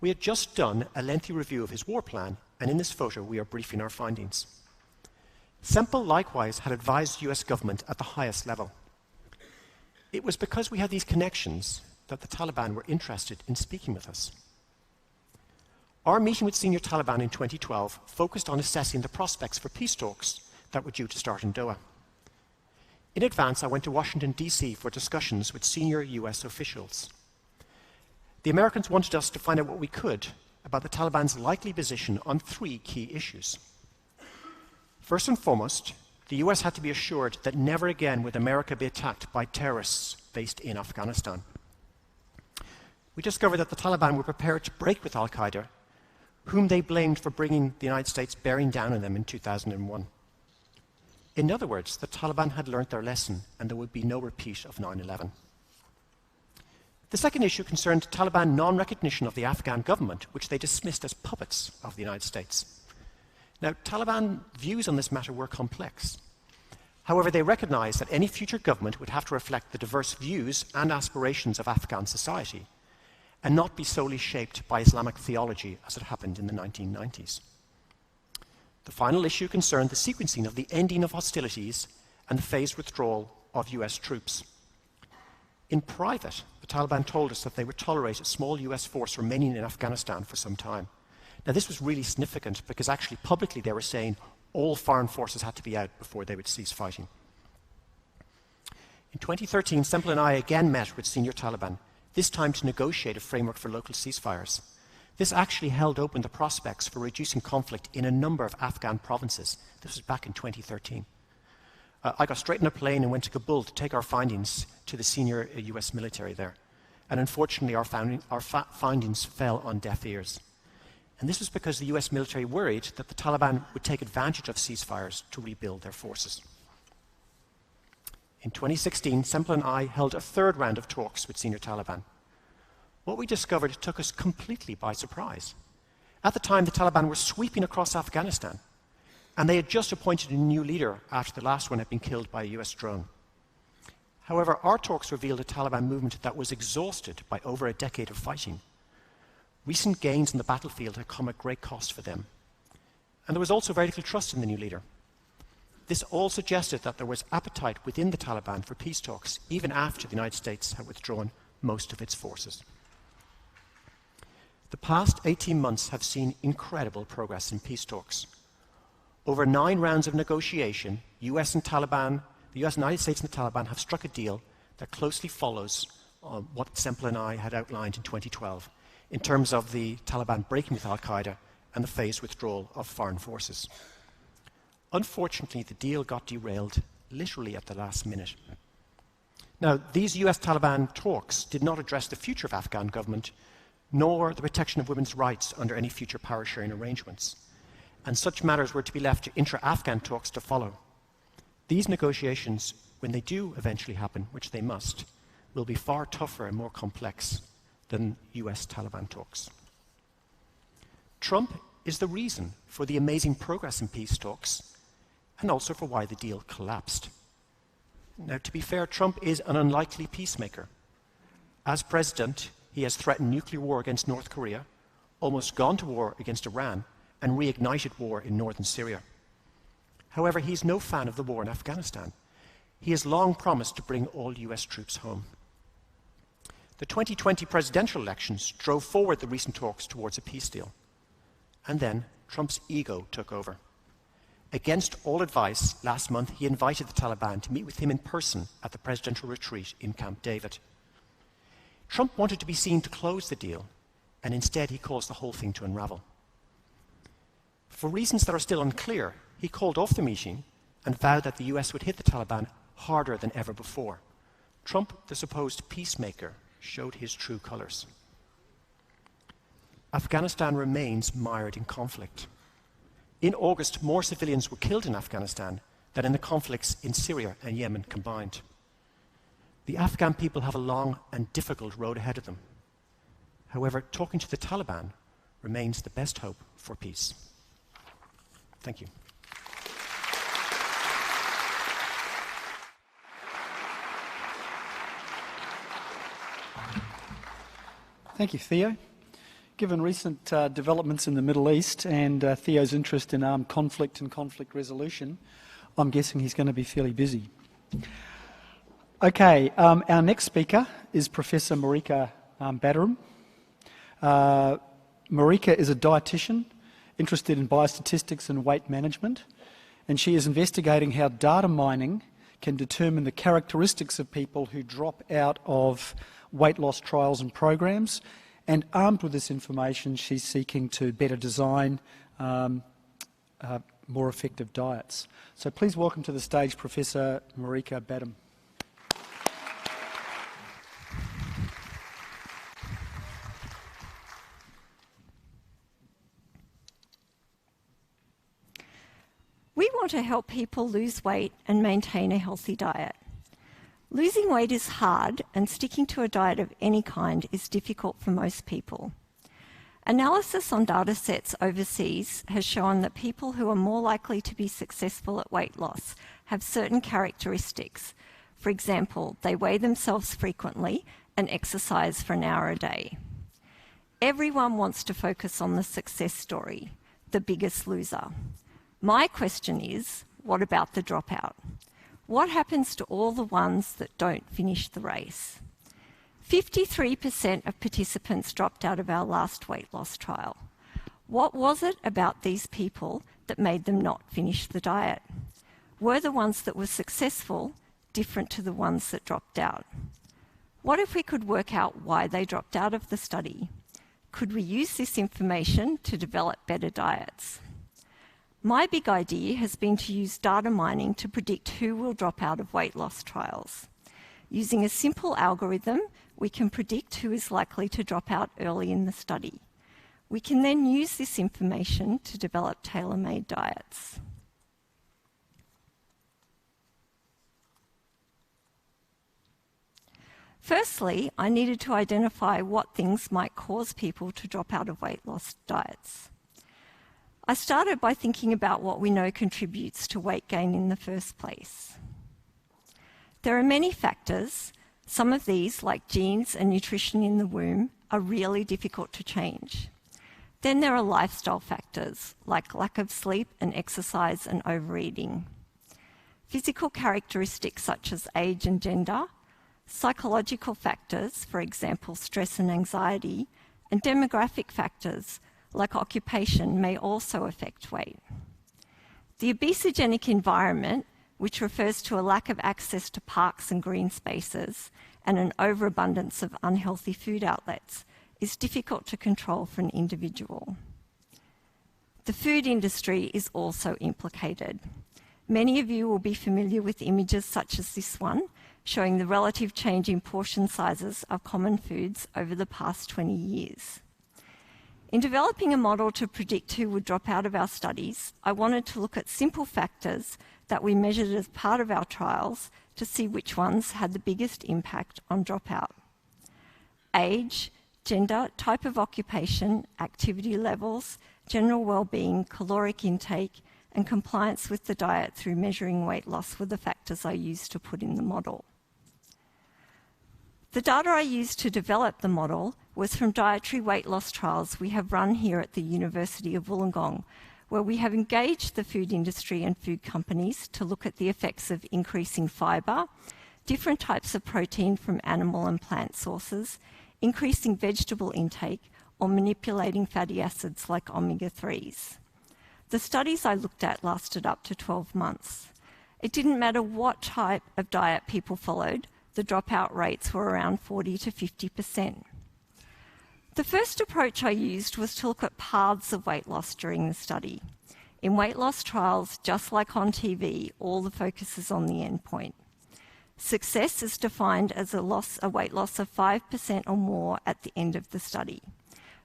S4: We had just done a lengthy review of his war plan, and in this photo we are briefing our findings. Semple likewise had advised the US government at the highest level. It was because we had these connections that the Taliban were interested in speaking with us. Our meeting with senior Taliban in 2012 focused on assessing the prospects for peace talks that were due to start in Doha. In advance, I went to Washington, D.C. for discussions with senior US officials. The Americans wanted us to find out what we could about the Taliban's likely position on 3 key issues. First and foremost, the US had to be assured that never again would America be attacked by terrorists based in Afghanistan. We discovered that the Taliban were prepared to break with Al-Qaeda, whom they blamed for bringing the United States bearing down on them in 2001. In other words, the Taliban had learned their lesson, and there would be no repeat of 9/11. The second issue concerned Taliban non-recognition of the Afghan government, which they dismissed as puppets of the United States. Now, Taliban views on this matter were complex. However, they recognized that any future government would have to reflect the diverse views and aspirations of Afghan society, and not be solely shaped by Islamic theology as it happened in the 1990s. The final issue concerned the sequencing of the ending of hostilities and the phased withdrawal of US troops. In private, the Taliban told us that they would tolerate a small US force remaining in Afghanistan for some time. Now, this was really significant because actually publicly they were saying all foreign forces had to be out before they would cease fighting. In 2013, Semple and I again met with senior Taliban, this time to negotiate a framework for local ceasefires. This actually held open the prospects for reducing conflict in a number of Afghan provinces. This was back in 2013. I got straight in a plane and went to Kabul to take our findings to the senior US military there. And unfortunately, our findings fell on deaf ears. And this was because the US military worried that the Taliban would take advantage of ceasefires to rebuild their forces. In 2016, Semple and I held a third round of talks with senior Taliban. What we discovered took us completely by surprise. At the time, the Taliban were sweeping across Afghanistan, and they had just appointed a new leader after the last one had been killed by a US drone. However, our talks revealed a Taliban movement that was exhausted by over a decade of fighting. Recent gains in the battlefield had come at great cost for them. And there was also very little trust in the new leader. This all suggested that there was appetite within the Taliban for peace talks, even after the United States had withdrawn most of its forces. The past 18 months have seen incredible progress in peace talks. Over 9 rounds of negotiation, the US, United States and the Taliban have struck a deal that closely follows what Semple and I had outlined in 2012 in terms of the Taliban breaking with al-Qaeda and the phased withdrawal of foreign forces. Unfortunately, the deal got derailed literally at the last minute. Now, these US Taliban talks did not address the future of Afghan government, nor the protection of women's rights under any future power-sharing arrangements. And such matters were to be left to intra-Afghan talks to follow. These negotiations, when they do eventually happen, which they must, will be far tougher and more complex than US Taliban talks. Trump is the reason for the amazing progress in peace talks, and also for why the deal collapsed. Now, to be fair, Trump is an unlikely peacemaker. As president, he has threatened nuclear war against North Korea, almost gone to war against Iran, and reignited war in northern Syria. However, he is no fan of the war in Afghanistan. He has long promised to bring all US troops home. The 2020 presidential elections drove forward the recent talks towards a peace deal. And then Trump's ego took over. Against all advice, last month he invited the Taliban to meet with him in person at the presidential retreat in Camp David. Trump wanted to be seen to close the deal, and instead he caused the whole thing to unravel. For reasons that are still unclear, he called off the meeting and vowed that the US would hit the Taliban harder than ever before. Trump, the supposed peacemaker, showed his true colors. Afghanistan remains mired in conflict. In August, more civilians were killed in Afghanistan than in the conflicts in Syria and Yemen combined. The Afghan people have a long and difficult road ahead of them. However, talking to the Taliban remains the best hope for peace. Thank you.
S6: Thank you, Theo. Given recent developments in the Middle East and Theo's interest in armed conflict and conflict resolution, I'm guessing he's going to be fairly busy. Okay, our next speaker is Professor Marika Badaram. Marika is a dietitian interested in biostatistics and weight management, and she is investigating how data mining can determine the characteristics of people who drop out of weight loss trials and programs. And armed with this information, she's seeking to better design more effective diets. So please welcome to the stage Professor Marika Badaram.
S7: We want to help people lose weight and maintain a healthy diet. Losing weight is hard, and sticking to a diet of any kind is difficult for most people. Analysis on data sets overseas has shown that people who are more likely to be successful at weight loss have certain characteristics. For example, they weigh themselves frequently and exercise for an hour a day. Everyone wants to focus on the success story, the biggest loser. My question is, what about the dropout? What happens to all the ones that don't finish the race? 53% of participants dropped out of our last weight loss trial. What was it about these people that made them not finish the diet? Were the ones that were successful different to the ones that dropped out? What if we could work out why they dropped out of the study? Could we use this information to develop better diets? My big idea has been to use data mining to predict who will drop out of weight loss trials. Using a simple algorithm, we can predict who is likely to drop out early in the study. We can then use this information to develop tailor-made diets. Firstly, I needed to identify what things might cause people to drop out of weight loss diets. I started by thinking about what we know contributes to weight gain in the first place. There are many factors. Some of these, like genes and nutrition in the womb, are really difficult to change. Then there are lifestyle factors, like lack of sleep and exercise and overeating. Physical characteristics such as age and gender, psychological factors, for example, stress and anxiety, and demographic factors, like occupation, may also affect weight. The obesogenic environment, which refers to a lack of access to parks and green spaces and an overabundance of unhealthy food outlets, is difficult to control for an individual. The food industry is also implicated. Many of you will be familiar with images such as this one, showing the relative change in portion sizes of common foods over the past 20 years. In developing a model to predict who would drop out of our studies, I wanted to look at simple factors that we measured as part of our trials to see which ones had the biggest impact on dropout. Age, gender, type of occupation, activity levels, general well-being, caloric intake, and compliance with the diet through measuring weight loss were the factors I used to put in the model. The data I used to develop the model was from dietary weight loss trials we have run here at the University of Wollongong, where we have engaged the food industry and food companies to look at the effects of increasing fibre, different types of protein from animal and plant sources, increasing vegetable intake, or manipulating fatty acids like omega-3s. The studies I looked at lasted up to 12 months. It didn't matter what type of diet people followed, the dropout rates were around 40 to 50%. The first approach I used was to look at paths of weight loss during the study. In weight loss trials, just like on TV, all the focus is on the endpoint. Success is defined as a weight loss of 5% or more at the end of the study.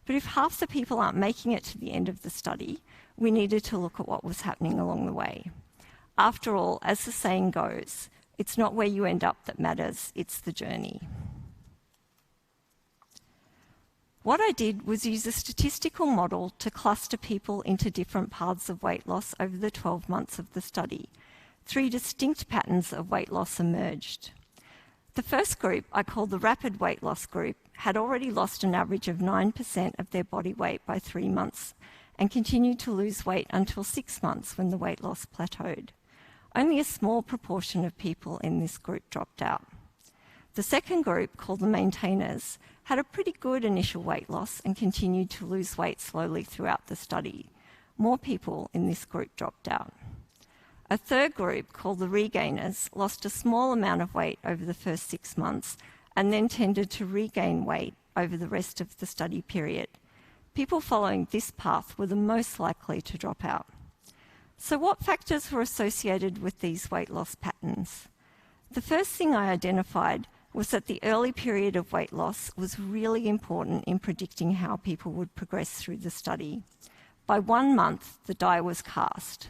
S7: But if half the people aren't making it to the end of the study, we needed to look at what was happening along the way. After all, as the saying goes, it's not where you end up that matters, it's the journey. What I did was use a statistical model to cluster people into different paths of weight loss over the 12 months of the study. 3 distinct patterns of weight loss emerged. The first group, I call the rapid weight loss group, had already lost an average of 9% of their body weight by 3 months and continued to lose weight until 6 months when the weight loss plateaued. Only a small proportion of people in this group dropped out. The second group, called the maintainers, had a pretty good initial weight loss and continued to lose weight slowly throughout the study. More people in this group dropped out. A third group, called the regainers, lost a small amount of weight over the first 6 months and then tended to regain weight over the rest of the study period. People following this path were the most likely to drop out. So what factors were associated with these weight loss patterns? The first thing I identified was that the early period of weight loss was really important in predicting how people would progress through the study. By 1 month, the die was cast.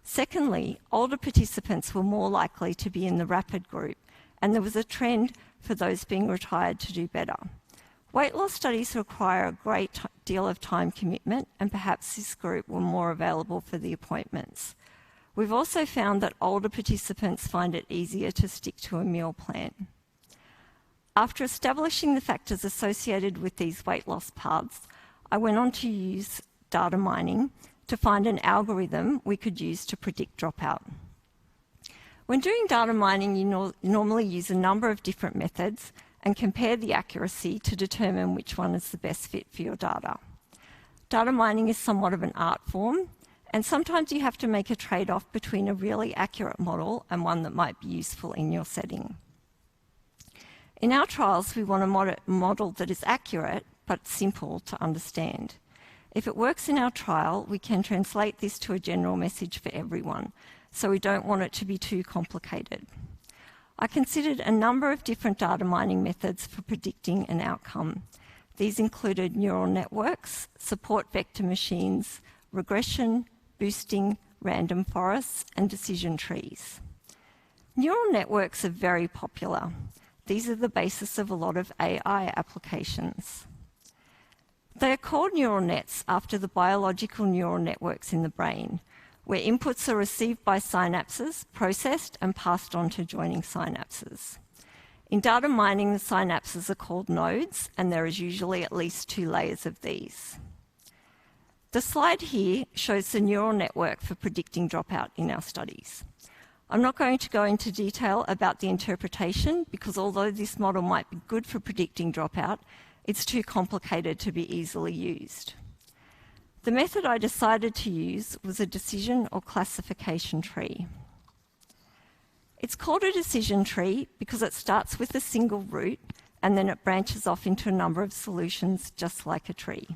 S7: Secondly, older participants were more likely to be in the rapid group, and there was a trend for those being retired to do better. Weight loss studies require a great deal of time commitment, and perhaps this group were more available for the appointments. We've also found that older participants find it easier to stick to a meal plan. After establishing the factors associated with these weight loss paths, I went on to use data mining to find an algorithm we could use to predict dropout. When doing data mining, you normally use a number of different methods and compare the accuracy to determine which one is the best fit for your data. Data mining is somewhat of an art form, and sometimes you have to make a trade-off between a really accurate model and one that might be useful in your setting. In our trials, we want a model that is accurate, but simple to understand. If it works in our trial, we can translate this to a general message for everyone, so we don't want it to be too complicated. I considered a number of different data mining methods for predicting an outcome. These included neural networks, support vector machines, regression, boosting, random forests, and decision trees. Neural networks are very popular. These are the basis of a lot of AI applications. They are called neural nets after the biological neural networks in the brain, where inputs are received by synapses, processed, and passed on to joining synapses. In data mining, the synapses are called nodes, and there is usually at least 2 layers of these. The slide here shows the neural network for predicting dropout in our studies. I'm not going to go into detail about the interpretation because although this model might be good for predicting dropout, it's too complicated to be easily used. The method I decided to use was a decision or classification tree. It's called a decision tree because it starts with a single root and then it branches off into a number of solutions just like a tree.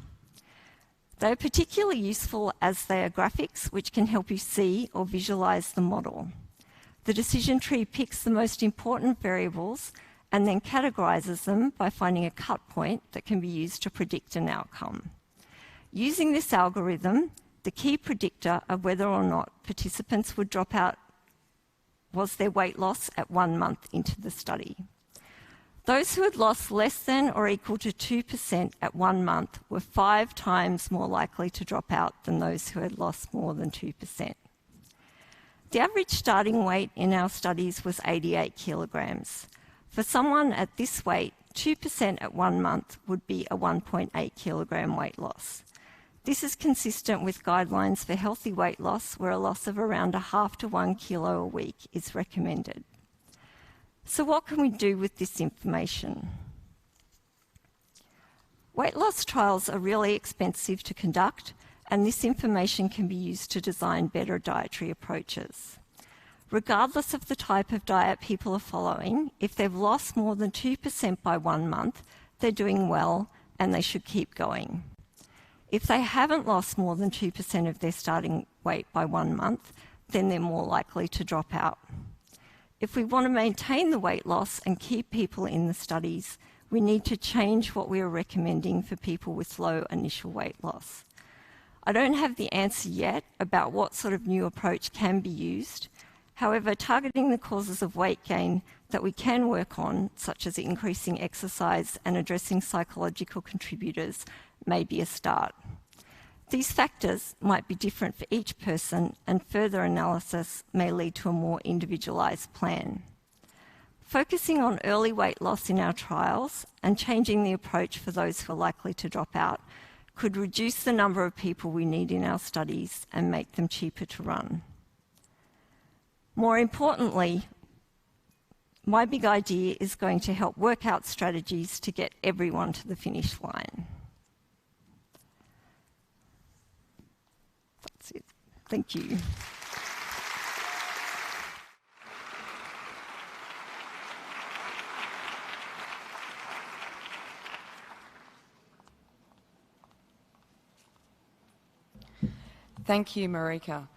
S7: They are particularly useful as they are graphics which can help you see or visualize the model. The decision tree picks the most important variables and then categorizes them by finding a cut point that can be used to predict an outcome. Using this algorithm, the key predictor of whether or not participants would drop out was their weight loss at 1 month into the study. Those who had lost less than or equal to 2% at 1 month were 5 times more likely to drop out than those who had lost more than 2%. The average starting weight in our studies was 88 kilograms. For someone at this weight, 2% at 1 month would be a 1.8 kilogram weight loss. This is consistent with guidelines for healthy weight loss, where a loss of around 0.5 to 1 kilo a week is recommended. So what can we do with this information? Weight loss trials are really expensive to conduct, and this information can be used to design better dietary approaches. Regardless of the type of diet people are following, if they've lost more than 2% by 1 month, they're doing well and they should keep going. If they haven't lost more than 2% of their starting weight by 1 month, then they're more likely to drop out. If we want to maintain the weight loss and keep people in the studies, we need to change what we are recommending for people with low initial weight loss. I don't have the answer yet about what sort of new approach can be used. However, targeting the causes of weight gain that we can work on, such as increasing exercise and addressing psychological contributors, may be a start. These factors might be different for each person, and further analysis may lead to a more individualised plan. Focusing on early weight loss in our trials and changing the approach for those who are likely to drop out could reduce the number of people we need in our studies and make them cheaper to run. More importantly, my big idea is going to help work out strategies to get everyone to the finish line. That's it. Thank you.
S5: Thank you, Marika.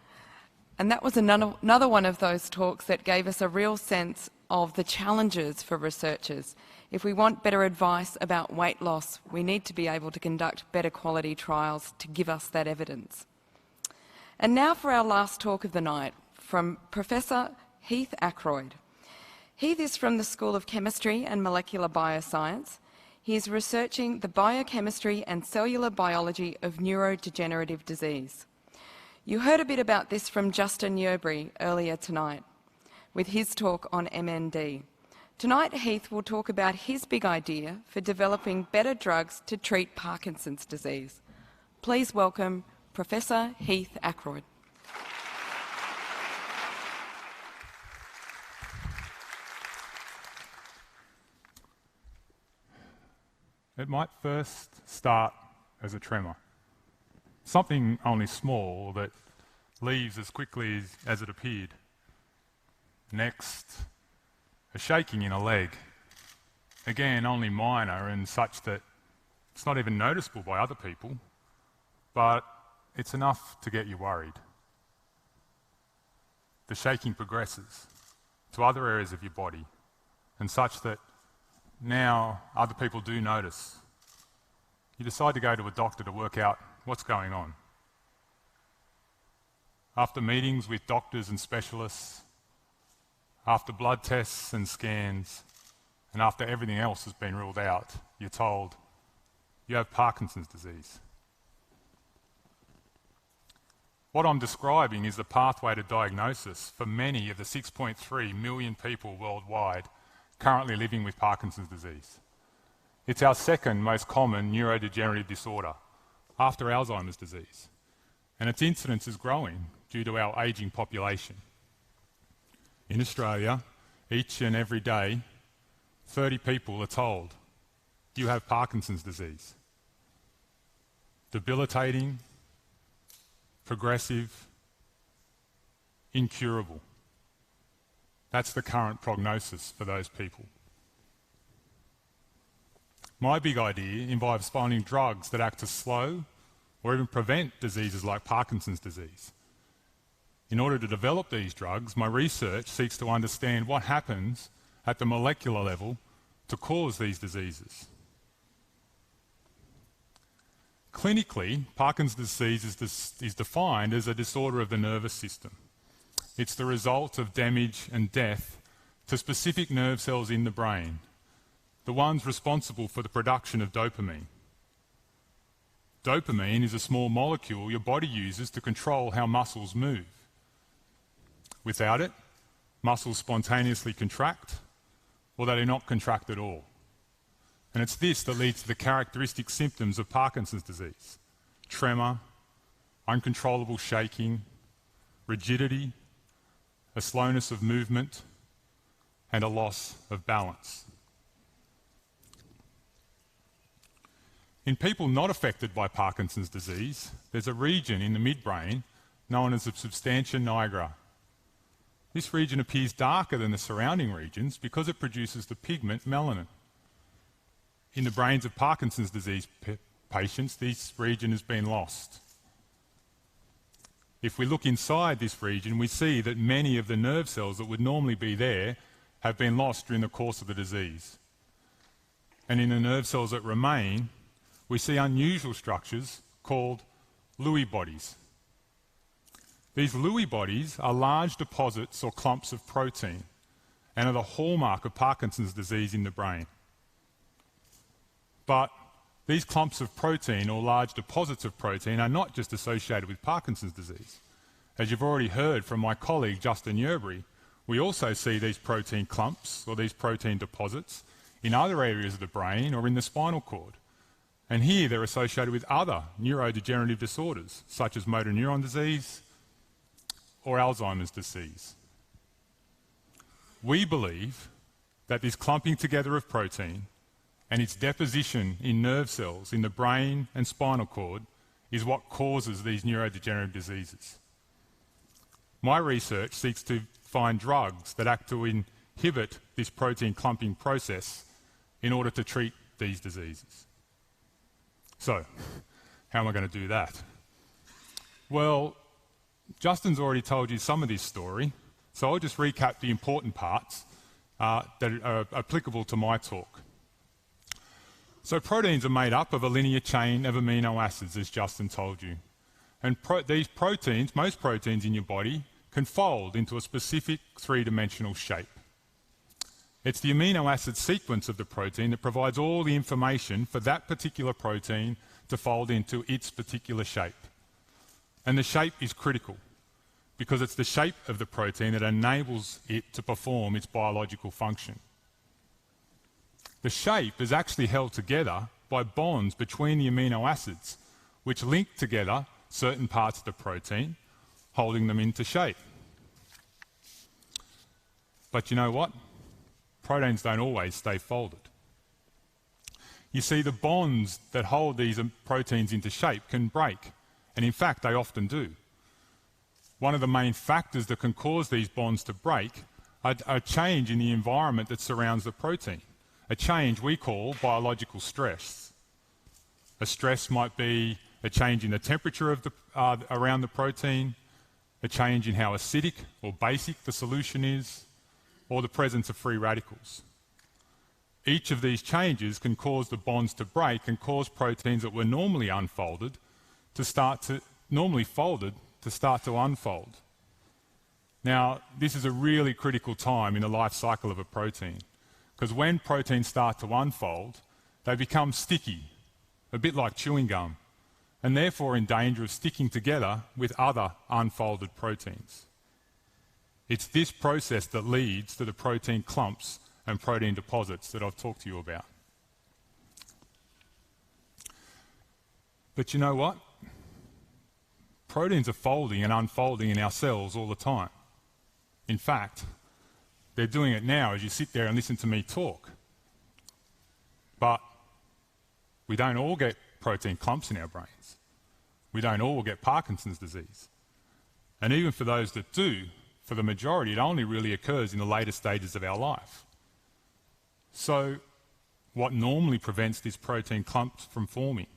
S5: And that was another one of those talks that gave us a real sense of the challenges for researchers. If we want better advice about weight loss, we need to be able to conduct better quality trials to give us that evidence. And now for our last talk of the night, from Professor Heath Ackroyd. Heath is from the School of Chemistry and Molecular Bioscience. He is researching the biochemistry and cellular biology of neurodegenerative disease. You heard a bit about this from Justin Yeobury earlier tonight with his talk on MND. Tonight, Heath will talk about his big idea for developing better drugs to treat Parkinson's disease. Please welcome Professor Heath Ackroyd.
S8: It might first start as a tremor. Something only small that leaves as quickly as it appeared. Next, a shaking in a leg. Again, only minor and such that It's not even noticeable by other people, but it's enough to get you worried. The shaking progresses to other areas of your body, and such that now other people do notice. You decide to go to a doctor to work out what's going on. After meetings with doctors and specialists, after blood tests and scans, and after everything else has been ruled out, you're told you have Parkinson's disease. What I'm describing is the pathway to diagnosis for many of the 6.3 million people worldwide currently living with Parkinson's disease. It's our second most common neurodegenerative disorder, after Alzheimer's disease, and its incidence is growing due to our ageing population. In Australia, each and every day, 30 people are told, you have Parkinson's disease. Debilitating, progressive, incurable. That's the current prognosis for those people. My big idea involves finding drugs that act to slow or even prevent diseases like Parkinson's disease. In order to develop these drugs, my research seeks to understand what happens at the molecular level to cause these diseases. Clinically, Parkinson's disease is defined as a disorder of the nervous system. It's the result of damage and death to specific nerve cells in the brain, the ones responsible for the production of dopamine. Dopamine is a small molecule your body uses to control how muscles move. Without it, muscles spontaneously contract, or they do not contract at all. And it's this that leads to the characteristic symptoms of Parkinson's disease: tremor, uncontrollable shaking, rigidity, a slowness of movement, and a loss of balance. In people not affected by Parkinson's disease, there's a region in the midbrain known as the substantia nigra. This region appears darker than the surrounding regions because it produces the pigment melanin. In the brains of Parkinson's disease patients, this region has been lost. If we look inside this region, we see that many of the nerve cells that would normally be there have been lost during the course of the disease. And in the nerve cells that remain, we see unusual structures called Lewy Bodies. These Lewy Bodies are large deposits or clumps of protein and are the hallmark of Parkinson's disease in the brain. But these clumps of protein or large deposits of protein are not just associated with Parkinson's disease. As you've already heard from my colleague Justin Yerbury, we also see these protein clumps or these protein deposits in other areas of the brain or in the spinal cord. And here they're associated with other neurodegenerative disorders, such as motor neuron disease or Alzheimer's disease. We believe that this clumping together of protein and its deposition in nerve cells in the brain and spinal cord is what causes these neurodegenerative diseases. My research seeks to find drugs that act to inhibit this protein clumping process in order to treat these diseases. So, how am I going to do that? Well, Justin's already told you some of this story, so I'll just recap the important parts that are applicable to my talk. So proteins are made up of a linear chain of amino acids, as Justin told you. And these proteins, most proteins in your body, can fold into a specific three-dimensional shape. It's the amino acid sequence of the protein that provides all the information for that particular protein to fold into its particular shape. And the shape is critical because it's the shape of the protein that enables it to perform its biological function. The shape is actually held together by bonds between the amino acids, which link together certain parts of the protein, holding them into shape. But you know what? Proteins don't always stay folded. You see, the bonds that hold these proteins into shape can break, and in fact they often do. One of the main factors that can cause these bonds to break are a change in the environment that surrounds the protein, a change we call biological stress. A stress might be a change in the temperature of around the protein, a change in how acidic or basic the solution is, or the presence of free radicals. Each of these changes can cause the bonds to break and cause proteins that were normally unfolded to start to unfold. Now, this is a really critical time in the life cycle of a protein, because when proteins start to unfold, they become sticky, a bit like chewing gum, and therefore in danger of sticking together with other unfolded proteins. It's this process that leads to the protein clumps and protein deposits that I've talked to you about. But you know what? Proteins are folding and unfolding in our cells all the time. In fact, they're doing it now as you sit there and listen to me talk. But we don't all get protein clumps in our brains. We don't all get Parkinson's disease. And even for those that do, for the majority, it only really occurs in the later stages of our life. So, what normally prevents these protein clumps from forming?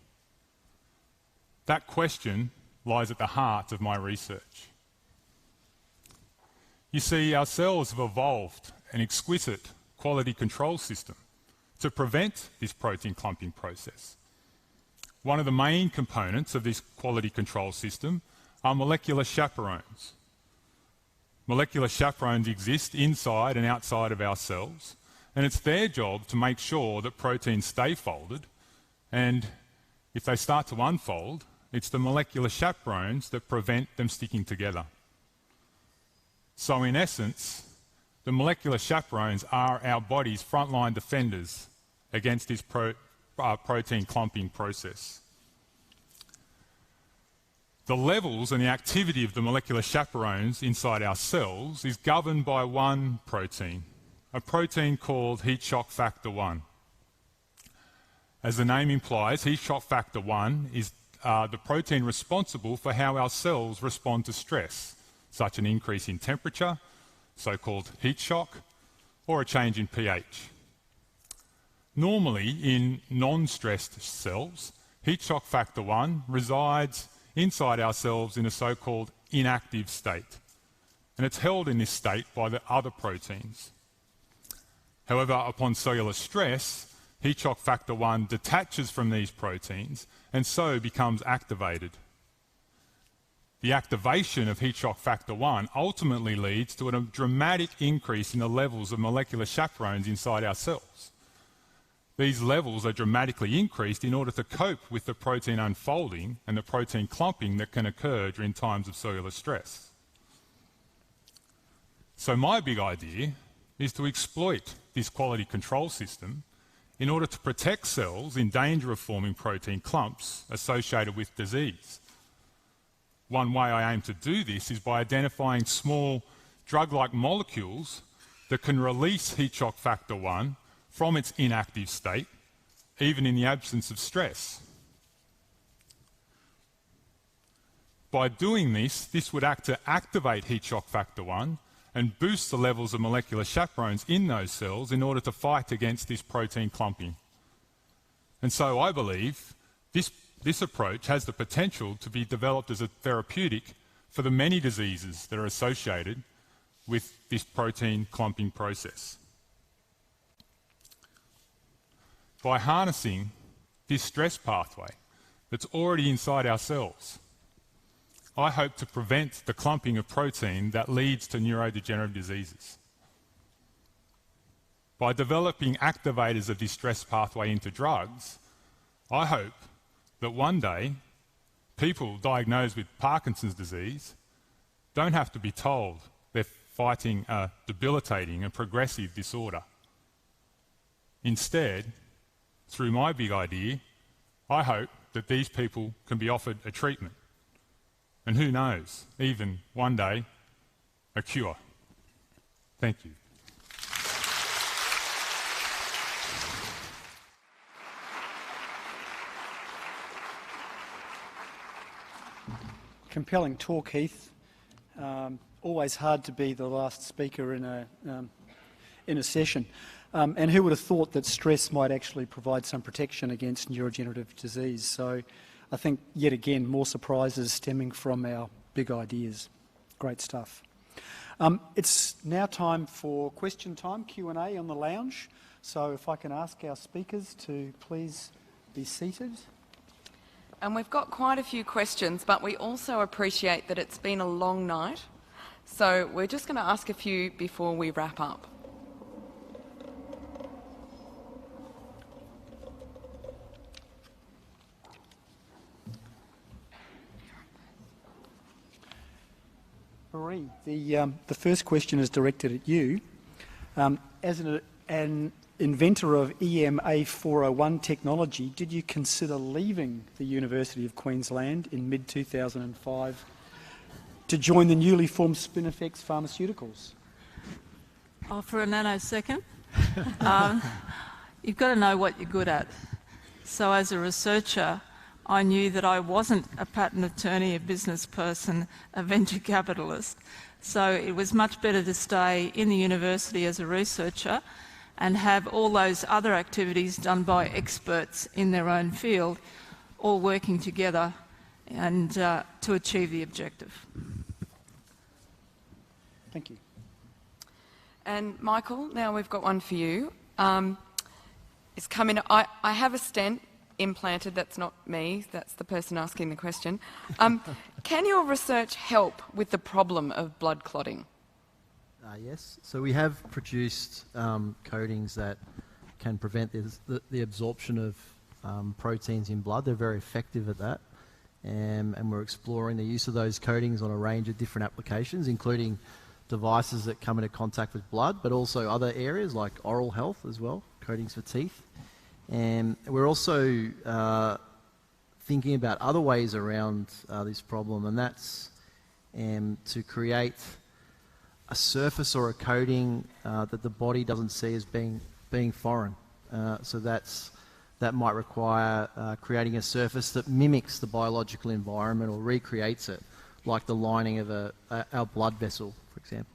S8: That question lies at the heart of my research. You see, our cells have evolved an exquisite quality control system to prevent this protein clumping process. One of the main components of this quality control system are molecular chaperones. Molecular chaperones exist inside and outside of our cells, and it's their job to make sure that proteins stay folded, and if they start to unfold, it's the molecular chaperones that prevent them sticking together. So in essence, the molecular chaperones are our body's frontline defenders against this protein clumping process. The levels and the activity of the molecular chaperones inside our cells is governed by one protein, a protein called heat shock factor 1. As the name implies, heat shock factor 1 is the protein responsible for how our cells respond to stress, such an increase in temperature, so-called heat shock, or a change in pH. Normally, in non-stressed cells, heat shock factor 1 resides inside our cells in a so-called inactive state, and it's held in this state by the other proteins. However, upon cellular stress, heat shock factor 1 detaches from these proteins and so becomes activated. The activation of heat shock factor 1 ultimately leads to a dramatic increase in the levels of molecular chaperones inside our cells. These levels are dramatically increased in order to cope with the protein unfolding and the protein clumping that can occur during times of cellular stress. So my big idea is to exploit this quality control system in order to protect cells in danger of forming protein clumps associated with disease. One way I aim to do this is by identifying small drug-like molecules that can release heat shock factor 1 from its inactive state, even in the absence of stress. By doing this, this would act to activate heat shock factor 1 and boost the levels of molecular chaperones in those cells in order to fight against this protein clumping. And so I believe this approach has the potential to be developed as a therapeutic for the many diseases that are associated with this protein clumping process. By harnessing this stress pathway that's already inside our cells, I hope to prevent the clumping of protein that leads to neurodegenerative diseases. By developing activators of this stress pathway into drugs, I hope that one day people diagnosed with Parkinson's disease don't have to be told they're fighting a debilitating and progressive disorder. Instead, through my big idea, I hope that these people can be offered a treatment. And who knows, even one day, a cure. Thank you.
S6: Compelling talk, Heath. Always hard to be the last speaker in in a session. And who would have thought that stress might actually provide some protection against neurodegenerative disease? So I think, yet again, more surprises stemming from our big ideas. Great stuff. It's now time for question time, Q&A on the lounge. So if I can ask our speakers to please be seated.
S5: And we've got quite a few questions, but we also appreciate that it's been a long night. So we're just going to ask a few before we wrap up.
S6: Marie, the first question is directed at you. As an inventor of EMA401 technology, did you consider leaving the University of Queensland in mid-2005 to join the newly formed Spinifex Pharmaceuticals?
S1: Oh, for a nanosecond? You've got to know what you're good at. So as a researcher, I knew that I wasn't a patent attorney, a business person, a venture capitalist. So it was much better to stay in the university as a researcher and have all those other activities done by experts in their own field, all working together and to achieve the objective.
S6: Thank you.
S5: And Michael, now we've got one for you. It's coming. I have a stent implanted. That's not me. That's the person asking the question. Can your research help with the problem of blood clotting?
S2: Yes. So we have produced coatings that can prevent the absorption of proteins in blood. They're very effective at that. And we're exploring the use of those coatings on a range of different applications, including devices that come into contact with blood, but also other areas like oral health as well, coatings for teeth. And we're also thinking about other ways around this problem, and that's to create a surface or a coating that the body doesn't see as being foreign. So that might require creating a surface that mimics the biological environment or recreates it, like the lining of our blood vessel, for example.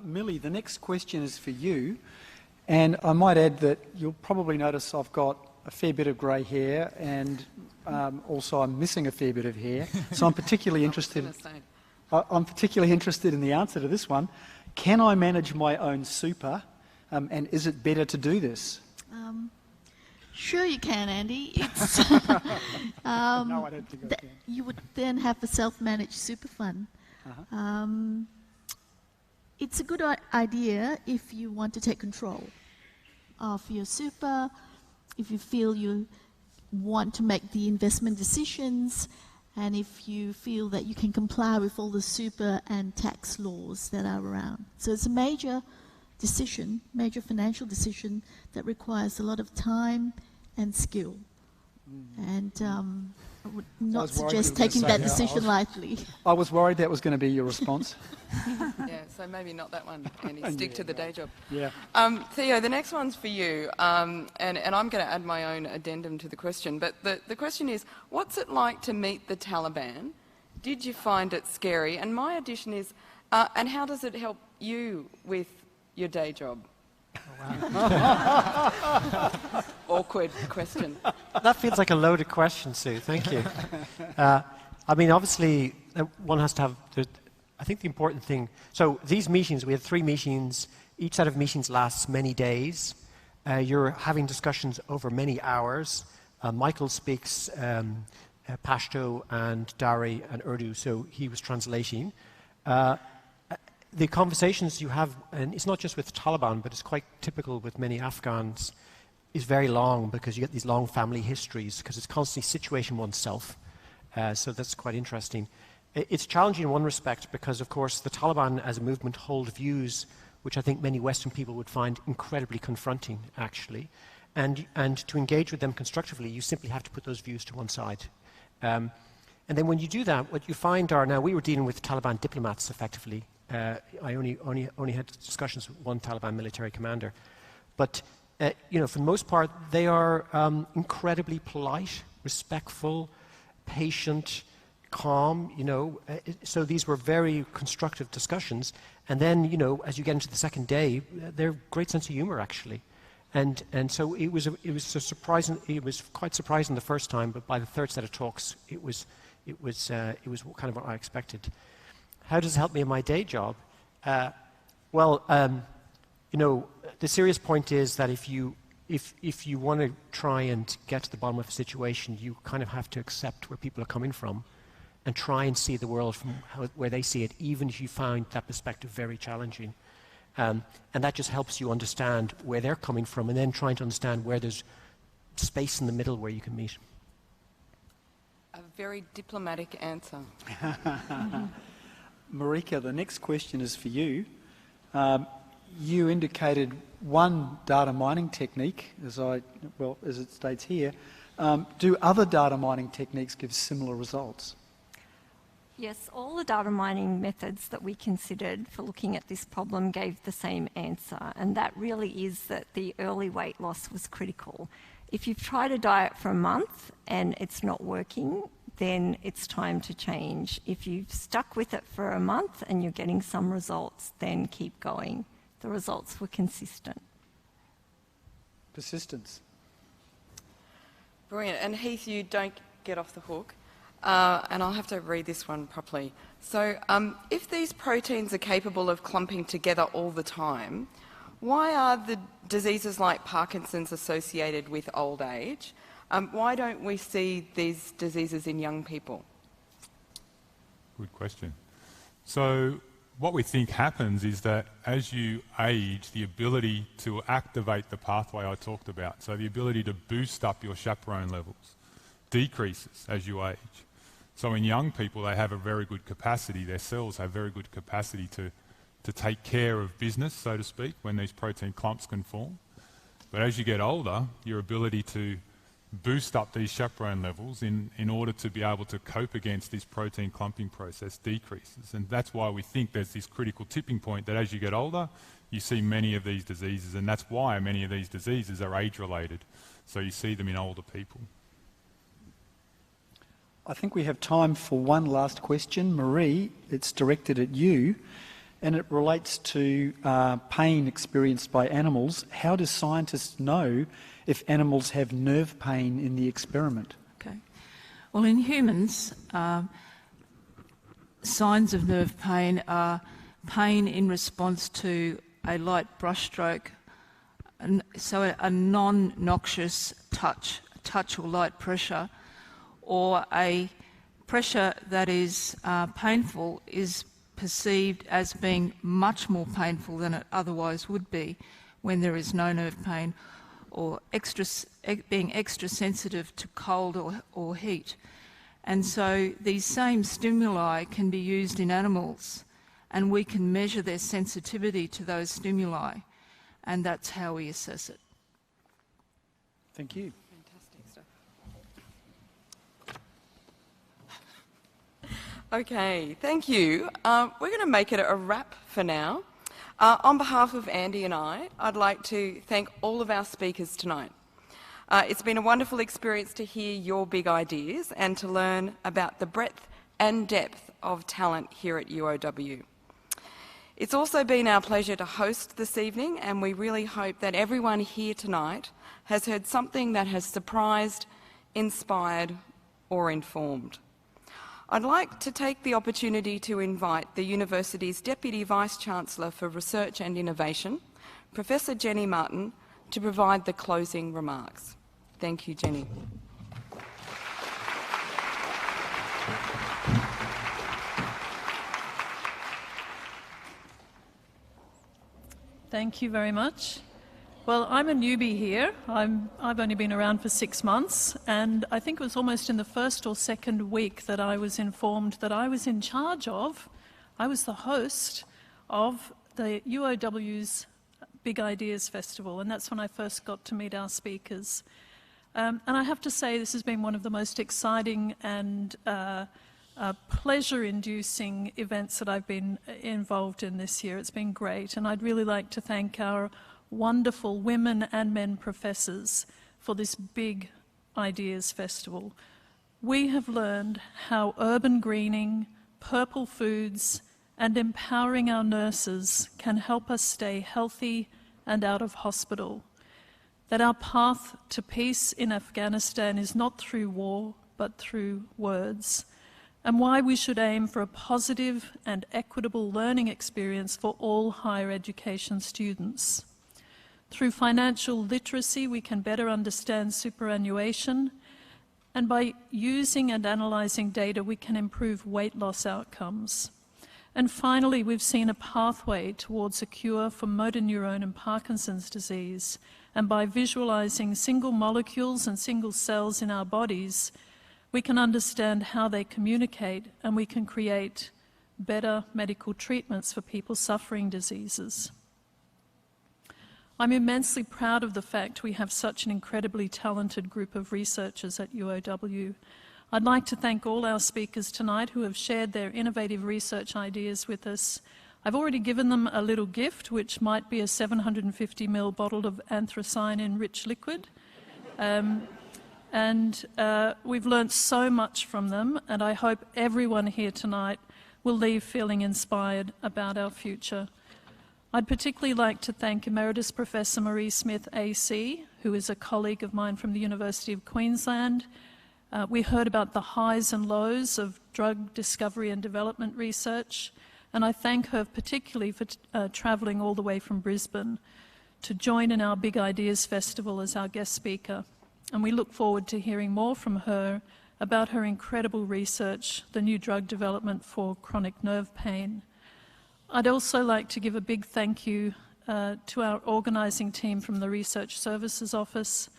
S6: Millie, the next question is for you. And I might add that you'll probably notice I've got a fair bit of grey hair, and also I'm missing a fair bit of hair. So I'm particularly interested. I'm particularly interested in the answer to this one. Can I manage my own super, and is it better to do this?
S3: Sure you can, Andy. It's
S6: No, I don't think I can.
S3: You would then have a self-managed super fund. It's a good idea if you want to take control of your super, if you feel you want to make the investment decisions, and if you feel that you can comply with all the super and tax laws that are around. So it's a major decision, major financial decision that requires a lot of time and skill. And I would not suggest taking that decision lightly.
S6: I was worried that was going to be your response.
S5: Yeah, so maybe not that one, Andy. Stick to the day job.
S6: Yeah.
S5: Theo, the next one's for you, and I'm going to add my own addendum to the question. But the question is, what's it like to meet the Taliban? Did you find it scary? And my addition is, and how does it help you with your day job? Awkward question.
S4: That feels like a loaded question, Sue. Thank you. I mean, obviously, one has to have... I think the important thing... So these meetings, we had 3 meetings. Each set of meetings lasts many days. You're having discussions over many hours. Michael speaks Pashto and Dari and Urdu, so he was translating. The conversations you have, and it's not just with the Taliban, but it's quite typical with many Afghans, is very long because you get these long family histories because it's constantly situating oneself. So that's quite interesting. It's challenging in one respect because, of course, the Taliban as a movement hold views which I think many Western people would find incredibly confronting, actually. And to engage with them constructively, you simply have to put those views to one side. And then when you do that, what you find are, now we were dealing with Taliban diplomats effectively. I only had discussions with one Taliban military commander. But, you know, for the most part, they are incredibly polite, respectful, patient, calm, so these were very constructive discussions. And then, as you get into the second day, they're great sense of humor, actually. And so it was quite surprising the first time, but by the third set of talks, it was kind of what I expected. How does it help me in my day job? The serious point is that if you want to try and get to the bottom of a situation, you kind of have to accept where people are coming from and try and see the world from where they see it, even if you find that perspective very challenging. And that just helps you understand where they're coming from and then trying to understand where there's space in the middle where you can meet.
S5: A very diplomatic answer.
S6: Marika, the next question is for you. You indicated one data mining technique, as it states here. Do other data mining techniques give similar results?
S7: Yes, all the data mining methods that we considered for looking at this problem gave the same answer, and that really is that the early weight loss was critical. If you've tried a diet for a month and it's not working, then it's time to change. If you've stuck with it for a month and you're getting some results, then keep going. The results were consistent.
S6: Persistence.
S5: Brilliant. And Heath, you don't get off the hook. And I'll have to read this one properly. So if these proteins are capable of clumping together all the time, why are the diseases like Parkinson's associated with old age? Why don't we see these diseases in young people?
S8: Good question. So what we think happens is that as you age, the ability to activate the pathway I talked about, so the ability to boost up your chaperone levels, decreases as you age. So in young people, they have a very good capacity, their cells have very good capacity to take care of business, so to speak, when these protein clumps can form. But as you get older, your ability to boost up these chaperone levels in order to be able to cope against this protein clumping process decreases. And that's why we think there's this critical tipping point that as you get older, you see many of these diseases, and that's why many of these diseases are age-related. So you see them in older people.
S6: I think we have time for one last question. Marie, it's directed at you, and it relates to pain experienced by animals. How do scientists know if animals have nerve pain in the experiment?
S1: Okay. Well, in humans, signs of nerve pain are pain in response to a light brushstroke, so a non-noxious touch or light pressure, or a pressure that is painful is perceived as being much more painful than it otherwise would be when there is no nerve pain, or being extra sensitive to cold or heat. And so these same stimuli can be used in animals, and we can measure their sensitivity to those stimuli, and that's how we assess it.
S6: Thank you.
S5: Okay, thank you. We're going to make it a wrap for now. On behalf of Andy and I'd like to thank all of our speakers tonight. It's been a wonderful experience to hear your big ideas and to learn about the breadth and depth of talent here at UOW. It's also been our pleasure to host this evening, and we really hope that everyone here tonight has heard something that has surprised, inspired, or informed. I'd like to take the opportunity to invite the University's Deputy Vice-Chancellor for Research and Innovation, Professor Jenny Martin, to provide the closing remarks. Thank you, Jenny.
S9: Thank you very much. Well, I'm a newbie here. I've only been around for 6 months, and I think it was almost in the first or second week that I was informed that I was I was the host of the UOW's Big Ideas Festival, and that's when I first got to meet our speakers. And I have to say this has been one of the most exciting and pleasure-inducing events that I've been involved in this year. It's been great, and I'd really like to thank our wonderful women and men professors for this Big Ideas Festival. we have learned how urban greening, purple foods, and empowering our nurses can help us stay healthy and out of hospital. That our path to peace in Afghanistan is not through war, but through words, and why we should aim for a positive and equitable learning experience for all higher education students. Through financial literacy, we can better understand superannuation, and by using and analysing data, we can improve weight loss outcomes. And finally, we've seen a pathway towards a cure for motor neurone and Parkinson's disease, and by visualising single molecules and single cells in our bodies, we can understand how they communicate, and we can create better medical treatments for people suffering diseases. I'm immensely proud of the fact we have such an incredibly talented group of researchers at UOW. I'd like to thank all our speakers tonight who have shared their innovative research ideas with us. I've already given them a little gift, which might be a 750 ml bottle of anthracene-enriched liquid. We've learnt so much from them, and I hope everyone here tonight will leave feeling inspired about our future. I'd particularly like to thank Emeritus Professor Marie Smith AC, who is a colleague of mine from the University of Queensland. We heard about the highs and lows of drug discovery and development research, and I thank her particularly for travelling all the way from Brisbane to join in our Big Ideas Festival as our guest speaker. And we look forward to hearing more from her about her incredible research, the new drug development for chronic nerve pain. I'd also like to give a big thank you to our organising team from the Research Services Office,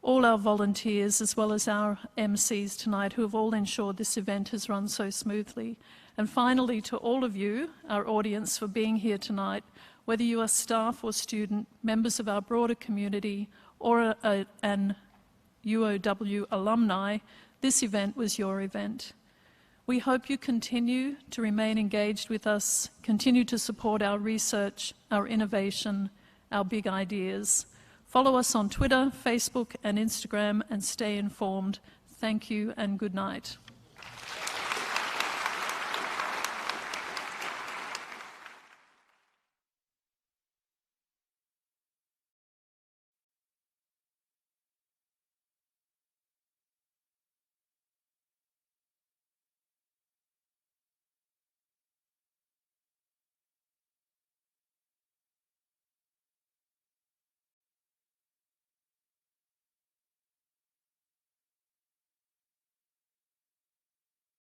S9: all our volunteers, as well as our MCs tonight, who have all ensured this event has run so smoothly. And finally, to all of you, our audience, for being here tonight, whether you are staff or student, members of our broader community, or an UOW alumni, this event was your event. We hope you continue to remain engaged with us, continue to support our research, our innovation, our big ideas. Follow us on Twitter, Facebook, and Instagram, and stay informed. Thank you and good night.